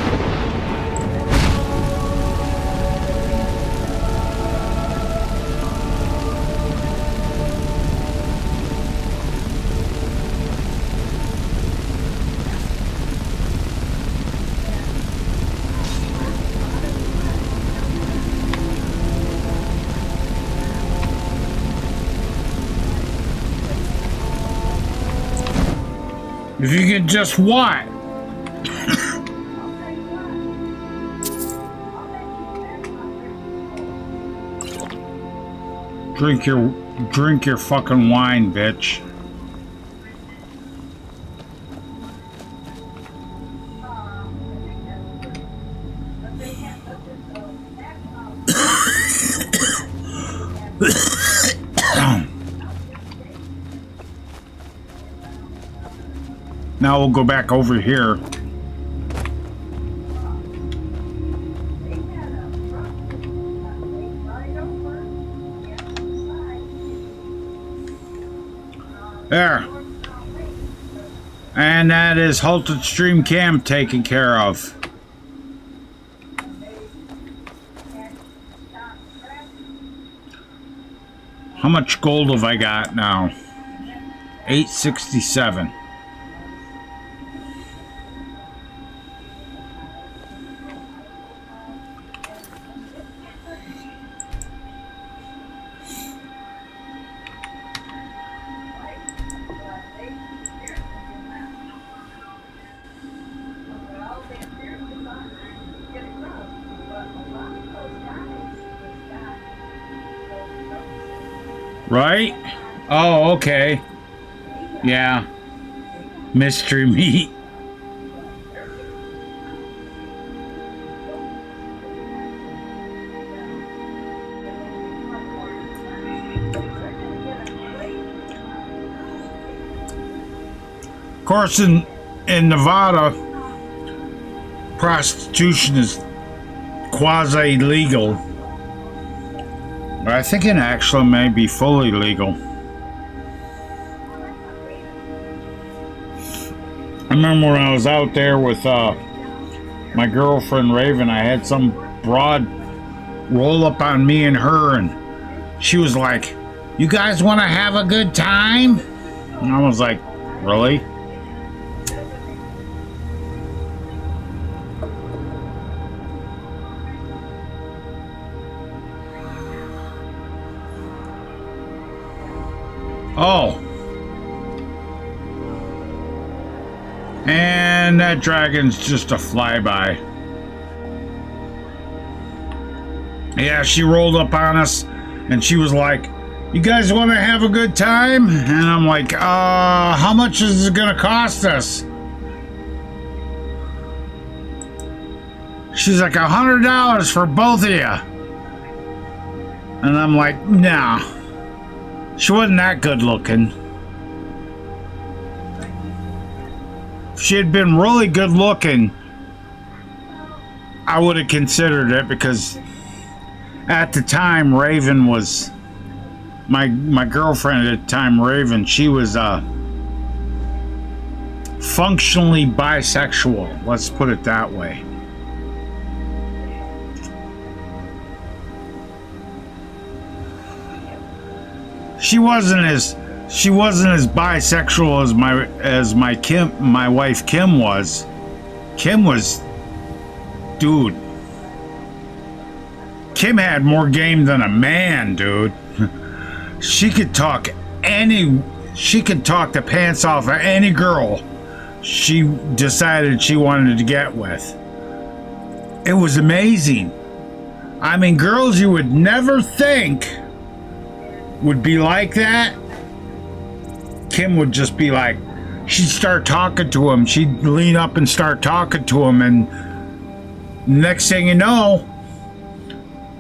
If you could just what? Drink your fucking wine, bitch. Now we'll go back over here. There. And that is halted stream cam taken care of. How much gold have I got now? 867. Right? Oh, okay. Yeah. Mystery meat. Of course, in Nevada, prostitution is quasi-legal. But I think it actually may be fully legal. I remember when I was out there with my girlfriend Raven, I had some broad roll up on me and her, and she was like, "You guys want to have a good time?" And I was like, "Really?" Oh. And that dragon's just a flyby. Yeah, she rolled up on us and she was like, "You guys want to have a good time?" And I'm like, how much is it gonna cost us? She's like, $100 for both of you. And I'm like, nah. She wasn't that good looking. If she had been really good looking, I would have considered it, because at the time Raven was my girlfriend at the time. Raven, she was functionally bisexual, let's put it that way. She wasn't as bisexual as my wife Kim was. Kim was, dude. Kim had more game than a man, dude. She could talk the pants off of any girl she decided she wanted to get with. It was amazing. I mean, girls you would never think would be like that. Kim would just be like, she'd start talking to him. She'd lean up and start talking to him, and next thing you know,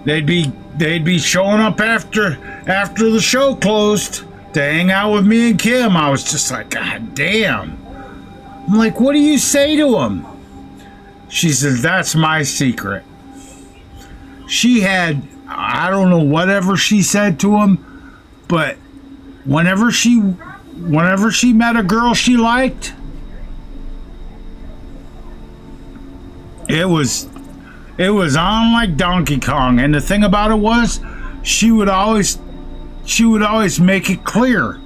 they'd be showing up after the show closed to hang out with me and Kim. I was just like, God damn. I'm like, what do you say to him? She says, that's my secret. She had, I don't know whatever she said to him, but whenever she met a girl she liked, it was on like Donkey Kong. And the thing about it was, she would always make it clear,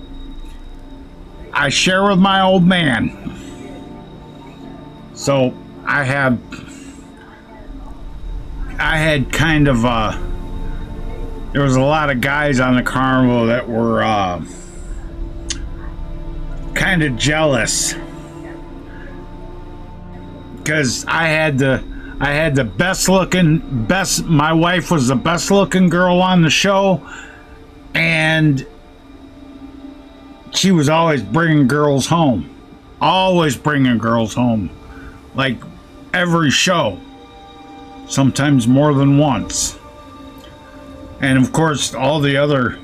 I share with my old man. So I had kind of there was a lot of guys on the carnival that were kind of jealous because I had the my wife was the best looking girl on the show, and she was always bringing girls home, like every show, sometimes more than once. And of course all the other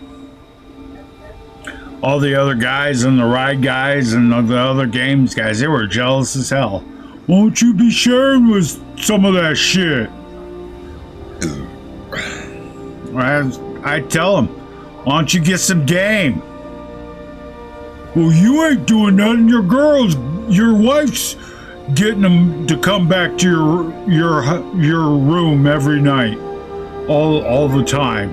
guys and the ride guys and the other games guys, they were jealous as hell. Won't you be sharing with some of that shit? I tell them, why don't you get some game? Well, you ain't doing nothing. Your wife's getting them to come back to your room every night, all the time.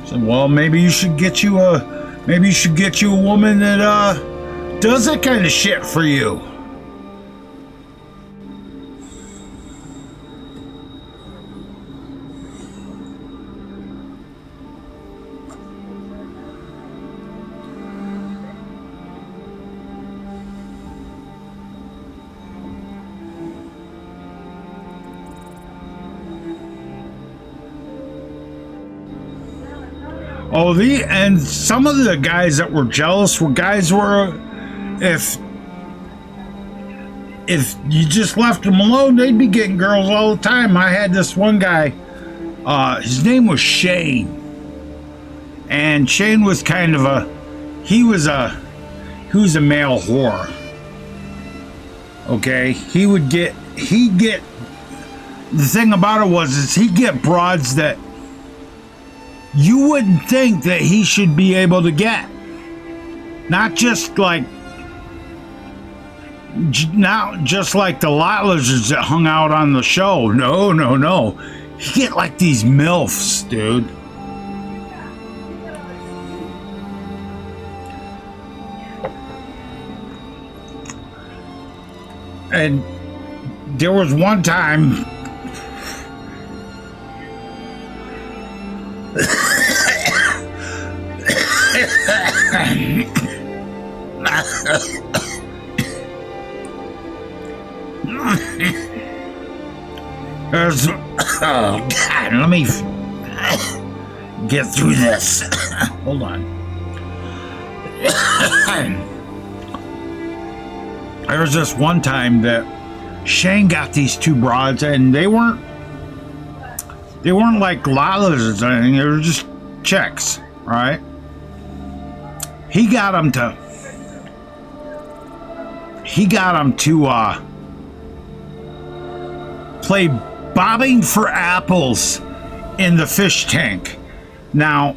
So, well, maybe you should get you a woman that does that kind of shit for you. And some of the guys that were jealous were if you just left them alone, they'd be getting girls all the time. I had this one guy, his name was Shane, and Shane was kind of he was a male whore. Okay, he'd get, the thing about it was he'd get broads that you wouldn't think that he should be able to get. Not just like the lot lizards that hung out on the show. No. He get like these MILFs, dude. And there was one time oh God, let me get through this. Hold on. There was this one time that Shane got these two broads, and they weren't like lot lizards or anything. They were just chicks, right? He got them to play bobbing for apples in the fish tank. Now,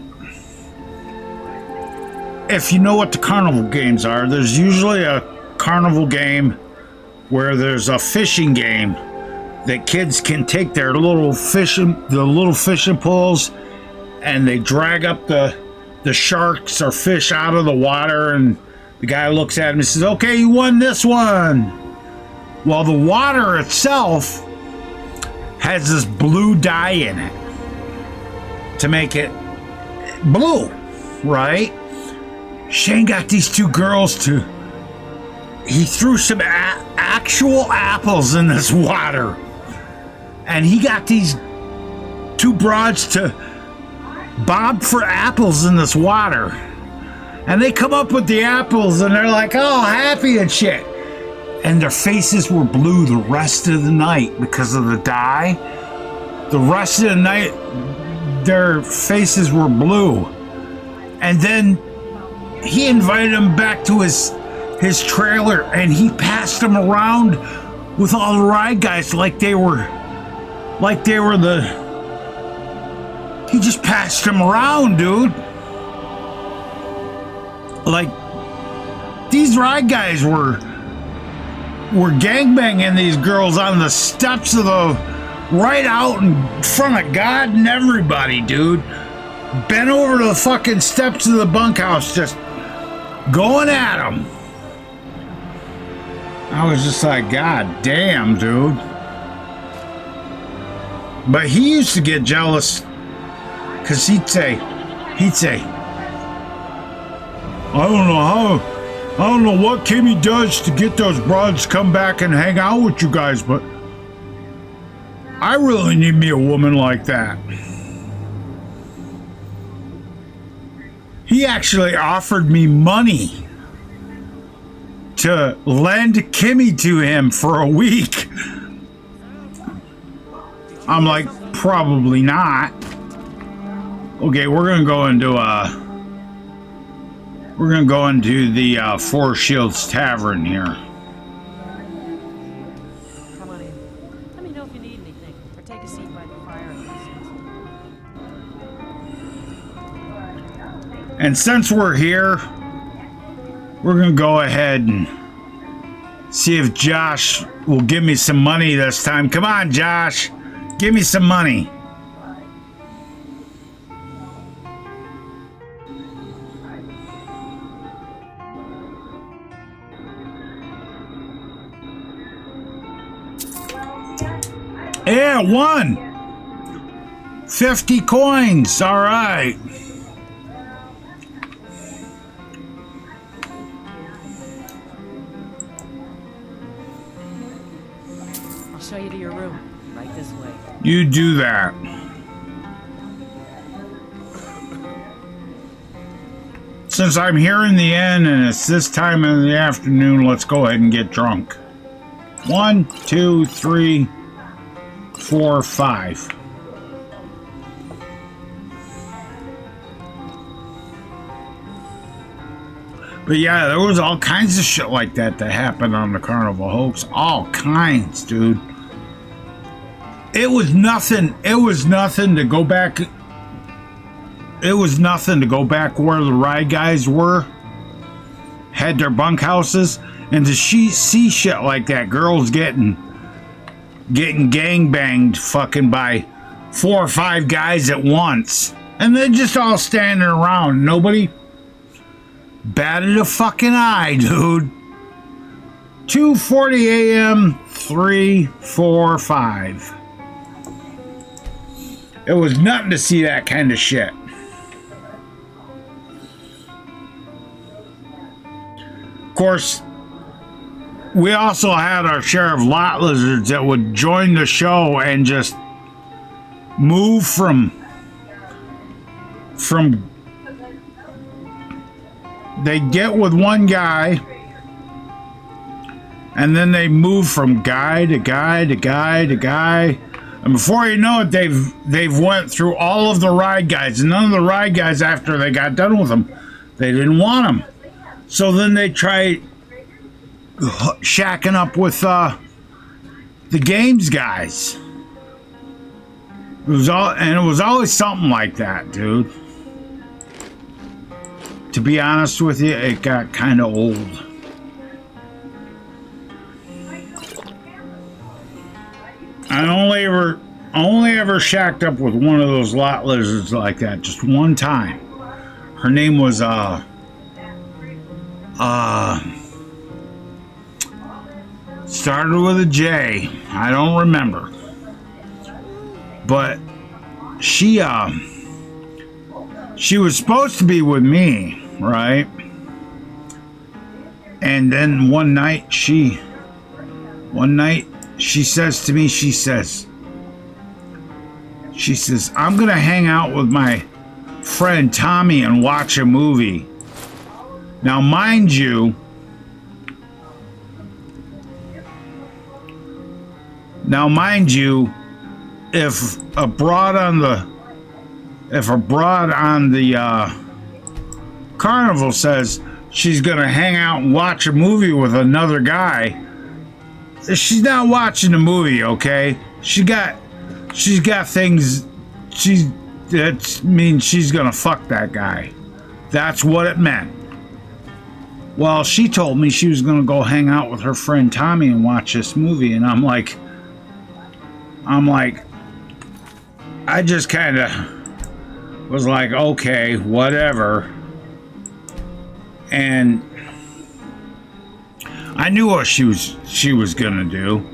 if you know what the carnival games are, there's usually a carnival game where there's a fishing game that kids can take their little fishing poles, and they drag up the sharks or fish out of the water, and the guy looks at him and says, okay, you won this one. Well, the water itself has this blue dye in it to make it blue, right? Shane got these two girls he threw some actual apples in this water, and he got these two broads to bob for apples in this water, and they come up with the apples and they're like, oh, happy and shit, and their faces were blue the rest of the night because of the dye. The rest of the night their faces were blue. And then he invited them back to his trailer, and he passed them around with all the ride guys like they were the. He just passed them around, dude. Like these ride guys were gangbanging these girls on the steps of the right out in front of God and everybody, dude. Bent over to the fucking steps of the bunkhouse, just going at them. I was just like, God damn, dude. But he used to get jealous because he'd say, I don't know what Kimmy does to get those broads to come back and hang out with you guys, but I really need me a woman like that. He actually offered me money to lend Kimmy to him for a week. I'm like, probably not. Okay, we're gonna go into the Four Shields Tavern here. Come on in. Let me know if you need anything, or take a seat by the fire. And since we're here, we're gonna go ahead and see if Josh will give me some money this time. Come on, Josh, give me some money. Yeah, won 50 coins. All right. I'll show you to your room. Right this way. You do that. Since I'm here in the inn and it's this time in the afternoon, let's go ahead and get drunk. 1, 2, 3, 4, 5. But yeah, there was all kinds of shit like that happened on the Carnival Hoax. All kinds, dude. It was nothing to go back. It was nothing to go back where the ride guys were, had their bunkhouses, and to see shit like that. Girls getting gangbanged fucking by 4 or 5 guys at once. And they're just all standing around. Nobody batted a fucking eye, dude. 2:40 a.m., 3, 4, 5. It was nothing to see that kind of shit. Of course, we also had our share of lot lizards that would join the show and just move from they get with one guy and then they move from guy to guy to guy to guy, and before you know it, they've went through all of the ride guys, and none of the ride guys, after they got done with them, they didn't want them. So then they tried shacking up with the games guys. It was always something like that, dude. To be honest with you, it got kind of old. I only ever shacked up with one of those lot lizards like that, just one time. Her name was started with a J. I don't remember. But she was supposed to be with me, right? And then one night she says to me, she says, I'm gonna hang out with my friend Tommy and watch a movie. Now, mind you, if a broad on the Carnival says she's gonna hang out and watch a movie with another guy, she's not watching the movie, okay? She's got things. That means she's gonna fuck that guy. That's what it meant. Well, she told me she was gonna go hang out with her friend Tommy and watch this movie, and I'm like, I just kind of was like, okay, whatever. And I knew what she was gonna do.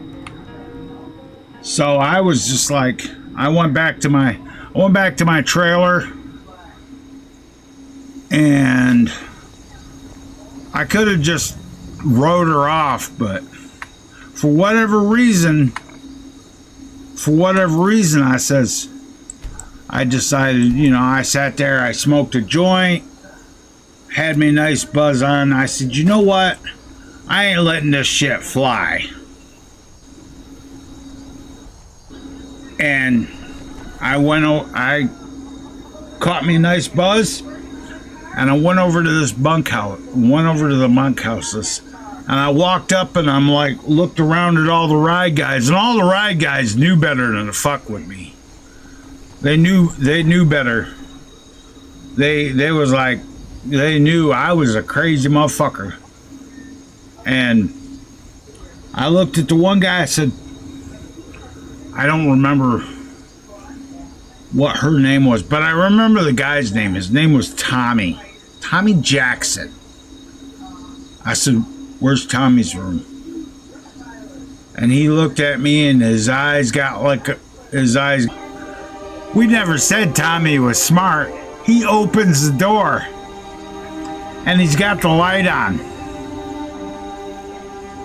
So I was just like, I went back to my trailer, and I could have just rode her off, but for whatever reason, I decided, you know, I sat there, I smoked a joint, had me a nice buzz on. I said, you know what? I ain't letting this shit fly. And I caught me a nice buzz, and I went over to this the bunkhouses, and I walked up and I'm like, looked around at all the ride guys, and all the ride guys knew better than to fuck with me. They knew better. They knew I was a crazy motherfucker. And I looked at the one guy, I said, I don't remember what her name was, but I remember the guy's name. His name was Tommy Jackson. I said, where's Tommy's room? And he looked at me, and his eyes got like we never said Tommy was smart. He opens the door, and he's got the light on,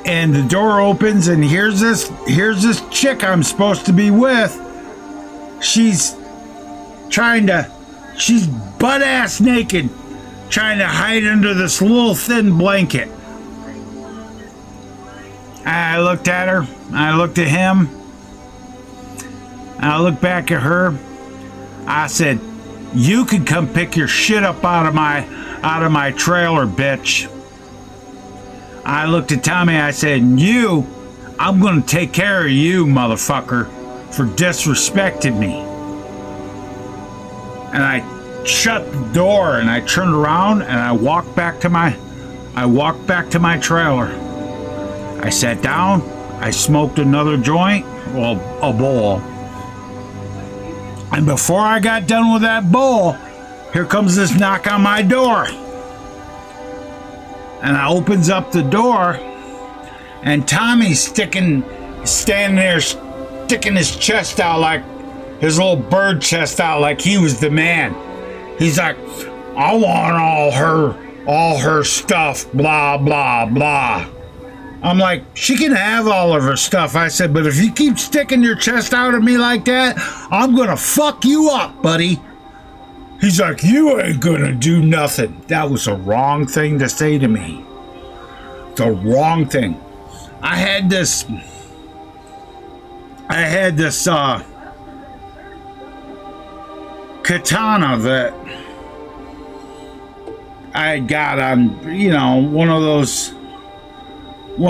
and the door opens, and here's this chick I'm supposed to be with. She's butt ass naked, trying to hide under this little thin blanket. I looked at her, I looked at him, I looked back at her. I said, you can come pick your shit up out of my trailer, bitch. I looked at Tommy, I said, I'm gonna take care of you, motherfucker, for disrespecting me. And I shut the door, and I turned around, and I walked back to my trailer. I sat down, I smoked another joint, well, a bowl. And before I got done with that bowl, here comes this knock on my door. And I opens up the door, and Tommy's standing there, sticking his chest out, like his little bird chest out, like he was the man. He's like, I want all her stuff, blah, blah, blah. I'm like, she can have all of her stuff. I said, but if you keep sticking your chest out at me like that, I'm gonna fuck you up, buddy. He's like, you ain't gonna do nothing. That was a wrong thing to say to me. The wrong thing. I had this katana that I got on, you know, one of those it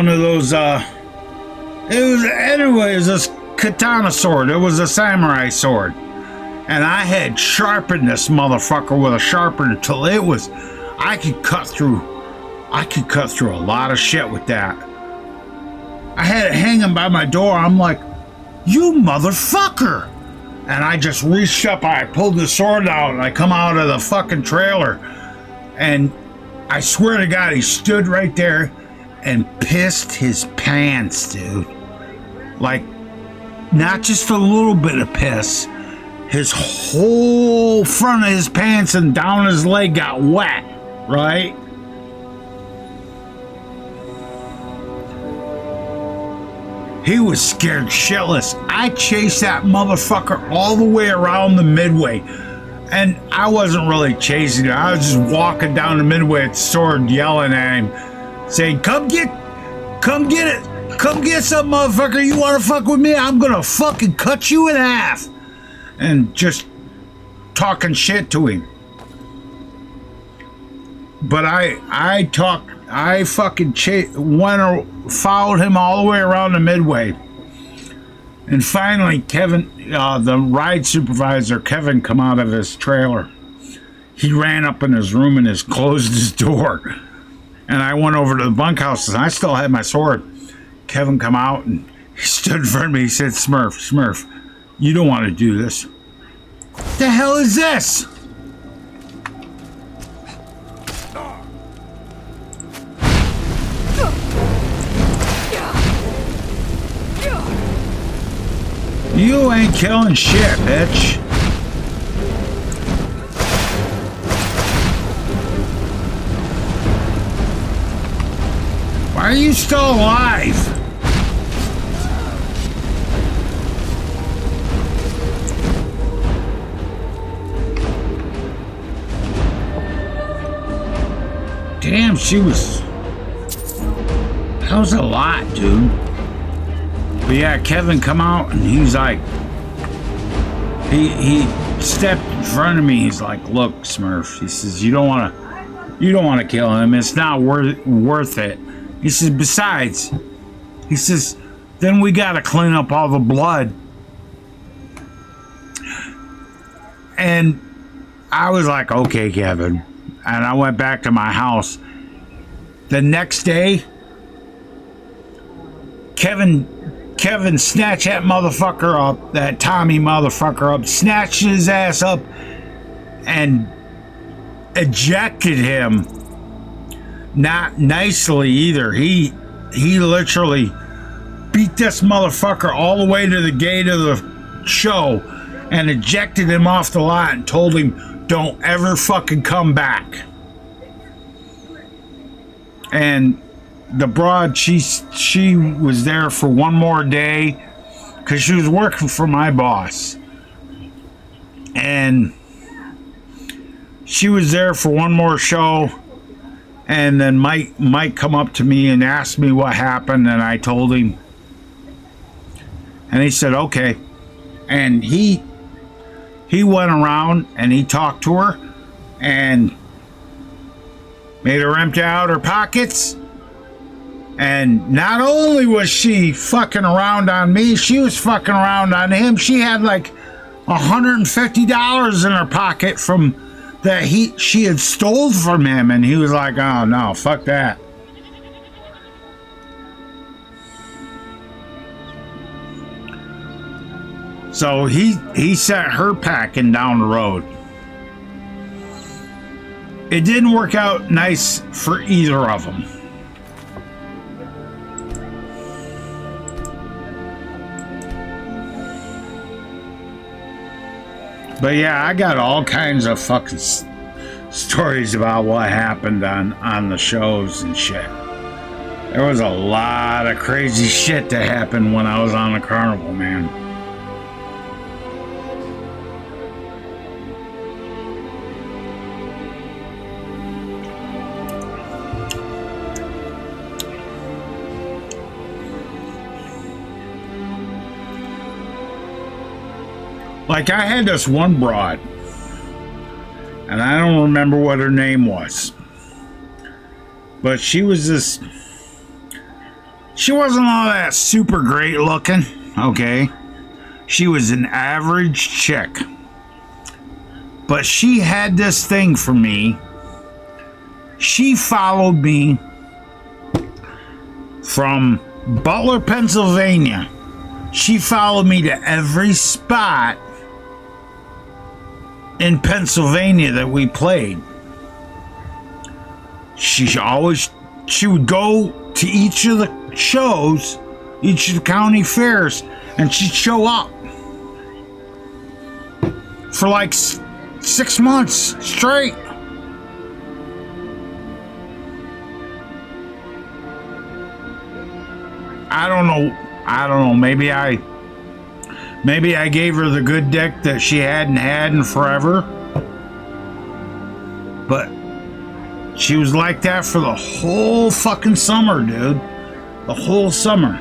was this katana sword. It was a samurai sword. And I had sharpened this motherfucker with a sharpener till I could cut through a lot of shit with that. I had it hanging by my door. I'm like, you motherfucker. And I just reached up, I pulled the sword out, and I come out of the fucking trailer. And I swear to God, he stood right there and pissed his pants, dude. Like, not just a little bit of piss. His whole front of his pants and down his leg got wet, right? He was scared shitless. I chased that motherfucker all the way around the midway. And I wasn't really chasing him. I was just walking down the midway with the sword, yelling at him, saying, come get it. Come get some, motherfucker. You want to fuck with me? I'm going to fucking cut you in half. And just talking shit to him. But I talked I fucking followed him all the way around the Midway. And finally, Kevin, the ride supervisor, Kevin, come out of his trailer. He ran up in his room and closed his door. And I went over to the bunkhouse and I still had my sword. Kevin come out and he stood in front of me. He said, Smurf, you don't want to do this. The hell is this? You ain't killing shit, bitch. Why are you still alive? Damn, that was a lot, dude. But yeah, Kevin come out and he's like, he stepped in front of me. He's like, look, Smurf. He says, you don't want to kill him. It's not worth it. He says, besides, he says, then we got to clean up all the blood. And I was like, okay, Kevin. And I went back to my house. The next day, Kevin snatched that motherfucker up, that Tommy motherfucker up, snatched his ass up, and ejected him. Not nicely either. He literally beat this motherfucker all the way to the gate of the show and ejected him off the lot and told him, don't ever fucking come back. And the broad, she was there for one more day because she was working for my boss. And she was there for one more show. And then Mike come up to me and asked me what happened, and I told him. And he said, okay. And he went around and he talked to her and made her empty out her pockets. And not only was she fucking around on me, she was fucking around on him. She had like $150 in her pocket from that she had stole from him, and he was like, oh no, fuck that. So he sent her packing down the road. It didn't work out nice for either of them. But yeah, I got all kinds of fucking stories about what happened on the shows and shit. There was a lot of crazy shit that happened when I was on the carnival, man. Like, I had this one broad, and I don't remember what her name was, but she wasn't all that super great looking, okay? She was an average chick, but she had this thing for me. She followed me from Butler, Pennsylvania. She followed me to every spot in Pennsylvania that we played. She would go to each of the shows, each of the county fairs, and she'd show up for like 6 months straight. I don't know. Maybe I gave her the good dick that she hadn't had in forever. But she was like that for the whole fucking summer, dude. The whole summer.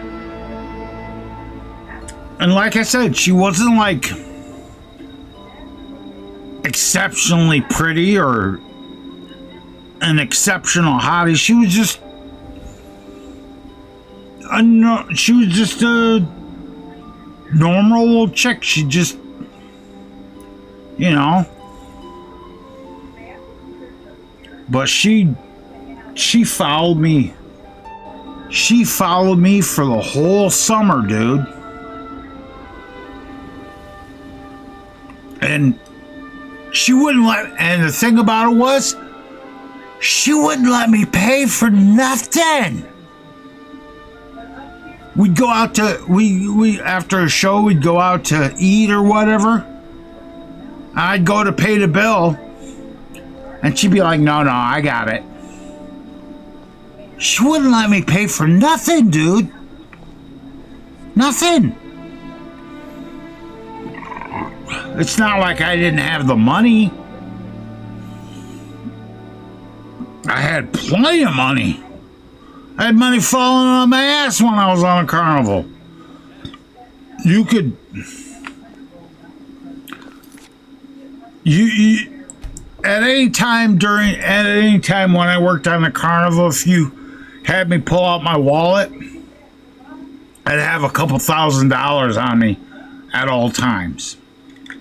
And like I said, she wasn't like exceptionally pretty or an exceptional hottie. She was just a normal old chick. She just, you know, but she followed me. She followed me for the whole summer, dude. And she wouldn't and the thing about it was, she wouldn't let me pay for nothing. We'd go out to, we after a show, we'd go out to eat or whatever. I'd go to pay the bill, and she'd be like, no, I got it. She wouldn't let me pay for nothing, dude. Nothing. It's not like I didn't have the money. I had plenty of money. I had money falling on my ass when I was on a carnival. You could... At any time when I worked on the carnival, if you had me pull out my wallet, I'd have a couple $1,000s on me at all times.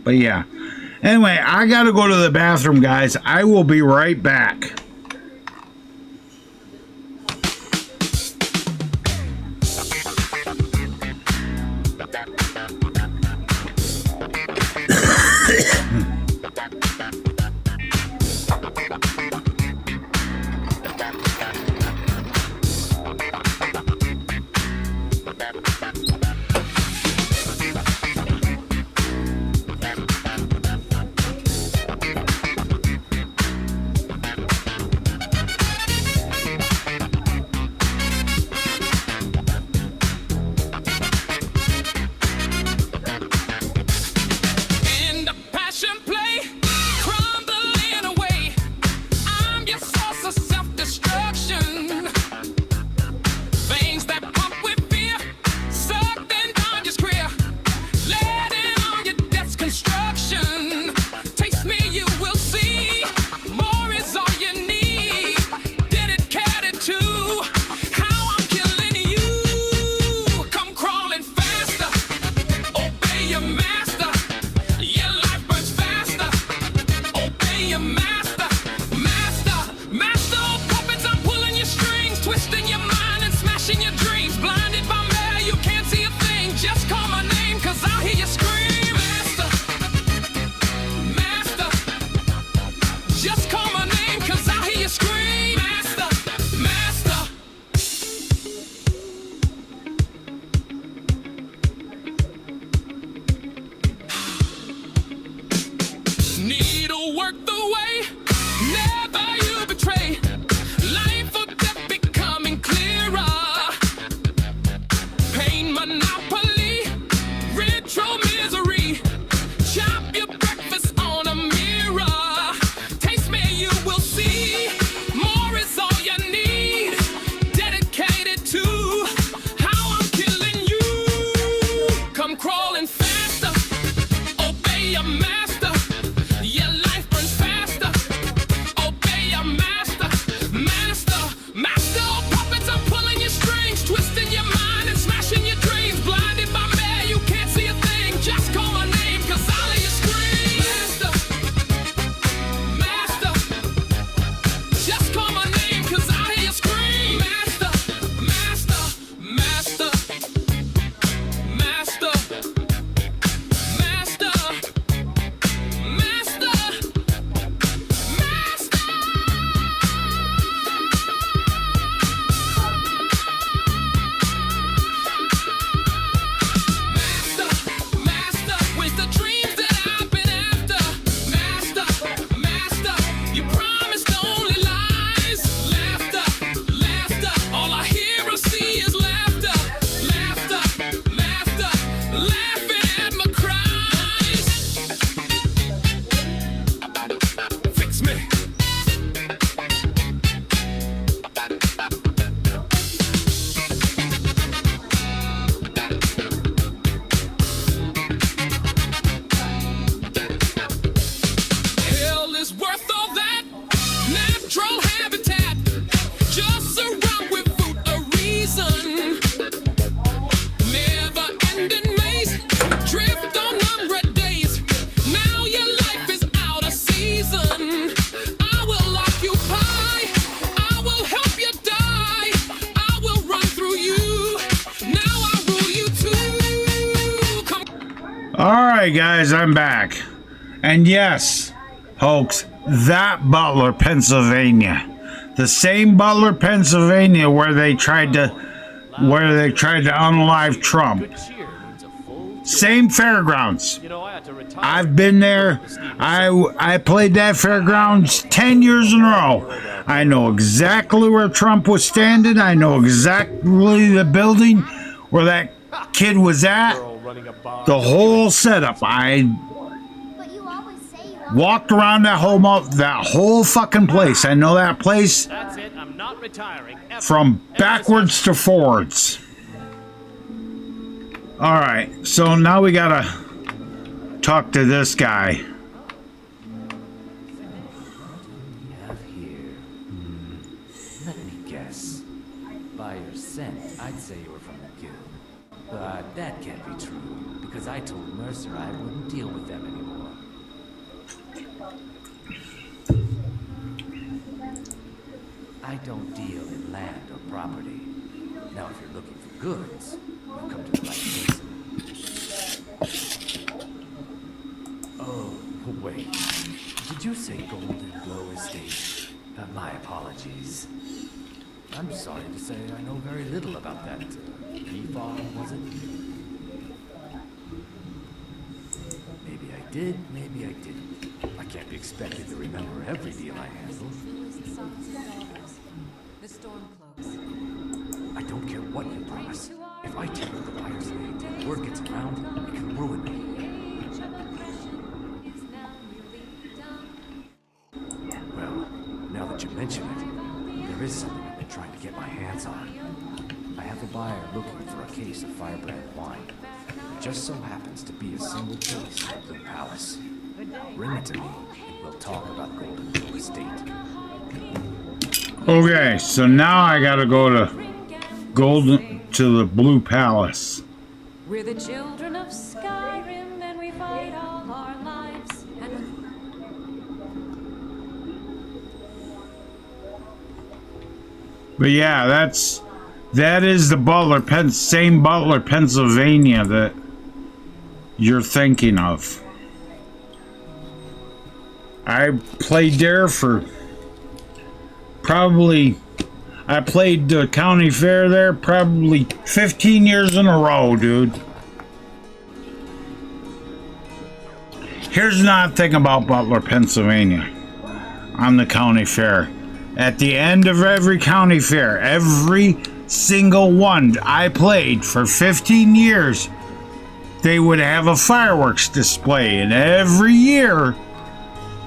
But yeah. Anyway, I gotta go to the bathroom, guys. I will be right back. Work the way, never you betray. Life or death becoming right, guys, I'm back. And yes, folks, that Butler, Pennsylvania. The same Butler, Pennsylvania where they tried to unalive Trump. Same fairgrounds. I've been there. I played that fairgrounds 10 years in a row. I know exactly where Trump was standing. I know exactly the building where that kid was at. The whole setup. I walked around that whole fucking place. I know that place from backwards to forwards. All right, so now we gotta talk to this guy. Have here. Let me guess. By your scent, I'd say you were from the guild. But that can't be true, because I told Mercer I wouldn't deal with them anymore. I don't deal in land or property. Now, if you're looking for goods, you've come to the right place. Oh, wait. Did you say Golden Glow Estate? My apologies. I'm sorry to say I know very little about that. Bee farm, was it? Maybe I did, maybe I didn't. I can't be expected to remember every deal I handled. The Stormcloaks. I don't care what you promise. If I tell you the buyer's name, word gets around, it can ruin me. Well, now that you mention it, there is something I've been trying to get my hands on. I have a buyer looking for a case of Firebrand wine. It just so happens to be a single case at Blue Palace. Bring it to me, and we'll talk about Golden Glow Estate. Okay, so now I gotta go to the Blue Palace. We're the children of Skyrim, and we fight all our lives. But yeah, that is the same Butler, Pennsylvania that you're thinking of. I played there for I played the county fair there probably 15 years in a row, dude. Here's another thing about Butler, Pennsylvania on the county fair. At the end of every county fair, every single one I played for 15 years, they would have a fireworks display. And every year,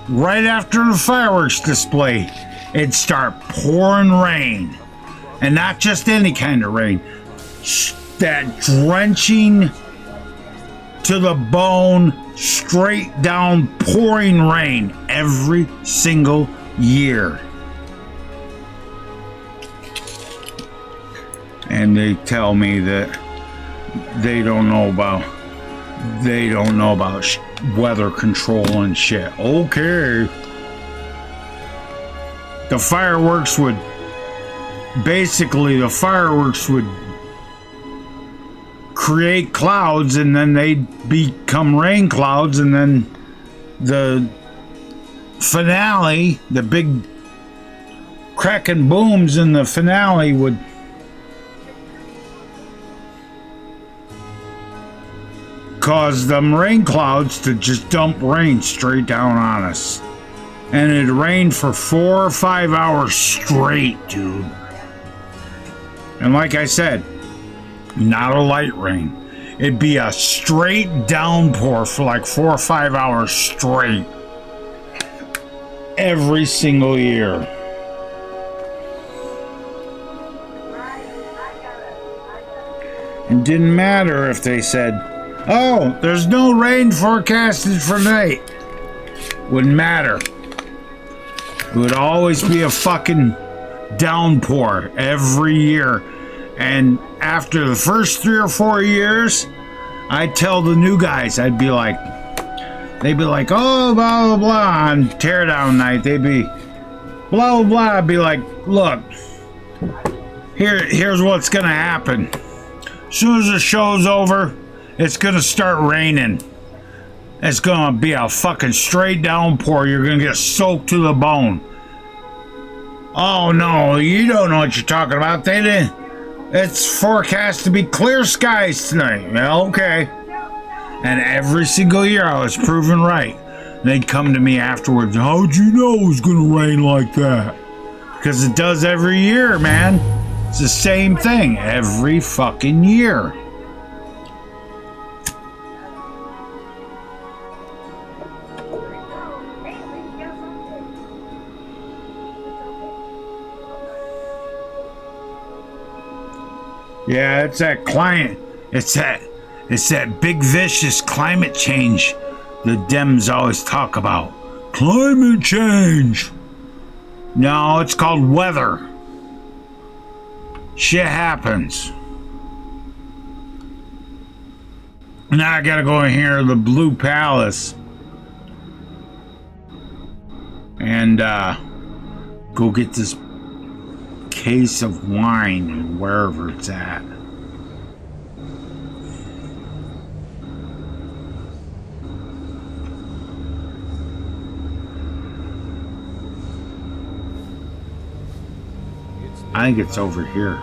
right after the fireworks display, it'd start pouring rain. And not just any kind of rain. That drenching to the bone, straight down pouring rain every single year. And they tell me that they don't know about weather control and shit. Okay. The fireworks would create clouds, and then they'd become rain clouds, and then the finale, the big cracking booms in the finale would cause them rain clouds to just dump rain straight down on us. And it rained for 4 or 5 hours straight, dude. And like I said, not a light rain. It'd be a straight downpour for like 4 or 5 hours straight. Every single year. It didn't matter if they said, oh, there's no rain forecasted for tonight. Wouldn't matter. It would always be a fucking downpour every year. And after the first 3 or 4 years, I'd tell the new guys, they'd be like, oh, blah, blah, blah, on teardown night, they'd be, blah, blah, blah. I'd be like, look, here's what's gonna happen. As soon as the show's over, it's gonna start raining. It's gonna be a fucking straight downpour. You're gonna get soaked to the bone. Oh no, you don't know what you're talking about. They didn't. It's forecast to be clear skies tonight. Well, okay. And every single year I was proven right. They'd come to me afterwards. How'd you know it was gonna rain like that? Because it does every year, man. It's the same thing every fucking year. Yeah, it's that climate. It's that big vicious climate change the Dems always talk about. Climate change. No, it's called weather. Shit happens. Now I gotta go in here to the Blue Palace and go get this case of wine wherever it's at. I think it's over here.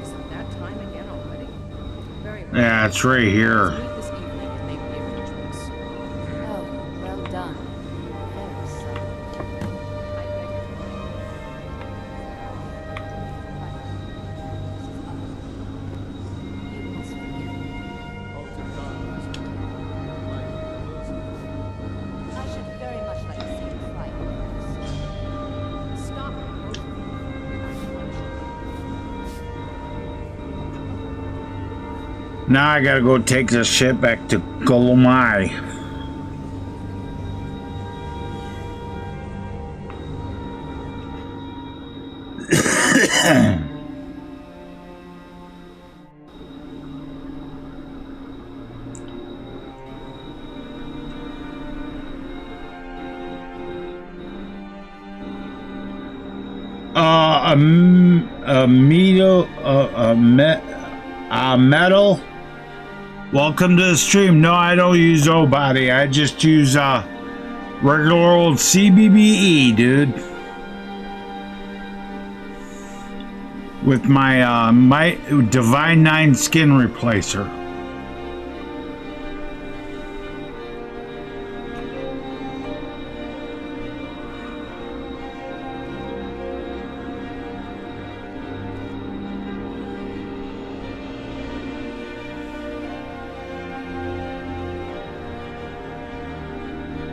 Isn't that time again already? Very well. Yeah, it's right here. This evening and make the arrangements. Oh, well done. Very so. You must forgive me. I should very much like to see you fight first. Stop. Now I gotta go take this shit back to Golomai. Metal. Welcome to the stream. No, I don't use O-Body. I just use regular old CBBE, dude. With my my Divine 9 skin replacer.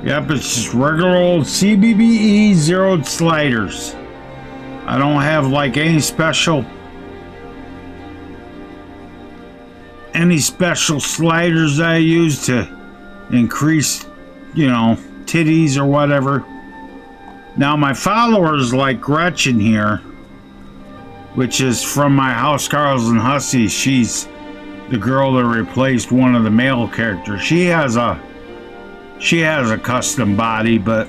Yep, it's just regular old CBBE zeroed sliders. I don't have like any special sliders that I use to increase, you know, titties or whatever. Now my followers like Gretchen here, which is from my House Carls and Hussies. She's the girl that replaced one of the male characters. She has a custom body, but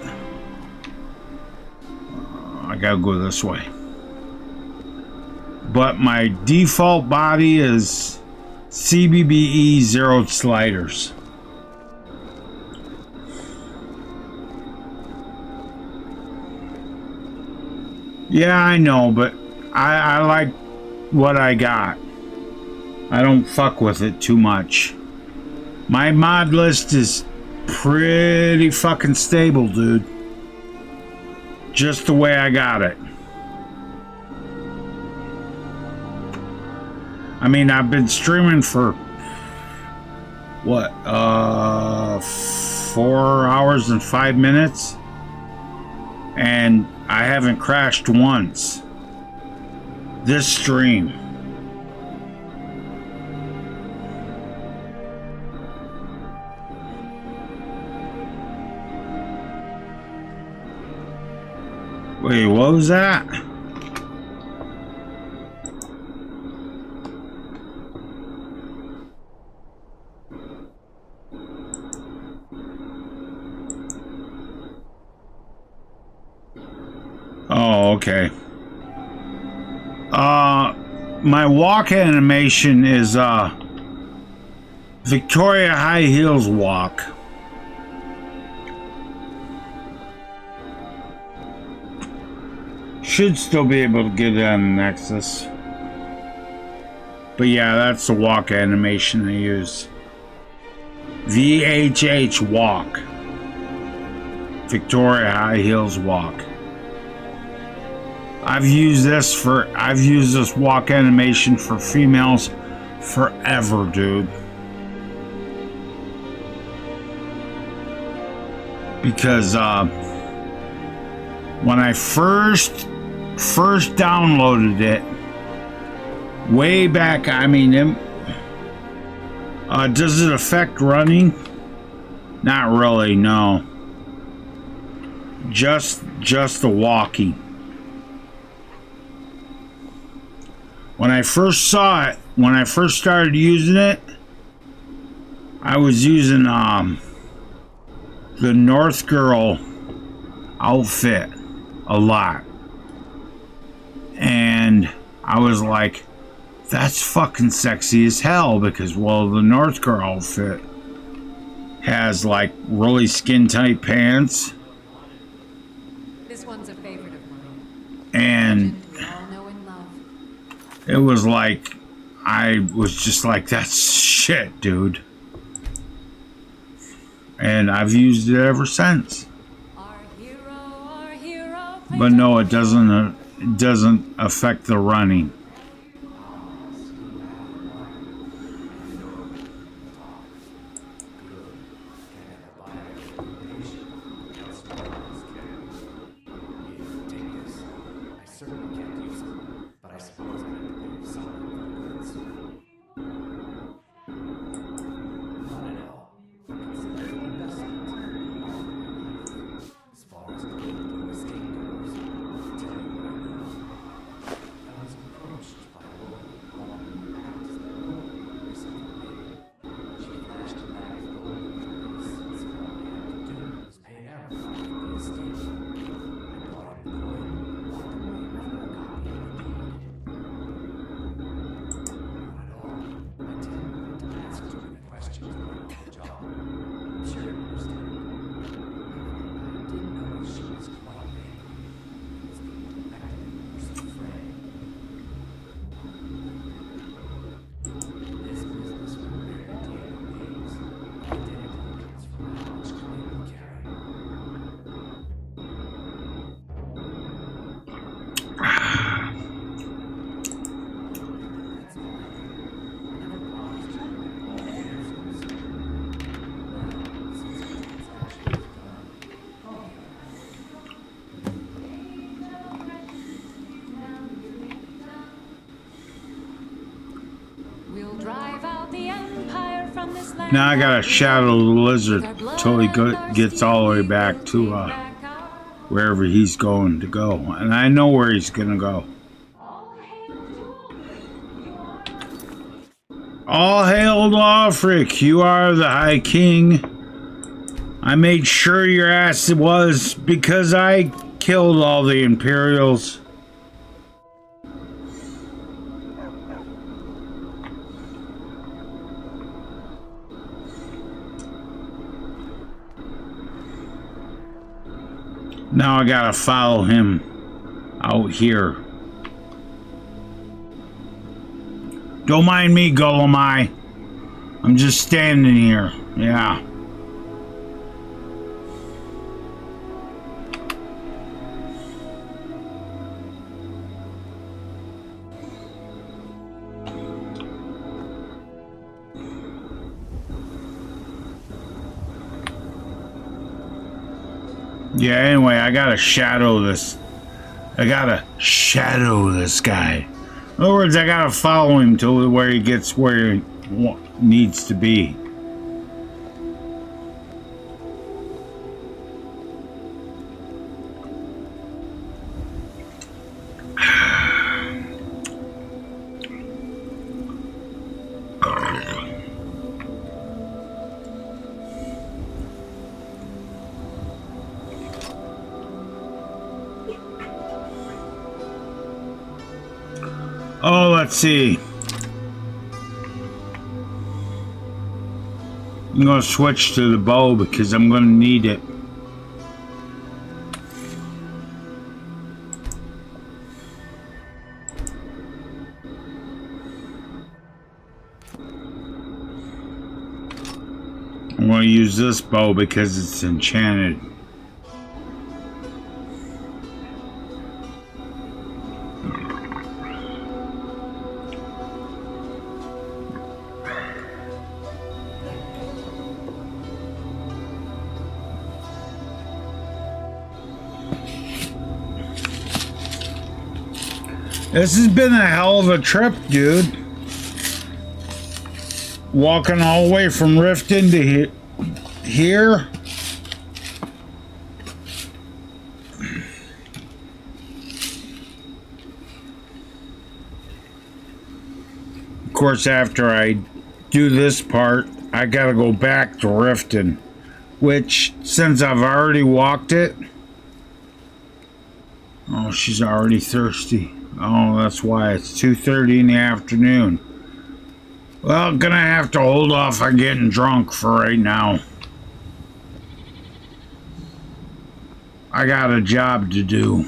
I gotta go this way. But my default body is CBBE zeroed sliders. Yeah, I know, but I like what I got. I don't fuck with it too much. My mod list is pretty fucking stable, dude. Just the way I got it. I mean, I've been streaming for what, 4 hours and 5 minutes, and I haven't crashed once this stream. Wait, what was that? Oh, okay. my walk animation is Victoria High Heels walk. Should still be able to get it on the Nexus. But yeah, that's the walk animation I use. VHH walk. Victoria High Heels walk. I've used this walk animation for females forever, dude. Because when I first downloaded it way back, I mean, does it affect running? Not really, no. Just the walking. When I first saw it, when I first started using it, I was using the North Girl outfit a lot. And I was like, that's fucking sexy as hell, because, well, the North Girl outfit has like really skin tight pants. This one's a favorite of mine. And We all know and love. it was like, I was just like, that's shit, dude. And I've used it ever since. Our hero. But no, it doesn't affect the running. Now I gotta shadow the lizard till he gets all the way back to wherever he's going to go. And I know where he's gonna go. All hail to Alfric, you are the High King. I made sure your ass was, because I killed all the Imperials. Now I gotta follow him out here. Don't mind me, Golemai. I'm just standing here. Yeah. Yeah, anyway, I gotta shadow this. I gotta shadow this guy. In other words, I gotta follow him till where he gets where he needs to be. Oh, let's see. I'm gonna switch to the bow because I'm gonna need it. I'm gonna use this bow because it's enchanted. This has been a hell of a trip, dude. Walking all the way from Riften to here. Of course, after I do this part, I gotta go back to Riften, which, since I've already walked it. Oh, she's already thirsty. Oh, that's why it's 2:30 in the afternoon. Well, gonna have to hold off on getting drunk for right now. I got a job to do.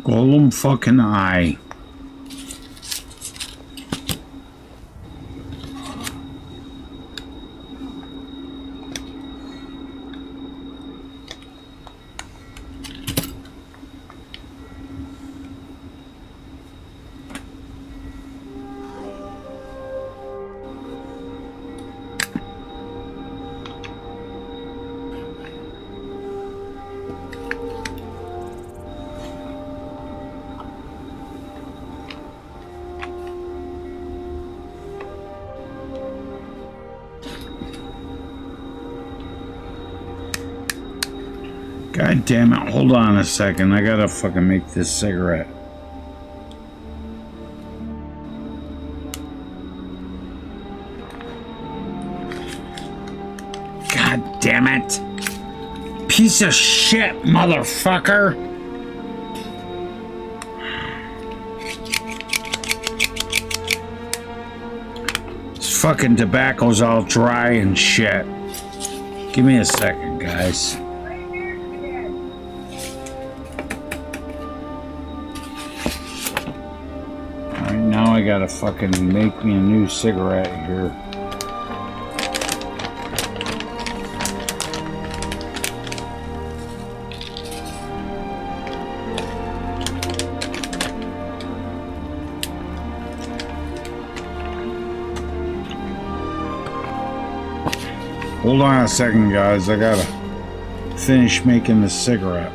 Golem fucking eye. God damn it, hold on a second. I gotta fucking make this cigarette. God damn it. Piece of shit, motherfucker. This fucking tobacco's all dry and shit. Give me a second, guys. Now I gotta fucking make me a new cigarette here. Hold on a second, guys. I gotta finish making the cigarette.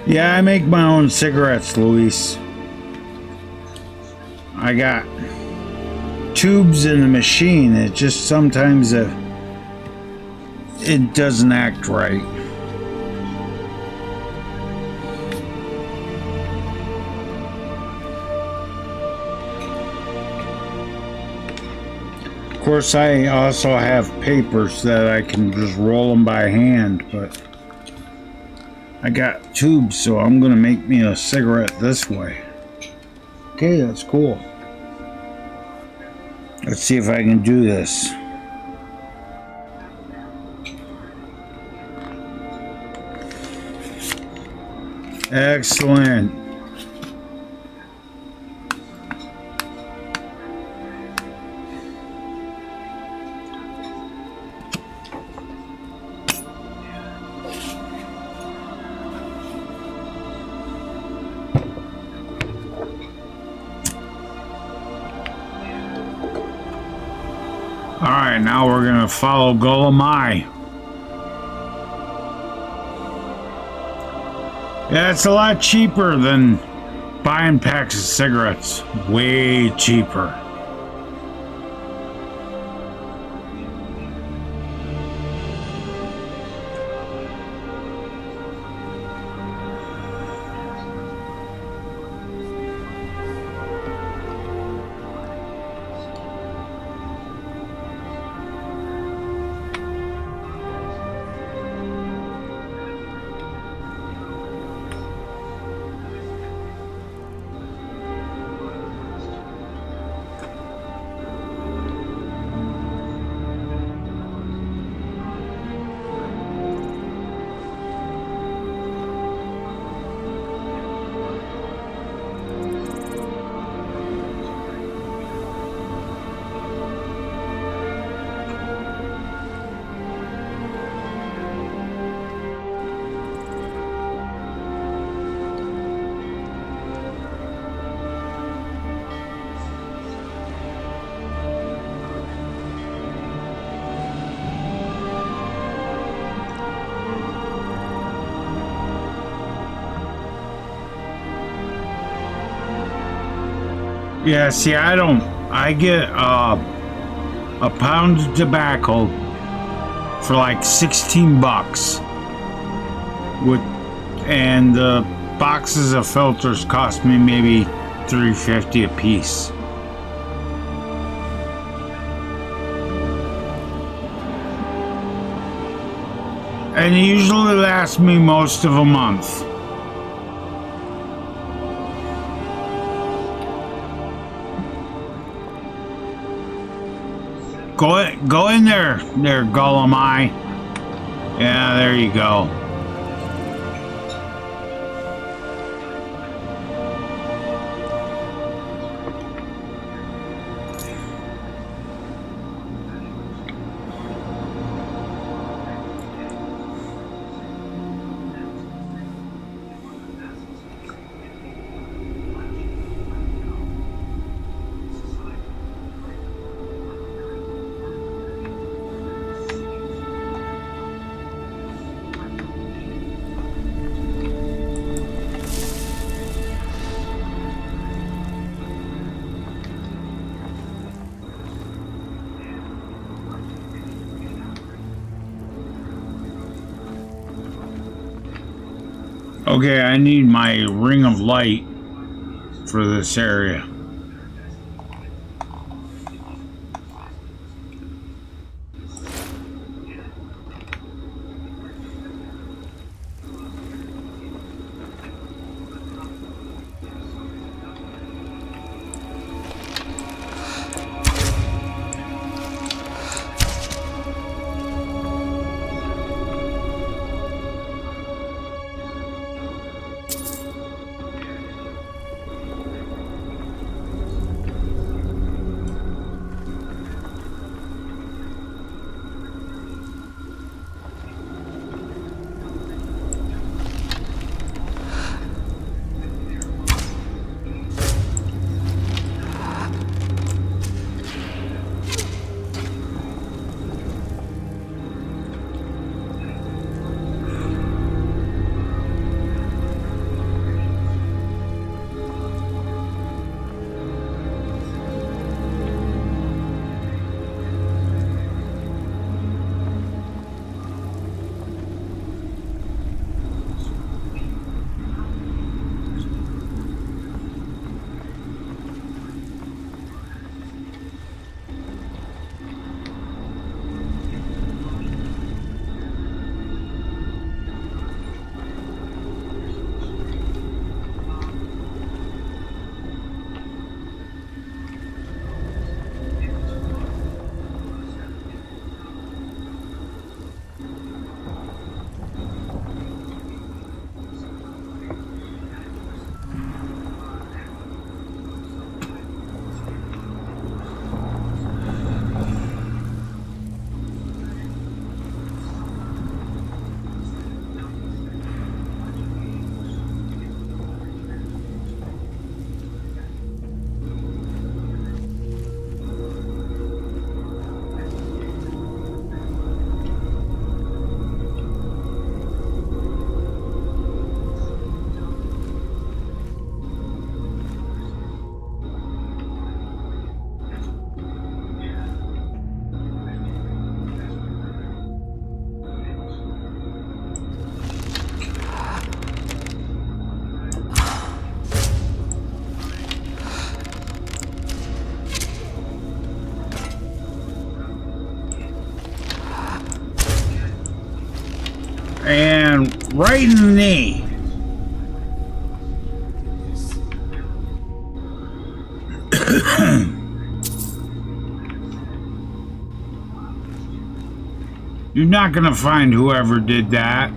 Yeah, I make my own cigarettes, Luis. I got tubes in the machine. It just sometimes it doesn't act right. Of course, I also have papers that I can just roll them by hand, but I got tubes, so I'm gonna make me a cigarette this way. Okay, that's cool. Let's see if I can do this. Excellent. Alright, now we're gonna follow Golemai. Yeah, it's a lot cheaper than buying packs of cigarettes. Way cheaper. Yeah, see, I get a pound of tobacco for like 16 bucks. And the boxes of filters cost me maybe $3.50 a piece. And it usually lasts me most of a month. Go in there, Golemai. Yeah, there you go. Okay, I need my ring of light for this area. And right in the knee. You're not gonna find whoever did that.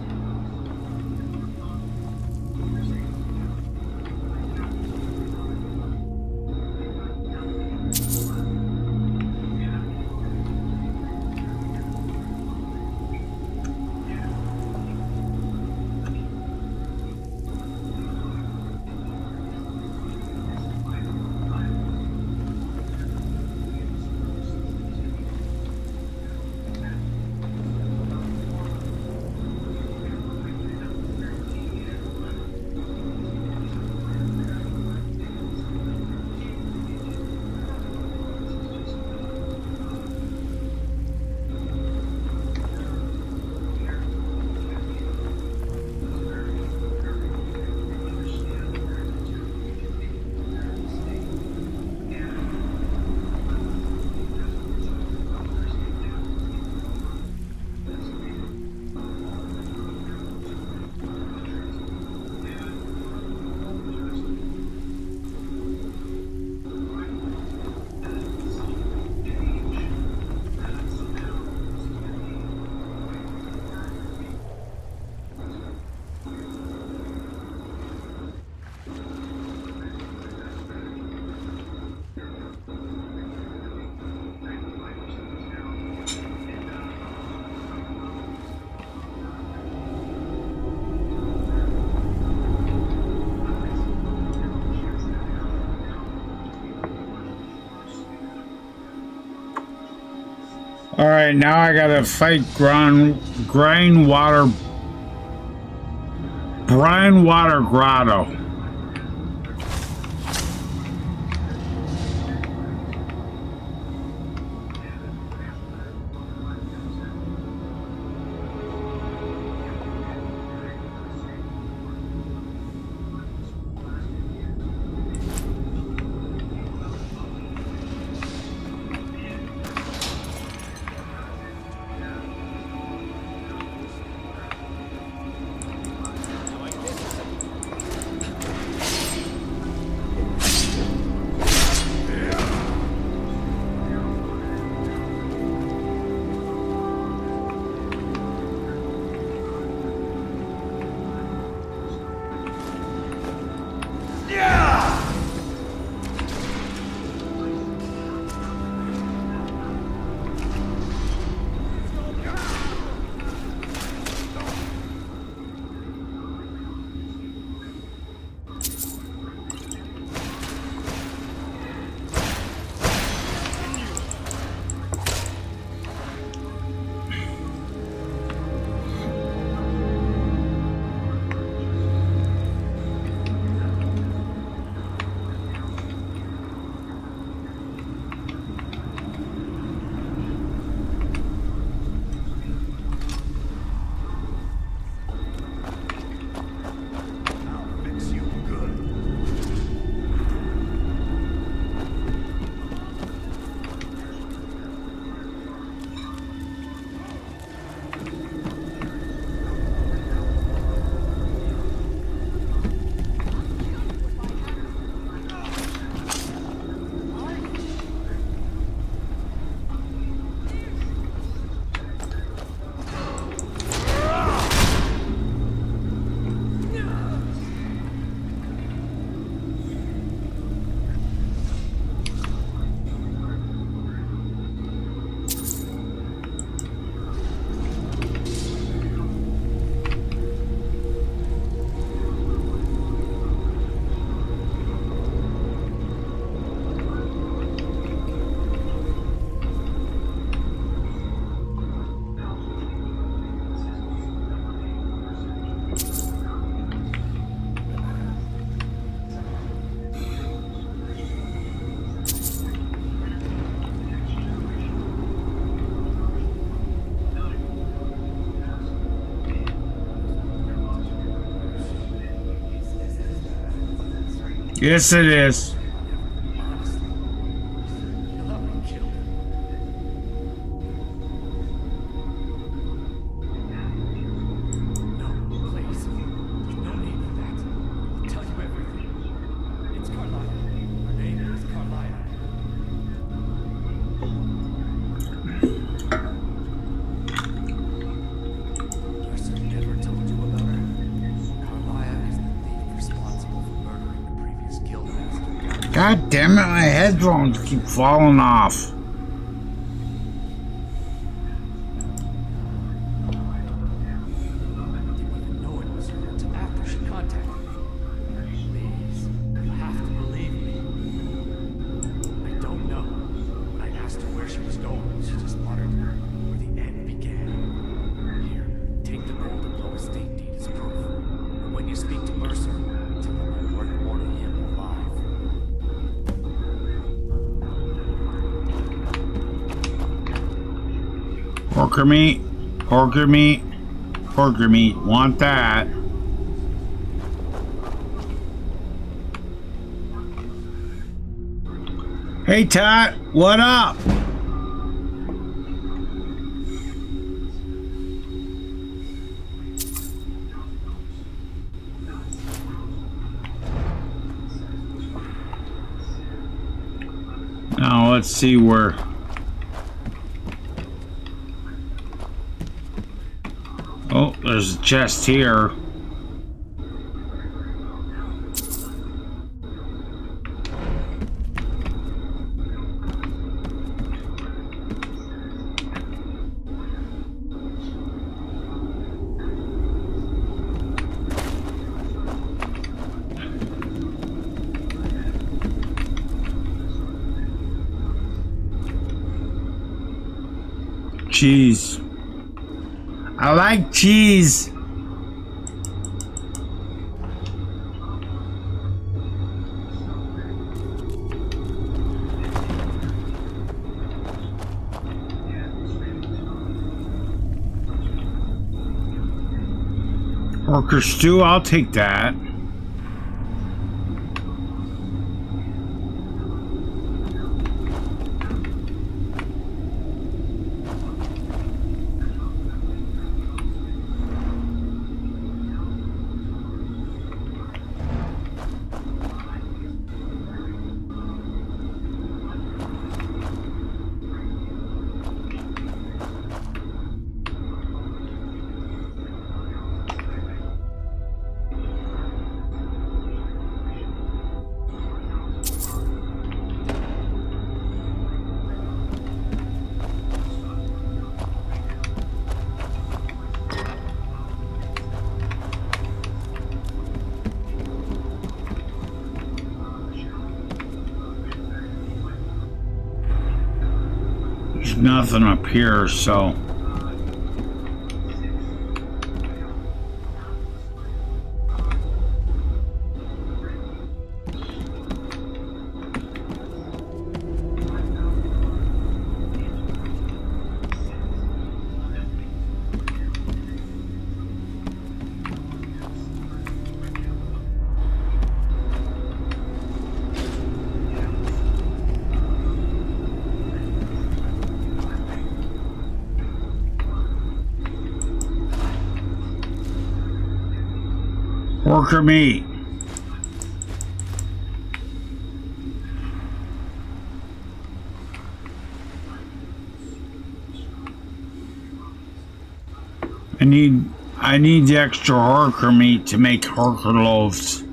All right, now I gotta fight Brine Water Grotto. Yes, it is. God damn it, my headphones keep falling off. know it was her until after she contacted me. Please, you have to believe me. I don't know. When I asked her where she was going, she just muttered, where the end began. Here, take the gold and blow estate deed as proof. And when you speak to Mercer, tell him I ordered him alive. Porker meat, porker meat, porker meat. Want that? Hey Tot, what up? Now let's see where. Oh, there's a chest here. Cheese. I like cheese. Porker stew, I'll take that. There's nothing up here, so. Porker meat. I need the extra Horker meat to make Horker loaves.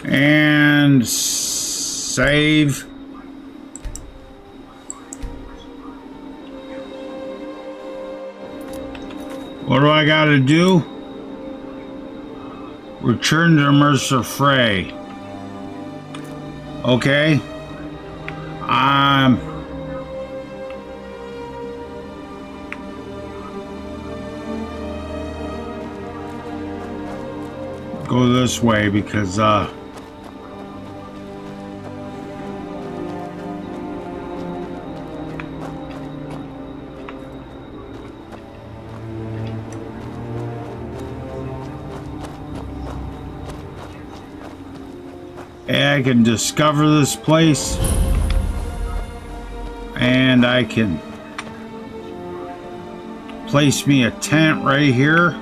And save. What do I gotta do? Return to Mercer Frey. Okay. Go this way because And I can discover this place. And I can place me a tent right here.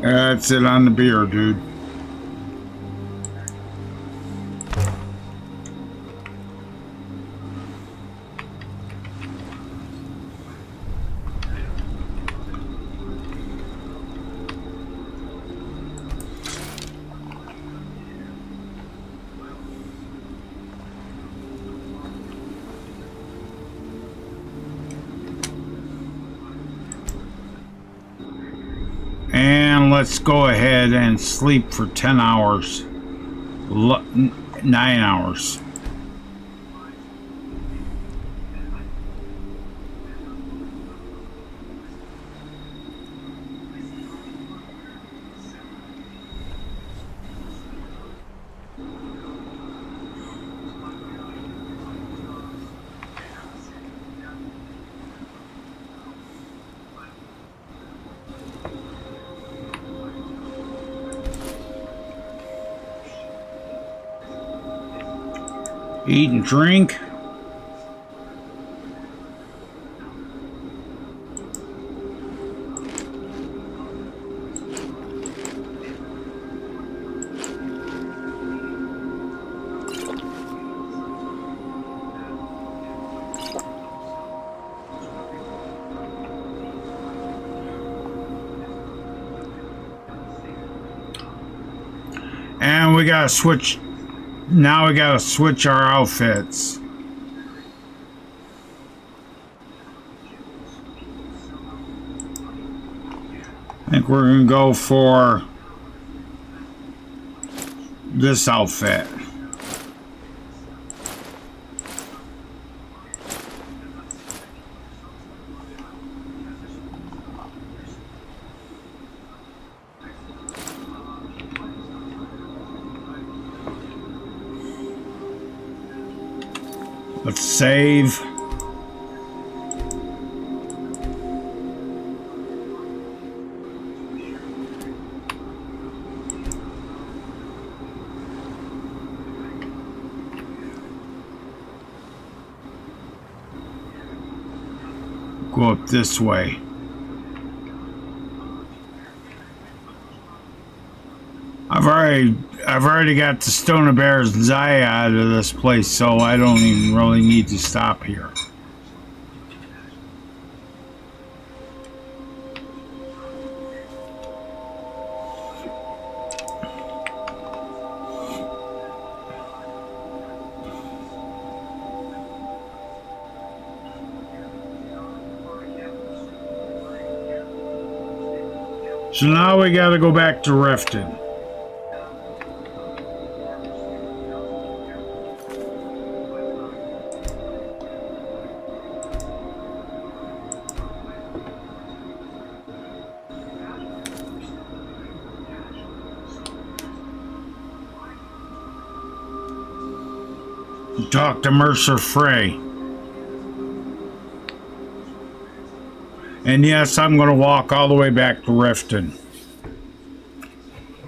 That's it on the beer, dude. And let's go ahead and sleep for 10 hours. 9 hours. Eat and drink. And we gotta switch. Now we gotta switch our outfits. I think we're gonna go for this outfit. Let's save. Go up this way. I've already got the Stone Bear's Zaya out of this place, so I don't even really need to stop here. So now we gotta go back to Riften. Talk to Mercer Frey. And yes, I'm going to walk all the way back to Riften.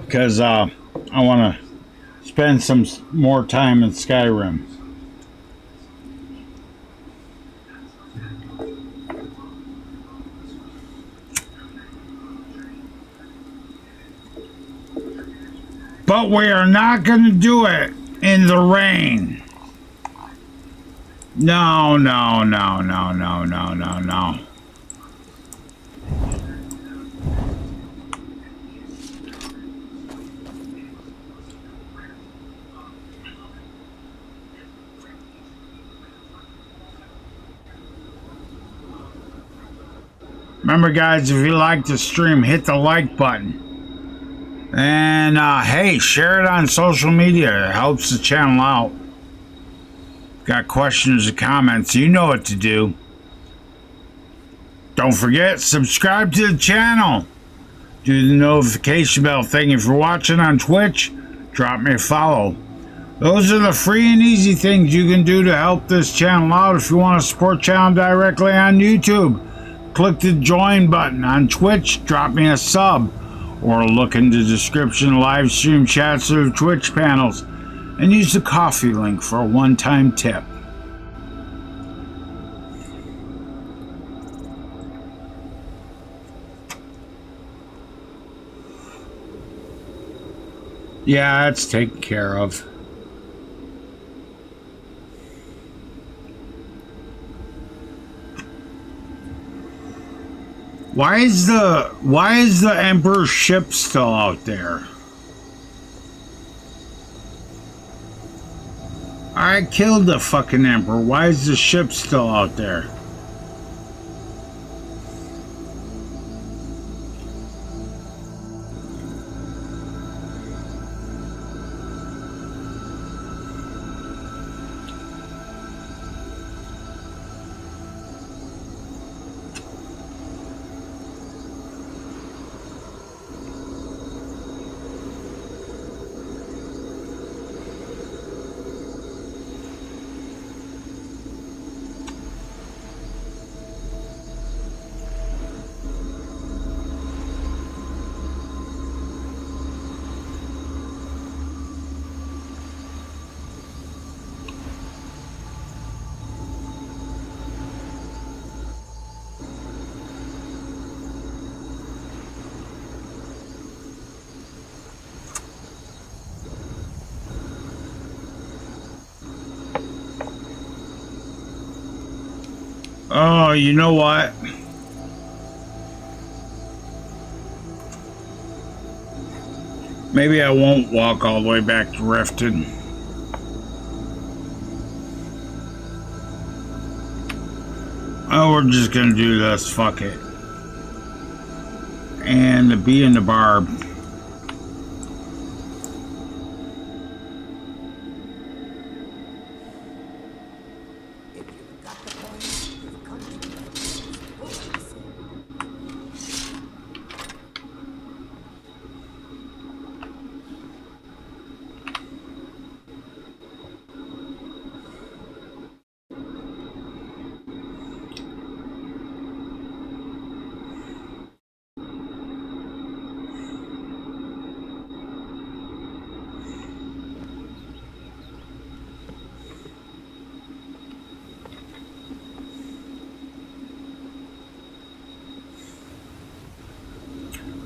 Because I want to spend some more time in Skyrim. But we are not going to do it in the rain. No, no, no, no, no, no, no, no. Remember, guys, if you like the stream, hit the like button. And, hey, share it on social media. It helps the channel out. Got questions or comments, you know what to do. Don't forget, subscribe to the channel. Do the notification bell thing. If you're watching on Twitch, drop me a follow. Those are the free and easy things you can do to help this channel out. If you want to support the channel directly on YouTube, click the join button. On Twitch, drop me a sub. Or look in the description, live stream chats or Twitch panels. And use the coffee link for a one-time tip. Yeah, it's taken care of. Why is the Emperor's ship still out there? I killed the fucking Emperor. Why is the ship still out there? Oh, you know what? Maybe I won't walk all the way back to Riften. Oh, we're just gonna do this. Fuck it. And the bee and the barb.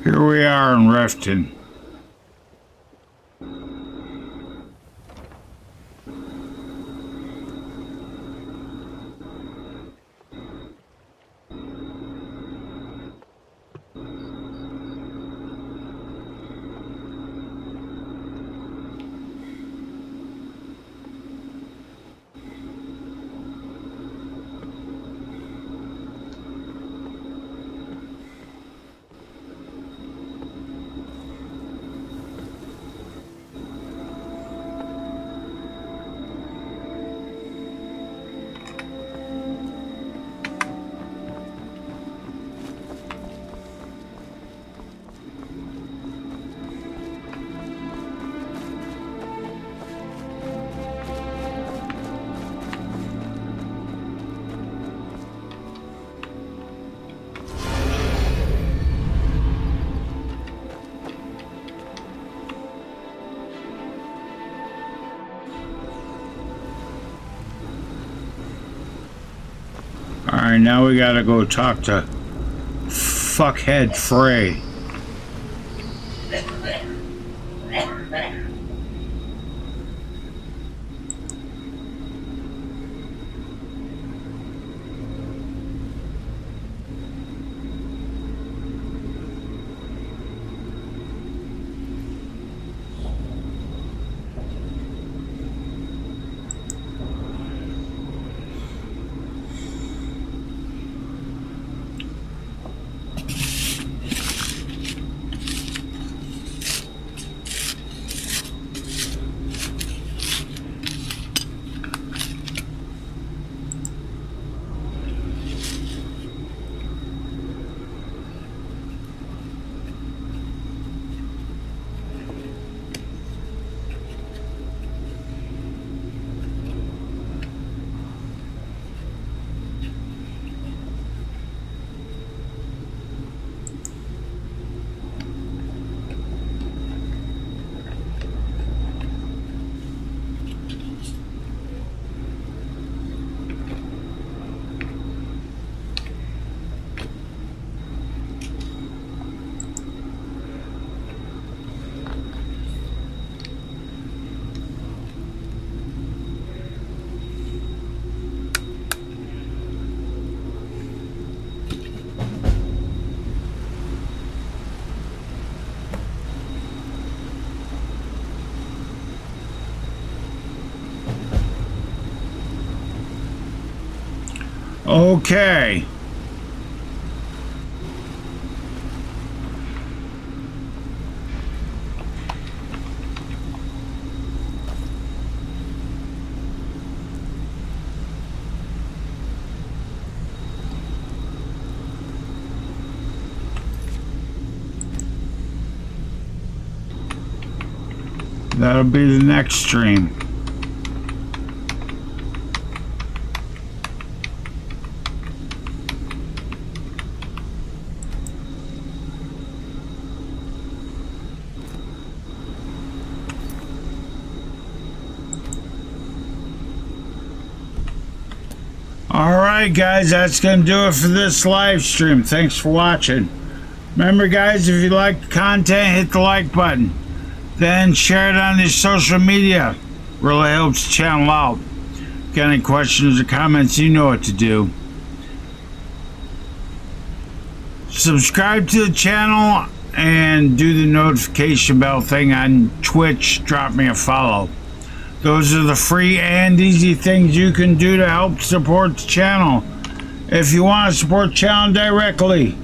Here we are in Riften. Alright, now we gotta go talk to fuckhead Frey. Okay. That'll be the next stream. Alright guys, that's going to do it for this live stream. Thanks for watching. Remember guys, if you like the content, hit the like button. Then share it on your social media. Really helps the channel out. Got any questions or comments, you know what to do. Subscribe to the channel and do the notification bell thing on Twitch. Drop me a follow. Those are the free and easy things you can do to help support the channel. If you want to support the channel directly,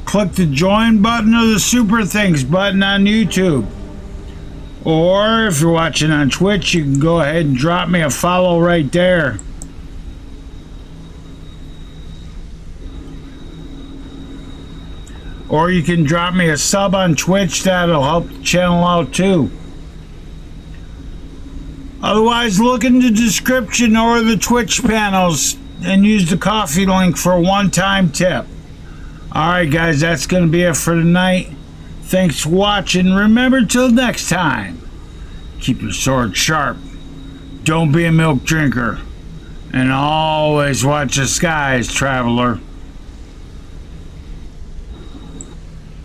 click the join button or the super thanks button on YouTube. Or if you're watching on Twitch, you can go ahead and drop me a follow right there. Or you can drop me a sub on Twitch. That'll help the channel out too. Otherwise, look in the description or the Twitch panels and use the coffee link for a one-time tip. Alright guys, that's going to be it for tonight. Thanks for watching. Remember, till next time, keep your sword sharp. Don't be a milk drinker. And always watch the skies, traveler.